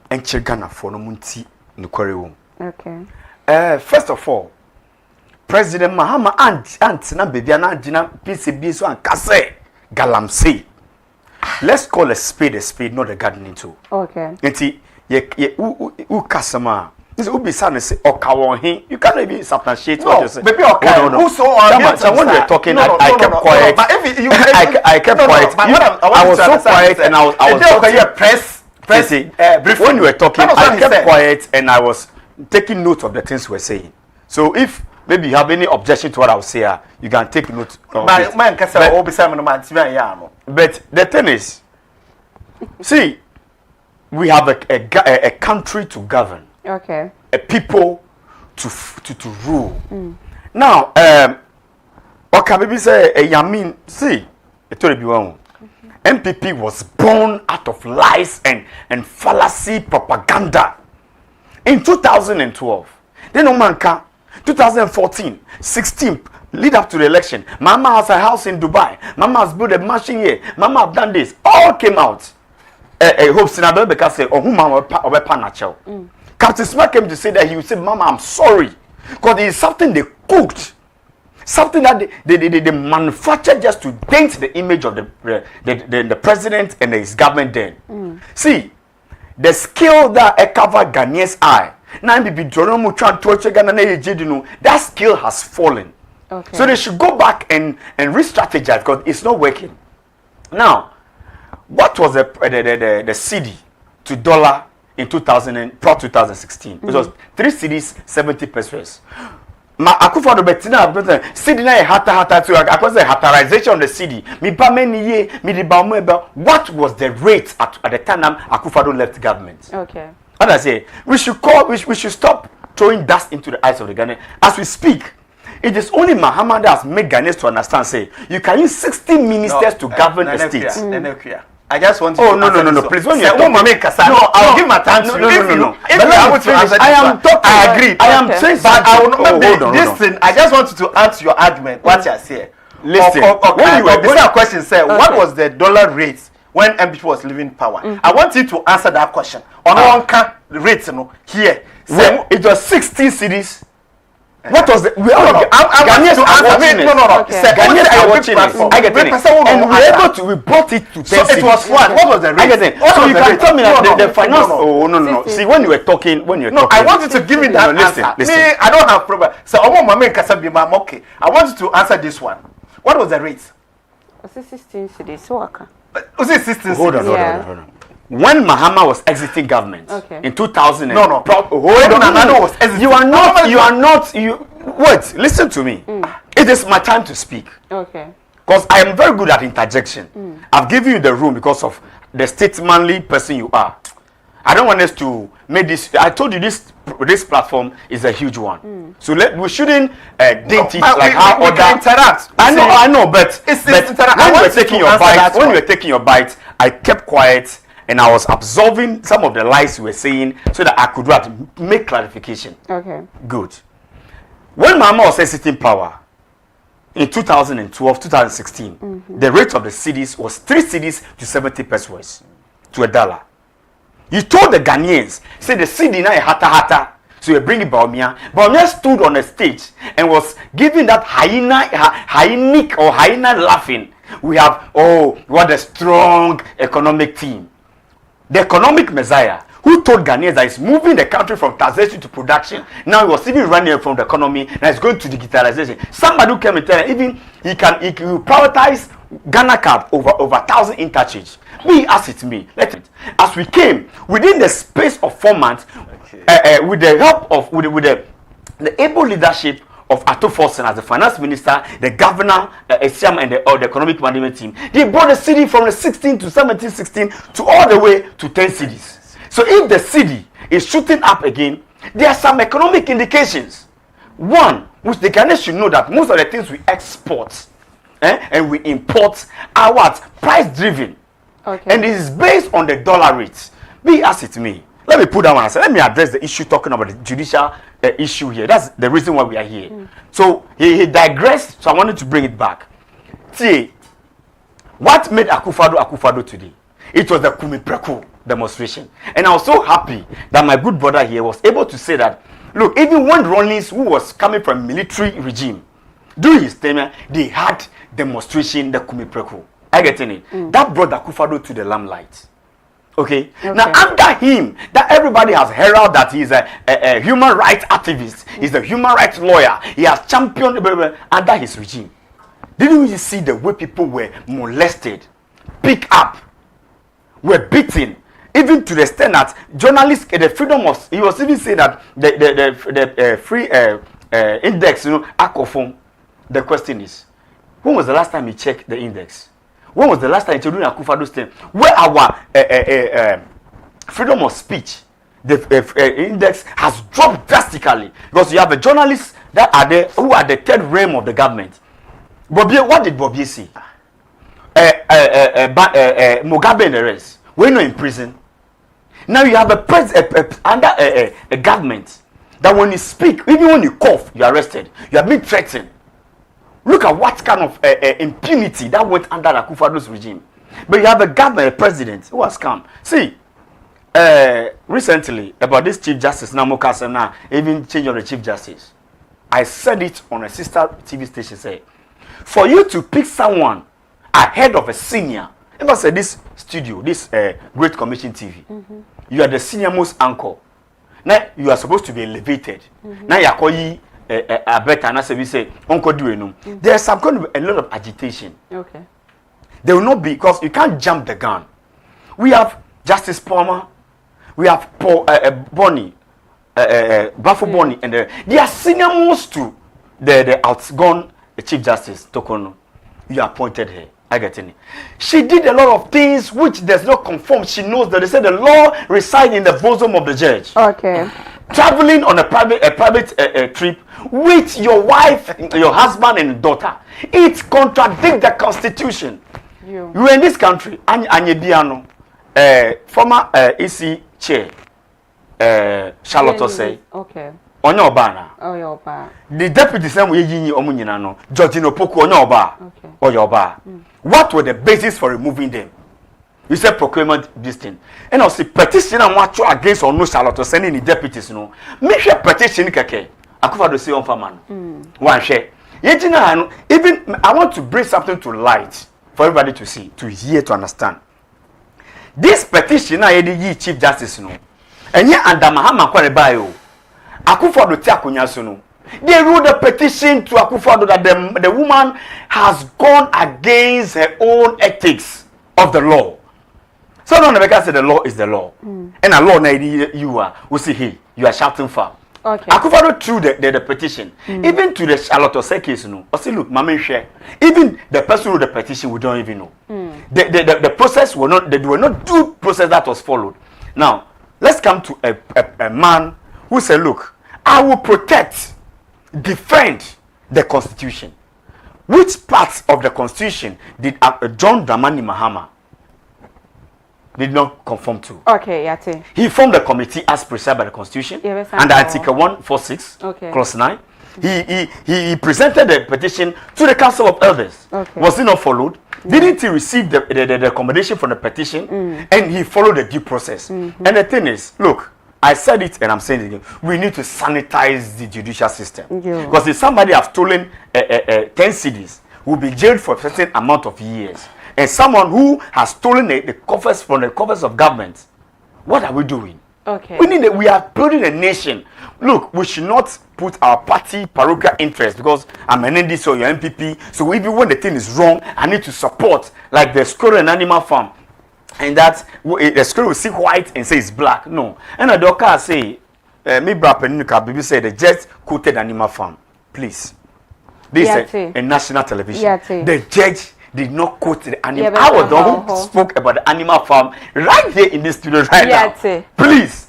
enche Ghana for no munti nukore wom. Okay. First of all, President Mahama ant na baby na gina PCB so ankase Galamsey. Let's call a spade, not a gardening tool. Okay. Enti ye customer. This will be son say okawon. You cannot even substantiate what you say. Baby okay. No. So when we were talking, I kept quiet. But if you I kept quiet. I was so quiet and I was talking. Press. When you were talking, I kept quiet and I was taking note of the things we were saying. So if maybe you have any objection to what I will say, you can take note of it. But the thing is, see, we have a country to govern. Okay. A people to rule. Now, Okabibi say a yamin, see, MPP was born out of lies and fallacy propaganda. In 2012, then no man can. 2014, 16, lead up to the election. Mama has a house in Dubai. Mama has built a mansion here. Mama have done this. All came out. Hope Sinabel because say, oh, who Captain Smart came to say that he would say, Mama, I'm sorry. Because it is something they cooked. something that they manufactured just to dent the image of the president and his government then. See, the skill that cover Ghanaians eye, now that skill has fallen. Okay. So they should go back and re-strategize because it's not working. Now, what was the CD to dollar in 2016? It was 3 cedis 70 pesos. Ma Akufo-Addo betina CD na hata to hatarization of the CD. Mi pa many ye mi di ba what was the rate at the time Akufo-Addo left government? Okay. And I say we should stop throwing dust into the eyes of the Ghanaians. As we speak, it is only Mahama that has made Ghanaians to understand. Say you can use 60 ministers to govern a state. I just want to. Oh no! Please, when you I'll give my time to you. No. I am talking. I agree. I am saying, but I will not listen. I just want you to answer your argument. What you say? Listen. When you were this question, say what was the dollar rate when MPP was leaving power? I want you to answer that question. On one can rate here. It was 16 cities. What was the? Ghanaians are watching it. Ghanaians are watching it. I get it. And we brought it to 10 So it was what? What was the rate? I get it. So you can tell me that the finance. Oh no. See, when you were talking, I want you to give me that answer. Listen. Me, I don't have problem. So I'm okay. I want you to answer this one. What was the rate? 16 cities. So okay. Was it 16 cities? Hold on. When Mahama was exiting government in 2000, wait, listen to me. It is my time to speak. Okay. Because I am very good at interjection. I've given you the room because of the statesmanly person you are. I don't want us to make this. I told you this platform is a huge one. So we shouldn't date it like how other interact. I know, but it's when you were taking your bite, I kept quiet. And I was absorbing some of the lies you were saying so that I could make clarification. Okay. Good. When Mahama was exiting power in 2012, 2016, the rate of the cedis was 3 cedis to 70 pesos to $1. You told the Ghanaians, say the cedi na hata. So you bring Bawumia. Bawumia stood on a stage and was giving that hyena laughing. We have, what a strong economic team. The economic messiah who told Ghanaians that he's moving the country from taxation to production. Now he was even running from the economy. Now he's going to digitalization. Somebody who came and tell him even he will prioritize Ghana Cab over 1,000 interchange. We asked it me. As we came within the space of 4 months, with the help of with the able leadership of Ato Forsen as the finance minister, the governor, Esiam, and the economic management team, they brought the city from the 16 to 17, 16 to all the way to 10 cities. So if the city is shooting up again, there are some economic indications. One, which the Ghanaians should know that most of the things we export and we import are what? Price driven. Okay. And it is based on the dollar rates. Be as it may. Let me put that one aside. Let me address the issue talking about the judicial issue here. That's the reason why we are here. So he digressed, so I wanted to bring it back. See, what made Akufo-Addo today? It was the Kumipreku demonstration. And I was so happy that my good brother here was able to say that, look, even when Rawlings, who was coming from military regime, during his tenure, they had demonstration, the Kumipreku. I get in it. That brought Akufo-Addo to the limelight. Okay. Now under him, that everybody has heralded that he's a human rights activist, he's a human rights lawyer, he has championed under his regime. Didn't you see the way people were molested, picked up, were beaten, even to the extent that journalists, the freedom of, he was even saying that the free index, ACOFOM. The question is, when was the last time you checked the index? When was the last time you during Akufo-Addo's time where our freedom of speech, the index has dropped drastically because you have a journalists that are there who are the third realm of the government. Bobie, what did Bobie say? Mugabe and the rest were not in prison. Now you have under a government that when you speak, even when you cough, you are arrested. You are being threatened. Look at what kind of impunity that went under Akufo-Addo's regime. But you have a government, a president who has come. See, recently about this Chief Justice Namoka Sena, even change of the Chief Justice. I said it on a sister TV station, say, for you to pick someone ahead of a senior, if I say this studio, this Great Commission TV, you are the senior most anchor. Now you are supposed to be elevated. Now you are calling a better, and as we say, Uncle Dueno. There's some kind of a lot of agitation. Okay. There will not be, because you can't jump the gun. We have Justice Palmer, we have Paul Bonnie, Bafo Bonnie, and they are senior most to the outgone Chief Justice Tokono. You appointed her. I get it. She did a lot of things which does not conform. She knows that they say the law resides in the bosom of the judge. Okay. Traveling on a private trip with your wife, your husband, and daughter, it contradicts the Constitution. You are in this country, Anyebiano, former EC chair, Charlotte Osei. Okay. Onyoba. Oyoba. The deputy said we yini omunyina no. Georgino Poku Onyoba. Okay. Oyoba. What were the basis for removing them? You said procurement this thing. And also petition and what against or no Charlotte Osei any deputies no. Make sure petition keke. Akufa do say on farman. One share. Even I want to bring something to light for everybody to see, to hear, to understand. This petition I had Chief Justice no. And yet under Mahama Kwarebayo. Akufo-Addo Tiakunya Sunu. They wrote a petition to Akufo-Addo that the woman has gone against her own ethics of the law. So now Rebecca said the law is the law. And a law you are, we see hey, you are shouting for. Okay. Akufo-Addo threw the petition. Even to the Charlotte Osei case, you know. I say, look, Mama share. Even the person who wrote the petition, we don't even know. The process were not, there were not due process that was followed. Now, let's come to a man who said, look, I will protect, defend the Constitution. Which parts of the Constitution did John Dramani Mahama did not conform to? Okay, Yate. He formed a committee as prescribed by the Constitution under Article 146, Clause 9. He presented the petition to the Council of Elders. Okay. Was it not followed? Didn't he receive the recommendation from the petition? And he followed the due process. And the thing is, look, I said it and I'm saying it again. We need to sanitize the judicial system. Because if somebody has stolen 10 CDs, will be jailed for a certain amount of years. And someone who has stolen the coffers from the coffers of government, what are we doing? Okay. We are building a nation. Look, we should not put our party parochial interest, because I'm an NDC or your MPP. So even when the thing is wrong, I need to support, like the squirrel and animal farm. And that the squirrel will see white and say it's black. No. And the doctor say, me Brapenuka baby say the judge quoted Animal Farm. Please. This is a national television. The judge did not quote the animal. I was the one who spoke about the Animal Farm right here in this studio right now. Please.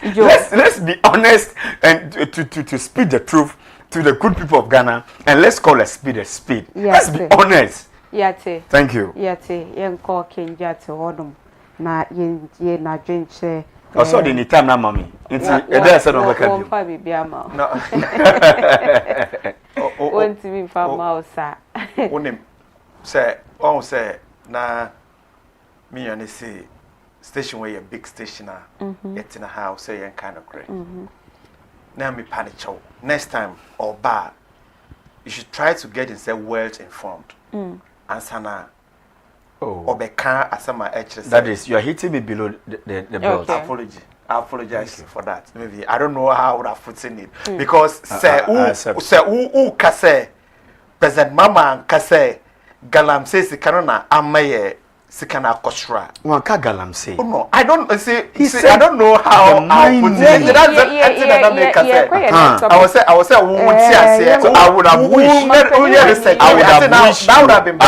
Let's be honest and to speak the truth to the good people of Ghana, and let's call a speed a speed. Let's be honest. Thank you. Yenko Kenjate Odom. Na ye na dwenche also the time na mami nti e dey say no baka bi fa bibia ma want me fa ma osa onim say on say na me and say station where a big station na yet in a house say yan kind of great now me panic chow next time or bar you should try to get yourself well informed answer na that is, you are hitting me below the belt. I apologize for that. Maybe I don't know how I would have put in it because say who kase President Mama kase galam says kanona amaye sikana koshra. Wanka galam say. Oh no, I don't see. He said I don't know how I put it. I was say I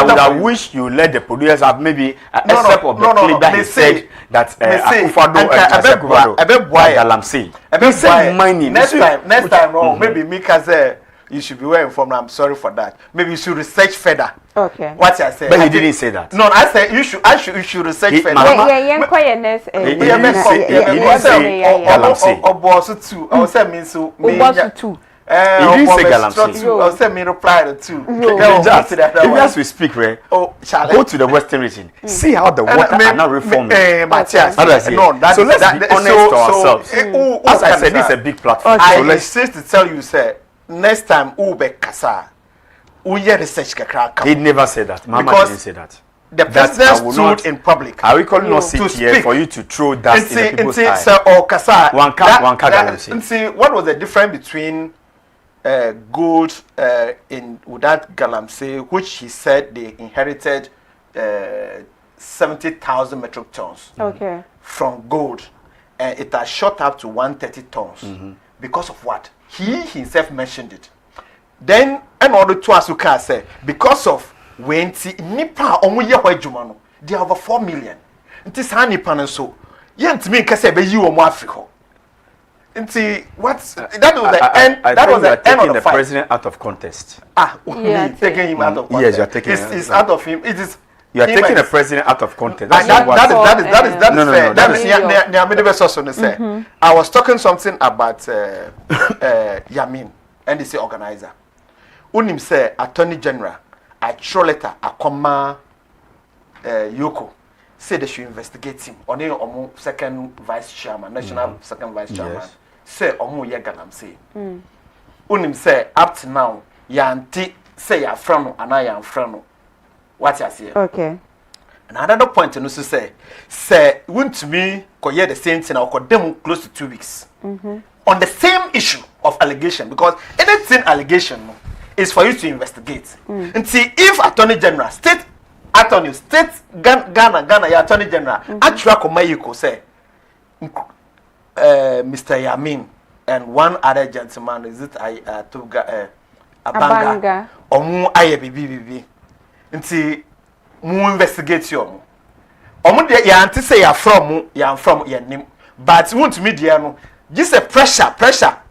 would have wished you let the producers have maybe except of the clip that he said that Akufo-Addo galam say. He said mining. Next time, maybe Mika say. You should be well informed. I'm sorry for that. Maybe you should research further. Okay. What I said. But he didn't say that. No, I said you should research further. I say me reply to. As we speak, right? Go to the Western region. See how the water are now reforming. So let's be honest to ourselves. As I said, this is a big platform. I insist to tell you, sir. next time ube kasa uye research kakra. He never said that. Mama didn't say that. The president stood in public. I will call not sit here for you to throw dust in the people's eye. Sir, or kasa. One and see what was the difference between gold in Udat Galamsey, which he said they inherited 70,000 metric tons from gold, and it has shot up to 130 tons because of what? He himself mentioned it. Then, in order to Asuka say, because of when nipa omuye kwa jumano, they are over 4 million. Nti sa nipa nso, yent me kase be yi omo Africa. Nti what that was the end. That was the end of the fight. President out of context. Taking him out of context. Yes, you are taking. It's out of him. It is. You are taking the president out of context. That is fair. That is fair. I was talking something about Yamin, NDC organizer. Unim say Attorney General, I throw letter, I come Yoko, say they should investigate him. Only Omo second vice chairman, national second vice chairman. Yes. Say Omo Yeganam say. Unim say up to now, Yanti say ya frano, and I am frano. What you say? Okay. And another point, and also say, wouldn't to me, could the same thing, or could them close to 2 weeks on the same issue of allegation, because anything allegation is for you to investigate. And see if Attorney General, State Attorney, State Ghana, your Attorney General, actually Komayuko say, Mr. Yamin and one other gentleman, is it Abanga, or mu IBBB. Nti mu investigate you omo de ya anti say ya from ya nim but won't me there no just a pressure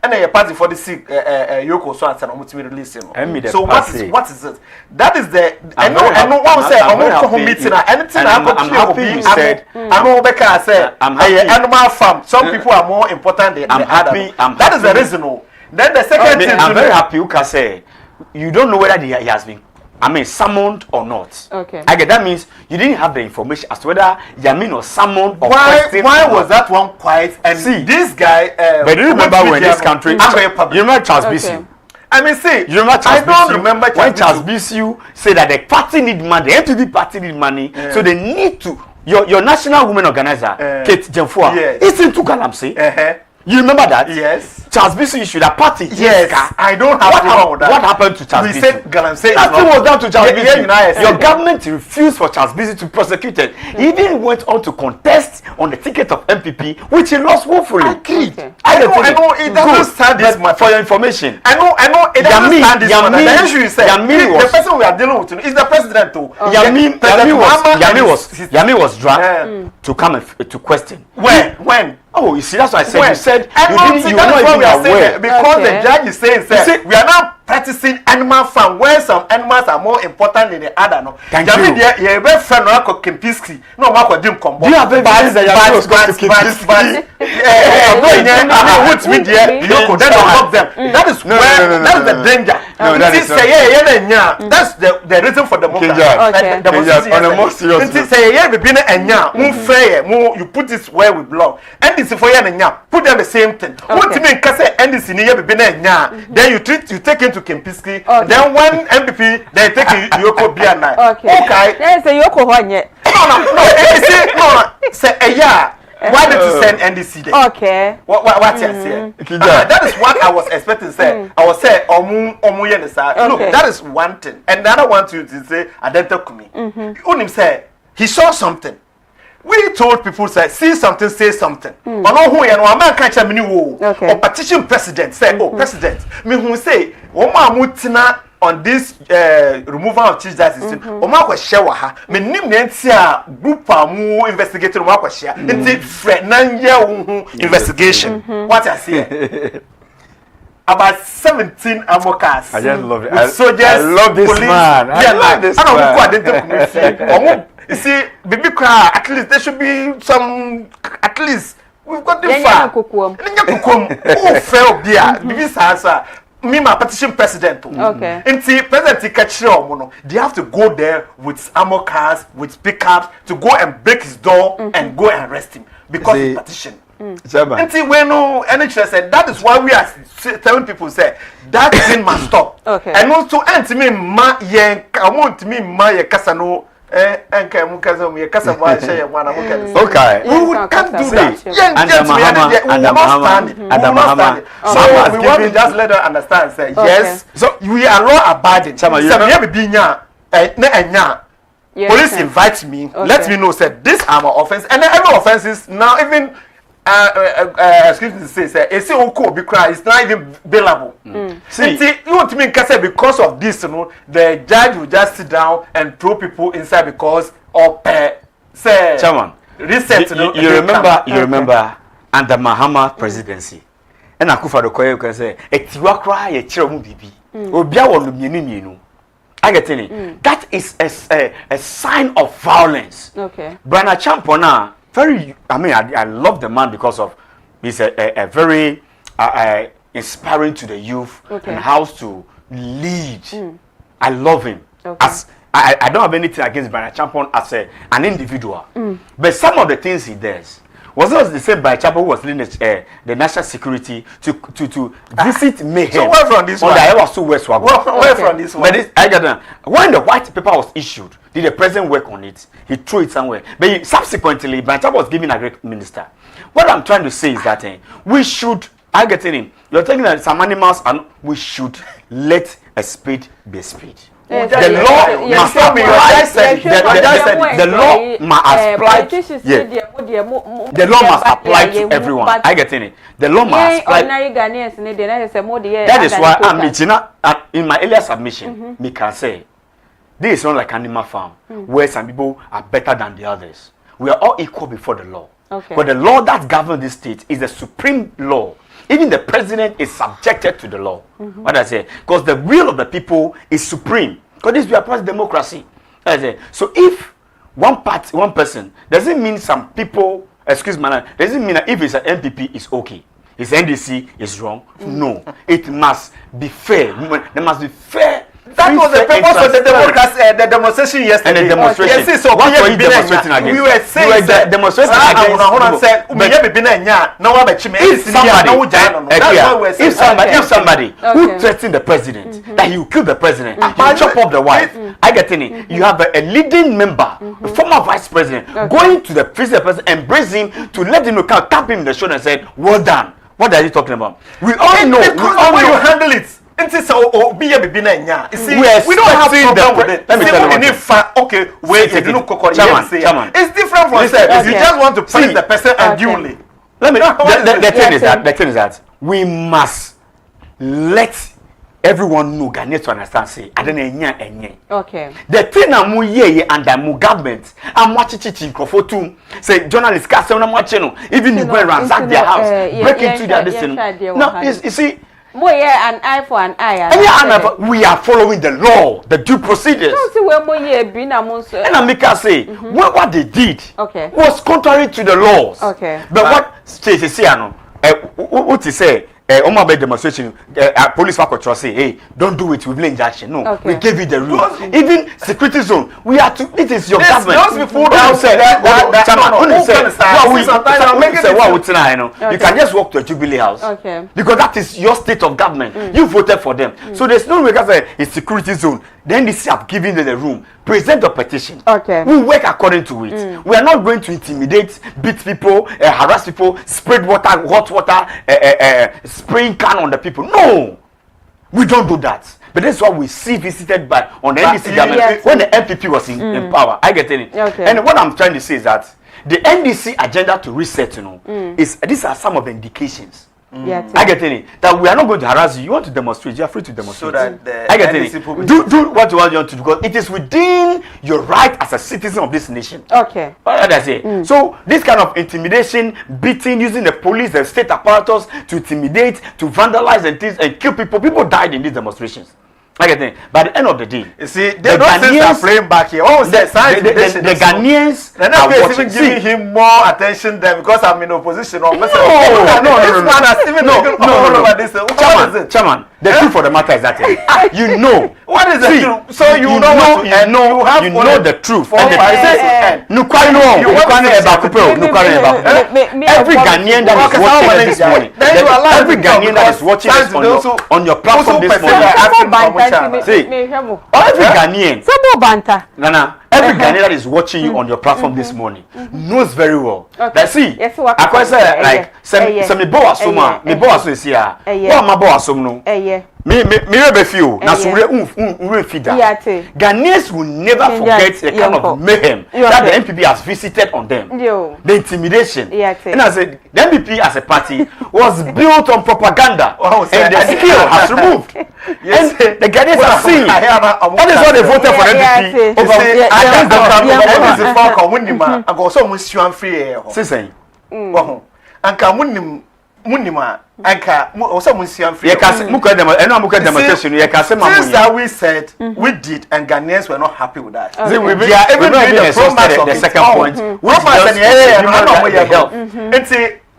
and a party for the sick Yoko so answer omo to release you know. So what is it? That is the I know one say omo meeting anything I'm happy said I know Becca say animal farm some people are more important than the other. That is the reason. Then the second thing I'm very happy you can say you don't know whether he has been summoned or not. Okay. I get that means you didn't have the information as to whether Yamin was summoned or why was that one quiet? And see this guy. But do you remember when this country? You remember Charles Bisu? I mean, see. You remember Charles Bisu? I don't remember when Charles Bisu said that the party need money, the NPP party need money, so they need to. Your national women organizer, Kate Jemfua, is into Galamsey. You remember that? Yes. Charles Bisu issued a party. Yes. I don't have problem with that. What happened to Charles Bisu? We said Galamsey. Nothing was done to Charles Bisu. Your government refused for Charles Bisu to be prosecuted. He even went on to contest on the ticket of MPP, which he lost woefully. Agreed. I know. It doesn't stand this matter. For your information. I know. It doesn't stand this matter. The issue is the person we are dealing with is the president too. Yami was dragged to come to question. When? Oh, you see, that's why I said you said you were not even aware because the judge is saying we are now practicing animal farm where some animals are more important than the other. No, thank you. Your best friend no ako Kempinski, no ako Jim Combo. Do you have evidence that Yami was going to Kempinski? What's with there? You then help them. That is where that is the danger. That's the reason for democracy. On a more serious note, you put this where we belong. And this for you put them the same thing. What you mean? And this in here be then you take into Kempinski. Then one MPP they take Yoko Biana. Okay. There's a Yoko one yet. No. Say why did you send NDC there? Okay. What you say? That is what I was expecting to say. I was say look, that is one thing. And the other one to say Adentakumi. Unim say he saw something. We told people say see something, say something. Ono who you know a man can't mini wo. Or petition president say president. Me who say Oma mutina on this removal of chief justice. Oma kwa share wa ha. Me nim na ntia group amu investigator oma kwa share. Nti fre nanye investigation. What I say? About 17 amokas. I just love it. Soldiers, I love this police, man. I love this man. You see, baby cry, at least there should be some, at least, we've got them far. Oh, fail there. Baby Sasa, me, my petition president. Okay. And see, President Kachiro, they have to go there with armor cars, with pickups, to go and break his door and go and arrest him because of petition. Until we know NHS said that is why we are telling people say that thing must stop. Okay. And also me ma yen I want me ma ye kasa no enka mu kasa mu ye kasa wa share one am kasa. Okay. We can't do that. So we want to just let her understand say yes. So we are law abiding. Some here be binya na enya. Police invite me, let me know say this are my offense and every offense is now even excuse me to say it's okay because it's not even bailable. See, you want to mean because of this, you know, the judge will just sit down and throw people inside because of say Chairman, recent. You remember under Mahama presidency, and Akufo-Addo can say etiwa kra ye kire mu bibi. Obia wonu mienu. I get it. That is a sign of violence. Okay. Brana Champona, I love the man because of he's a very inspiring to the youth and how to lead. I love him. As I don't have anything against Brana Champon as an individual, but some of the things he does. Was not the same by Chapo who was leading the national security to visit Mayhem. So where from this one? I was so west. Where from this one? But I got when the white paper was issued, did the president work on it? He threw it somewhere. But subsequently, by Chapo was given a great minister. What I'm trying to say is that we should. I get in him. You're talking that some animals, and we should let a spade be a spade. The law must apply. The law must apply. The law must apply to everyone. I get in it. The law must apply. That is why I'm in my earlier submission. Me can say this is not like Animal Farm where some people are better than the others. We are all equal before the law. But the law that governs this state is the supreme law. Even the president is subjected to the law. What I say? Because the will of the people is supreme. Because this we are past democracy. So if one person doesn't mean some people, excuse me, doesn't mean that if it's an MPP is okay, his NDC is wrong. No, it must be fair. There must be fair. That was the purpose of the demonstration yesterday. And the demonstration. Yes, so what were you demonstrating against? We were saying demonstrating against. If somebody who threatened the president that he will kill the president, he will chop off the wife. I get it. You have a leading member, a former vice president, going to the president embrace him to let him know, tap him in the shoulder and say, "Well done." What are you talking about? We all know. We all know you handle it. You see, we don't have problem with it. Let me tell you what. Okay, wait, it's different from that. You just want to punish the person unduly. The thing is that we must let everyone know, Ghanaians to understand, say, I don't know. Okay. The thing I'm here under my government, I'm watching too. Say, journalists, even you go and ransack their house, break into their destiny. No, you see, an eye for an eye. We are following the law, the due procedures. And Amika say, what they did was contrary to the laws. Okay. But what Stacey say, what he say? Demonstration, police faculty say, hey, don't do it with injection. No, we gave you the rules. Even security zone, we are to. It is your government. Those before that you can just walk to a Jubilee House. Okay. Because that is your state of government. You voted for them, so there's no way to say it's security zone. Then they have given them the room. Present the petition. Okay. We work according to it. We are not going to intimidate, beat people, harass people, spread water, hot water, spraying can on the people. No, we don't do that. But that's what we see visited by on the NDC government when the MPP was in power. I get it. Okay. And what I'm trying to say is that the NDC agenda to reset, is these are some of the indications. I get it. That we are not going to harass you. You want to demonstrate, you are free to demonstrate. So that the I get it. Do what you want to do because it is within your right as a citizen of this nation. Okay. What did I say? So this kind of intimidation, beating, using the police, the state apparatus to intimidate, to vandalize and things and kill people. People died in these demonstrations. I get it. By the end of the day, you see, the Ghanaians are playing back here. Oh, the Ghanaians are even giving him more attention than because I'm in opposition. No. Chairman, The truth for the matter is that you know. What is the truth? So you don't want to you know the truth. And every Ghanaian that is watching this morning, every Ghanaian that is watching this on your platform this morning, every Ghanaian, Nana, every Ghanaian that is watching you on your platform this morning knows very well that see, I say like some boa soma, me boa so is here. What my boa som no? Me be feel na so we feed that. Ghanaians will never forget the kind of mayhem that the NPP has visited on them. The intimidation. And I said the NPP as a party was built on propaganda and the skill has removed. And the Ghanaians are seeing that is why they voted for NPP. I go so much free. Say Anka munima anka also munsiam free. Demonstration since that we said we did and Ghanaians were not happy with that. We even the second point. One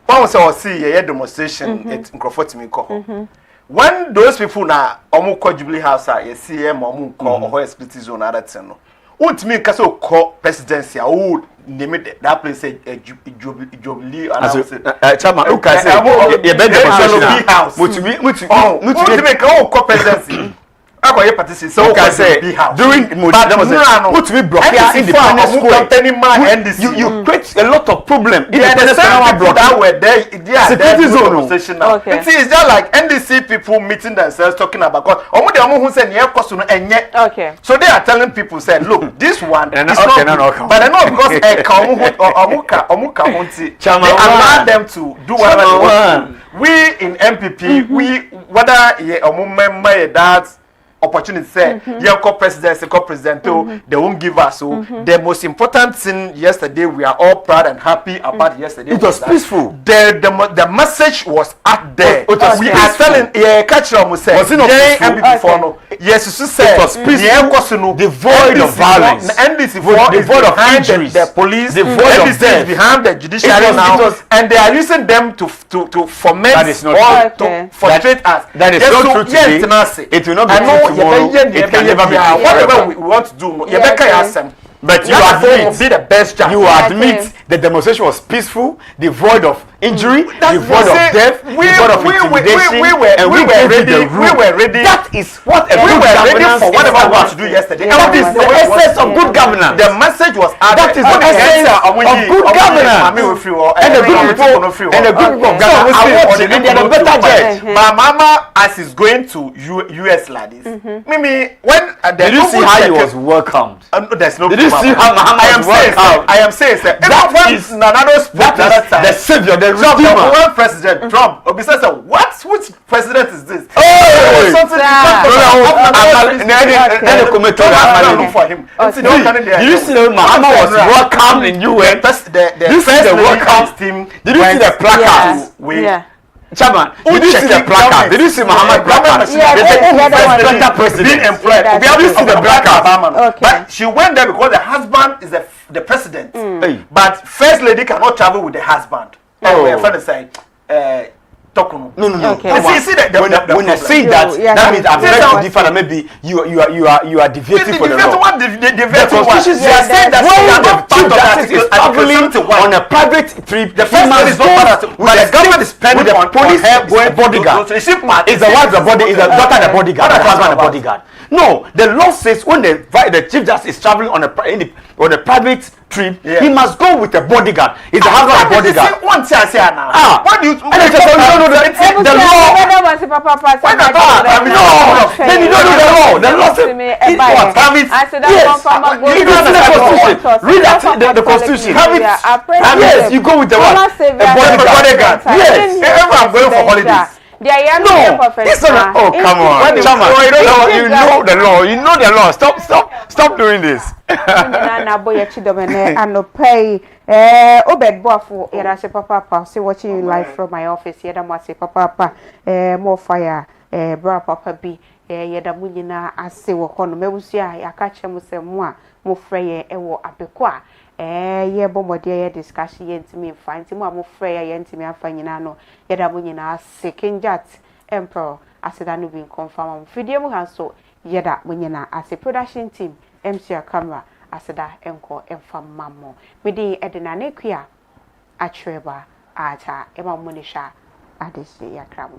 was see a demonstration at Nkrofotimi Koho. When those people now omuko Jubilee House you see omuko or split zone other ten. Ultimately, kaso call presidency. Name it that place a Jubilee. Chama, you can say you bend the house. Ultimately, call presidency. I got participation. So you can say during what we block independent school. You create a lot of problem. Independent school that were there. It is just like NDC people meeting themselves talking about God. Okay. So they are telling people, say, look, this one is not, but I know because they allow them to do whatever they want to do. We in MPP, we whether that opportunity say presidency president they won't give us the most important thing yesterday we are all proud and happy about yesterday it was peaceful the message was out there we are telling catch them say was it not peaceful yes you say it was peaceful devoid of violence and this devoid of injuries the police devoid of death behind the judiciary now and they are using them to foment or to frustrate us that is not true today it will not be true tomorrow. It can never be whatever we want to do. But you admit be the best chance. You admit the demonstration was peaceful, devoid of injury, devoid of death, devoid of intimidation, and we were ready. We were ready. That is what we were ready for. Whatever we want to do yesterday. And that is the essence of good governance. The message was that is the essence of good governance. And the good people and the good people of Ghana and they are the better judge. My mama, as is going to US ladies, Mimi, when did you see how he was welcomed? There's no. I am saying that is the savior, the redeemer. One president Trump, Obisa said, "What? Which president is this?" Did you see Muhammad was welcomed in UN? Did you see the welcome team? Did you see the placards? Chairman, did you see the placard? Did you see Muhammad placard? Better president. Being employed. Did you see the placard? Okay. But she went there because the husband is the president. But first lady cannot travel with the husband. My friend is saying, No. Okay. See when I say that, that means I'm very to differ. Maybe you are deviating for the law. The constitution says that when the justice is traveling on a private trip, the first one is not part of it. But the government is spending on police bodyguard. Is the wife the body? Is the daughter the bodyguard? The husband the bodyguard? No, the law says when the chief justice is traveling on a private trip, he must go with a bodyguard. Is the husband a bodyguard? What do you? The law. Then you don't know the law. The law says it's what? Have it. Read the constitution. Have it. Yes, you go with the what? A bodyguard. Yes. Everyone going for holidays. No, it's not. Oh, come on, you know the law. You know the law. Stop doing this. Na boy chidomene anopai obed boafo yada se papa say watching you live from my office yada mo say papa more fire bra papa bi yada mu nyina ase wo kono mewusia yaka chem se mo a mo freye ewo abeko a ye bomode ye discussion ye ntimi mfa ntimi mo freye ye ntimi afa nyina no yada mu nyina ase kinjat emperor aseda no bi confirm fidie mu ha so yeda munyina as a production team MC camera aseda enko emfa mammo medi edina ne kua atreba ata ema monisha adese yakramu